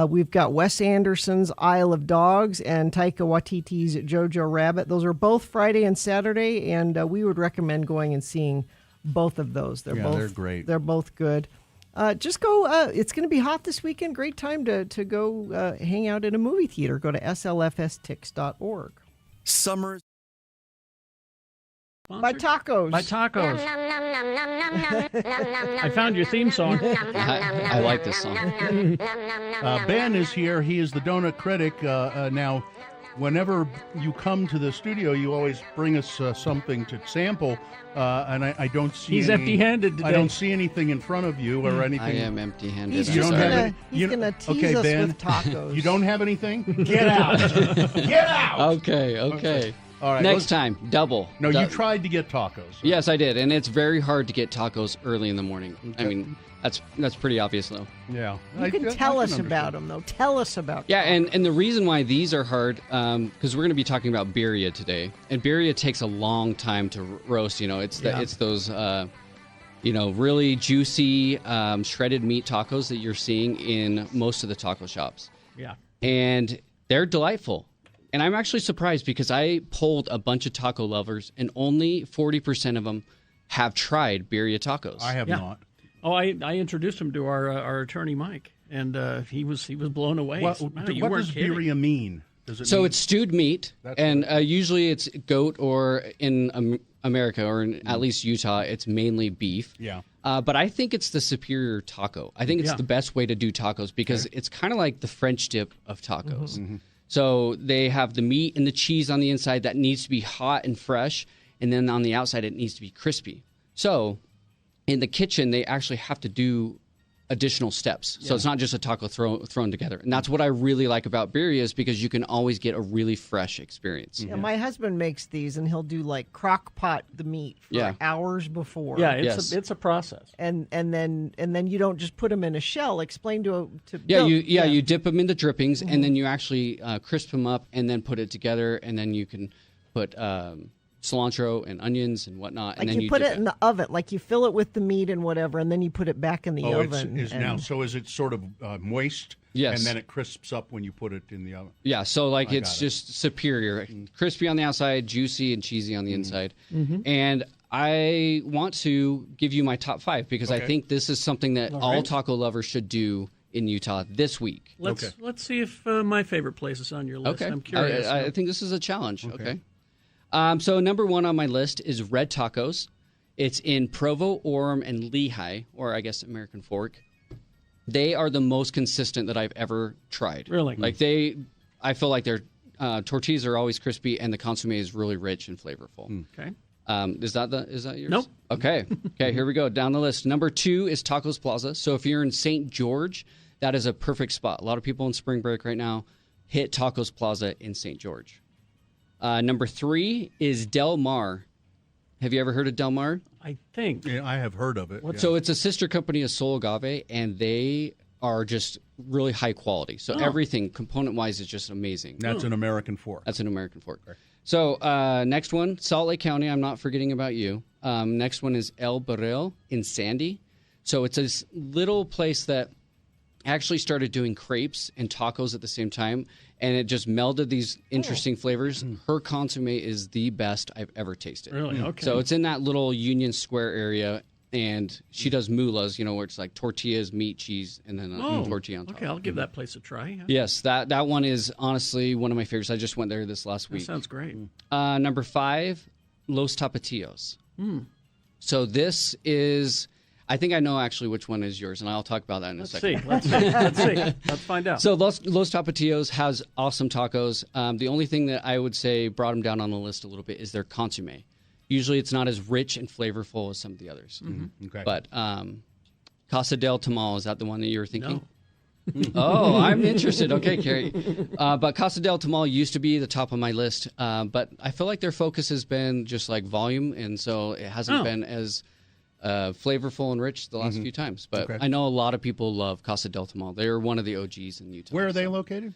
We've got Wes Anderson's Isle of Dogs and Taika Waititi's Jojo Rabbit. Those are both Friday and Saturday, and we would recommend going and seeing both of those. They're great. They're both good. Just go. It's going to be hot this weekend. Great time to go hang out in a movie theater. Go to slfstix.org. Summer. By tacos. By tacos. I found your theme song. I like this song. Ben is here. He is the donut critic. Now, whenever you come to the studio, you always bring us something to sample, and I don't see. He's empty-handed today. I don't see anything in front of you or anything. I am empty-handed. He's gonna tease us with tacos. You don't have anything? Get out! Get out! Okay. All right. Next time, double. No, you tried to get tacos. Right? Yes, I did, and it's very hard to get tacos early in the morning. Okay. I mean, that's pretty obvious, though. Yeah. You can tell us about them, though. Tell us about them. Yeah, and the reason why these are hard, because we're going to be talking about birria today, and birria takes a long time to roast. It's those really juicy shredded meat tacos that you're seeing in most of the taco shops. Yeah. And they're delightful. And I'm actually surprised because I polled a bunch of taco lovers and only 40% of them have tried birria tacos. I have not. Oh, I introduced him to our attorney Mike, and he was blown away. What You weren't does kidding. birria mean? Does it So mean- it's stewed meat, That's and usually it's goat, or in America or in at least Utah, it's mainly beef. Yeah. But I think it's the superior taco. I think it's Yeah. the best way to do tacos because it's kind of like the French dip of tacos. So they have the meat and the cheese on the inside that needs to be hot and fresh, and then on the outside it needs to be crispy. So in the kitchen, they actually have to do additional steps. So it's not just a taco thrown together. And that's what I really like about birrias because you can always get a really fresh experience. Yeah, my husband makes these, and he'll do like crock pot the meat for hours before. Yeah, it's a process. And then you don't just put them in a shell. Explain to Yeah, Bill. you dip them into drippings, and then you actually crisp them up, and then put it together, and then you can put cilantro and onions and whatnot, and Like then you put dip it in the oven, like you fill it with the meat and whatever, and then you put it back in the oven. So is it sort of moist? Yes. And then it crisps up when you put it in the oven. Yeah, so like I it's got it. just superior, crispy on the outside, juicy and cheesy on the inside. And I want to give you my top 5 because I Okay. think this is something that All all right. taco lovers should do in Utah this week. Let's see if my favorite place is on your list. Okay. I'm curious. I think this is a challenge. Okay. So number 1 on my list is Red Tacos. It's in Provo, Orem, and Lehigh, or I guess American Fork. They are the most consistent that I've ever tried. Really? Like I feel like their tortillas are always crispy, and the consomme is really rich and flavorful. Okay. Is that yours? Nope. Okay. Okay, here we go. Down the list. Number 2 is Tacos Plaza. So if you're in St. George, that is a perfect spot. A lot of people in spring break right now hit Tacos Plaza in St. George. Number 3 is Del Mar. Have you ever heard of Del Mar? I think. Yeah, I have heard of it. yeah. So it's a sister company of Sol Agave, and they are just really high quality. So everything, component-wise, is just amazing. That's an American Fork. That's an American Fork. So next one, Salt Lake County. I'm not forgetting about you. Next one is El Barril in Sandy. So it's this little place that actually started doing crepes and tacos at the same time, and it just melded these interesting flavors. Her consomme is the best I've ever tasted. Really? Okay. So it's in that little Union Square area, and she does mulas, where it's like tortillas, meat, cheese, and then a tortilla on top. Okay, I'll give that place a try. Yeah. Yes, that one is honestly one of my favorites. I just went there this last That week. sounds great. Number 5, Los Tapatillos. So this is, I think I know actually which one is yours, and I'll talk about that in a second. Let's see. Let's find out. So Los Tapatillos has awesome tacos. The only thing that I would say brought them down on the list a little bit is their consomme. Usually it's not as rich and flavorful as some of the others. Okay. But Casa del Tamal, is that the one that you were thinking? Oh, I'm interested. Okay, Carrie. But Casa del Tamal used to be the top of my list, but I feel like their focus has been just like volume, and so it hasn't been as flavorful and rich the last few times. But I know a lot of people love Casa del Tamal. They're one of the OGs in Utah. Where are they located?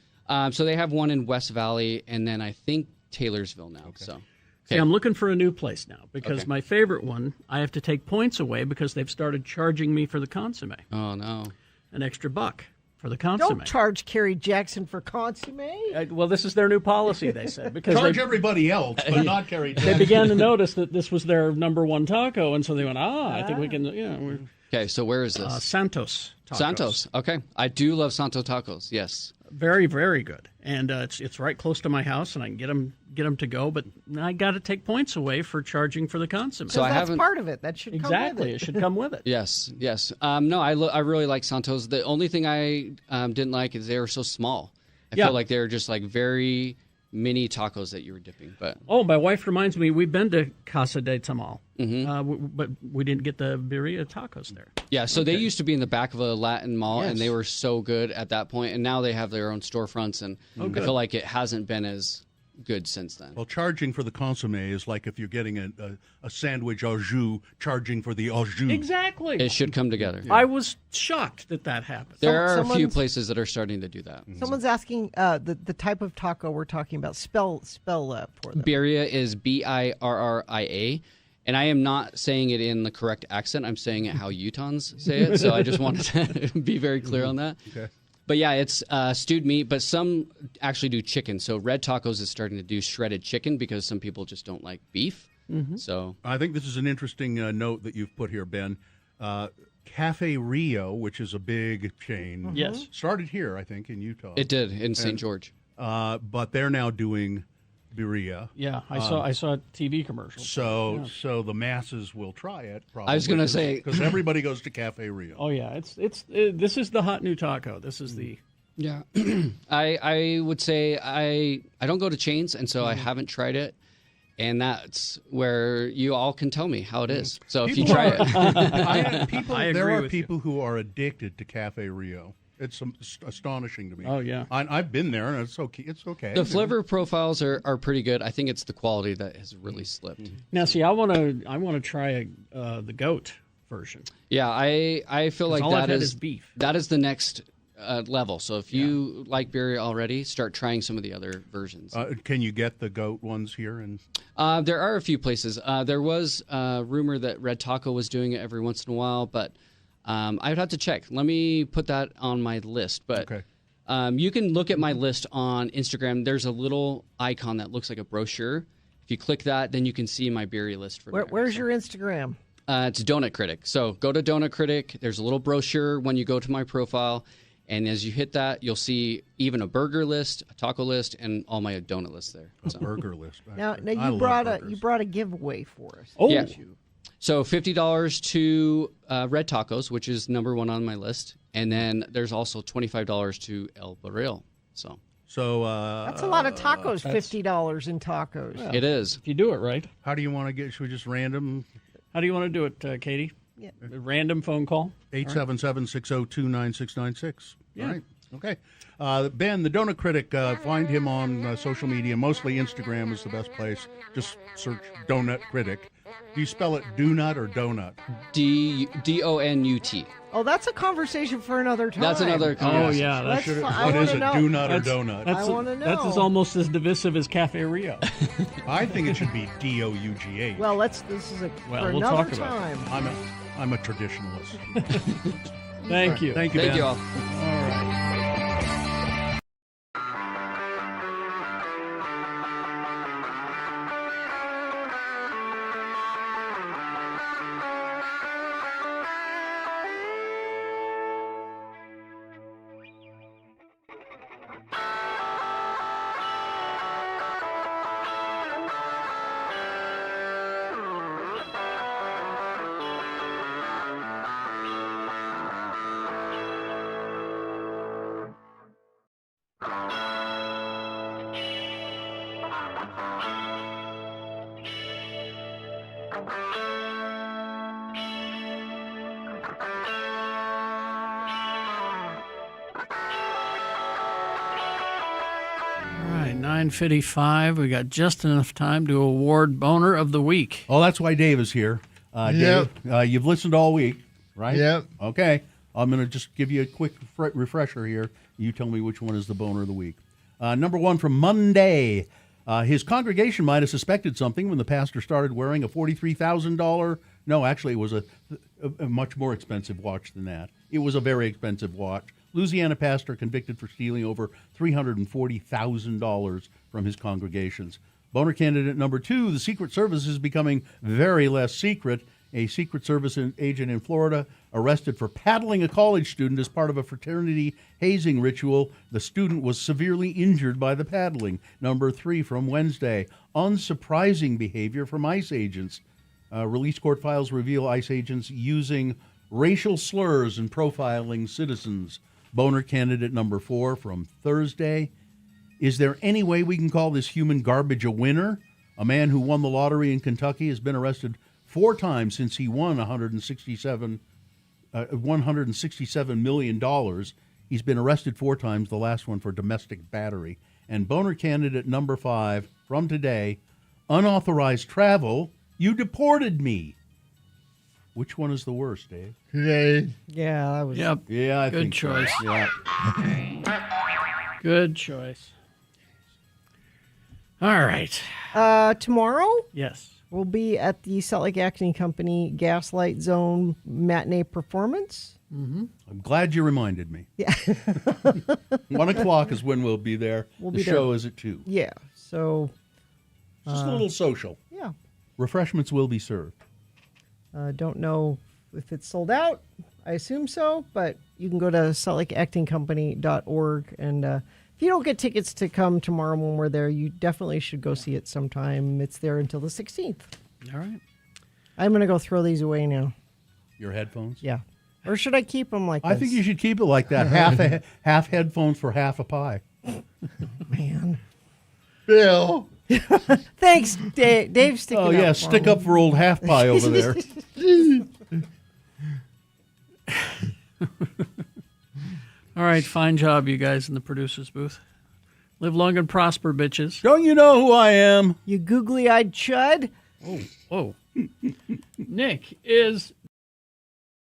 So they have one in West Valley, and then I think Taylorsville now. So. See, I'm looking for a new place now because Okay. my favorite one, I have to take points away because they've started charging me for the consomme. Oh, no. An extra $1 for the consomme. Don't charge Carrie Jackson for consomme. Well, this is their new policy, they said. Because Charge everybody else, but not Carrie They Jackson. began to notice that this was their number 1 taco, and so they went, I think we can, we're Okay, so where is this? Santos Tacos. Santos. Okay. I do love Santo tacos. Yes. Very, very good. And it's right close to my house, and I can get them to go, but I got to take points away for charging for the consomme. So I That's haven't- part of it. That should come with Exactly. it. It should come with it. Yes. Yes. No, I really like Santos. The only thing I didn't like is they were so small. I Yeah. feel like they were just like very mini tacos that you were dipping. But Oh, my wife reminds me, we've been to Casa de Tamal, but we didn't get the birria tacos there. yeah, so they used to be in the back of a Latin mall, and Yes. they were so good at that point. And now they have their own storefronts, and I good. feel like it hasn't been as good since then. Well, charging for the consomme is like if you're getting a sandwich au jus, charging for the au jus. Exactly. It should come together. I was shocked that happened. There are a few someone's- places that are starting to do that. Someone's asking the type of taco we're talking about. Spell for them. Birria is Birria, And I am not saying it in the correct accent. I'm saying it how Utahns say it. So I just wanted to be very clear on that. Okay. But yeah, it's stewed meat, but some actually do chicken. So Red Tacos is starting to do shredded chicken because some people just don't like beef. So I think this is an interesting note that you've put here, Ben. Cafe Rio, which is a big chain, Yes. started here, I think, in Utah. it did in St. George. But they're now doing birria. Yeah, I saw a TV commercial. So the masses will try it. Probably, I was gonna say- because everybody goes to Cafe Rio. Oh yeah, this is the hot new taco. This is the Yeah, I would say I don't go to chains, and so I haven't tried it, and that's where you all can tell me how it is. So if you try it, there are people who are addicted to Cafe Rio. It's astonishing to me. Oh yeah, I've been there, and it's okay. It's okay. the flavor profiles are pretty good. I think it's the quality that has really slipped. Now see, I want to try the goat version. Yeah, I feel like all I've that had is is beef. That is the next level. So if you like birria already, start trying some of the other versions. Can you get the goat ones here? And there are a few places. There was a rumor that Red Taco was doing it every once in a while, but I would have to check. Let me put that on my list. But you can look at my list on Instagram. There's a little icon that looks like a brochure. If you click that, then you can see my birria list from there. Where's your Instagram? It's Donut Critic. So go to Donut Critic. There's a little brochure when you go to my profile. And as you hit that, you'll see even a burger list, a taco list, and all my donut lists there. A burger list. Now I you love brought a giveaway for us. Yeah. So $50 to Red Tacos, which is number one on my list, and then there's also $25 to El Barril. So that's a lot of tacos. $50 in tacos. Yeah. It is. If you do it right. How do you want to get? Should we just random? How do you want to do it, Katie? Yeah. A random phone call. 877-602-9696. Yeah. All right. Okay. Ben, the Donut Critic, find him on social media. Mostly Instagram is the best place. Just search Donut Critic. Do you spell it donut or donut? DONUT. Oh, that's a conversation for another time. That's another conversation. Oh, yeah. What is it, donut or donut? I want to know. That's almost as divisive as Cafe Rio. I think it should be DOUGH. Well, this is for we'll another talk about time. I'm a traditionalist. Thank you. Thank you, Thank Ben. you all. All right. All right, 9:55. We got just enough time to award Boner of the Week. Oh, that's why Dave is here. Dave, you've listened all week, right? Yep. Okay. I'm going to just give you a quick refresher here. You tell me which one is the Boner of the Week. Number one from Monday. His congregation might have suspected something when the pastor started wearing a $43,000. No, actually, it was a much more expensive watch than that. It was a very expensive watch. Louisiana pastor convicted for stealing over $340,000 from his congregations. Boner candidate number two, the Secret Service is becoming very less secret. A Secret Service agent in Florida arrested for paddling a college student as part of a fraternity hazing ritual. The student was severely injured by the paddling. Number three from Wednesday, unsurprising behavior from ICE agents. Release court files reveal ICE agents using racial slurs and profiling citizens. Boner candidate number four from Thursday. Is there any way we can call this human garbage a winner? A man who won the lottery in Kentucky has been arrested 4 times since he won $167 million. He's been arrested 4 times, the last one for domestic battery. And Boner candidate number 5 from today, unauthorized travel, you deported me. Which one is the worst, Dave? Today. Yeah, that was. Yep. Yeah, I Good think so. choice. Yeah. Good choice. All right. Tomorrow? Yes. We'll be at the Salt Lake Acting Company Gaslight Zone matinee performance. Mm-hmm. I'm glad you reminded me. Yeah. 1 o'clock is when we'll be there. We'll the be show there. is at 2. Yeah. So. Just a little social. Yeah. Refreshments will be served. Don't know if it's sold out. I assume so, but you can go to saltlakeactingcompany.org. And if you don't get tickets to come tomorrow when we're there, you definitely should go see it sometime. It's there until the 16th. All right. I'm going to go throw these away now. Your headphones? Yeah. Or should I keep them like I this? think you should keep it like that. Half headphones for half a pie. Man. Bill. Thanks, Dave. Dave's sticking up. Oh, yeah, for stick me. up for old half pie over there. All right, fine job, you guys in the producer's booth. Live long and prosper, bitches. Don't you know who I am? You googly-eyed chud. Oh, whoa. Nick is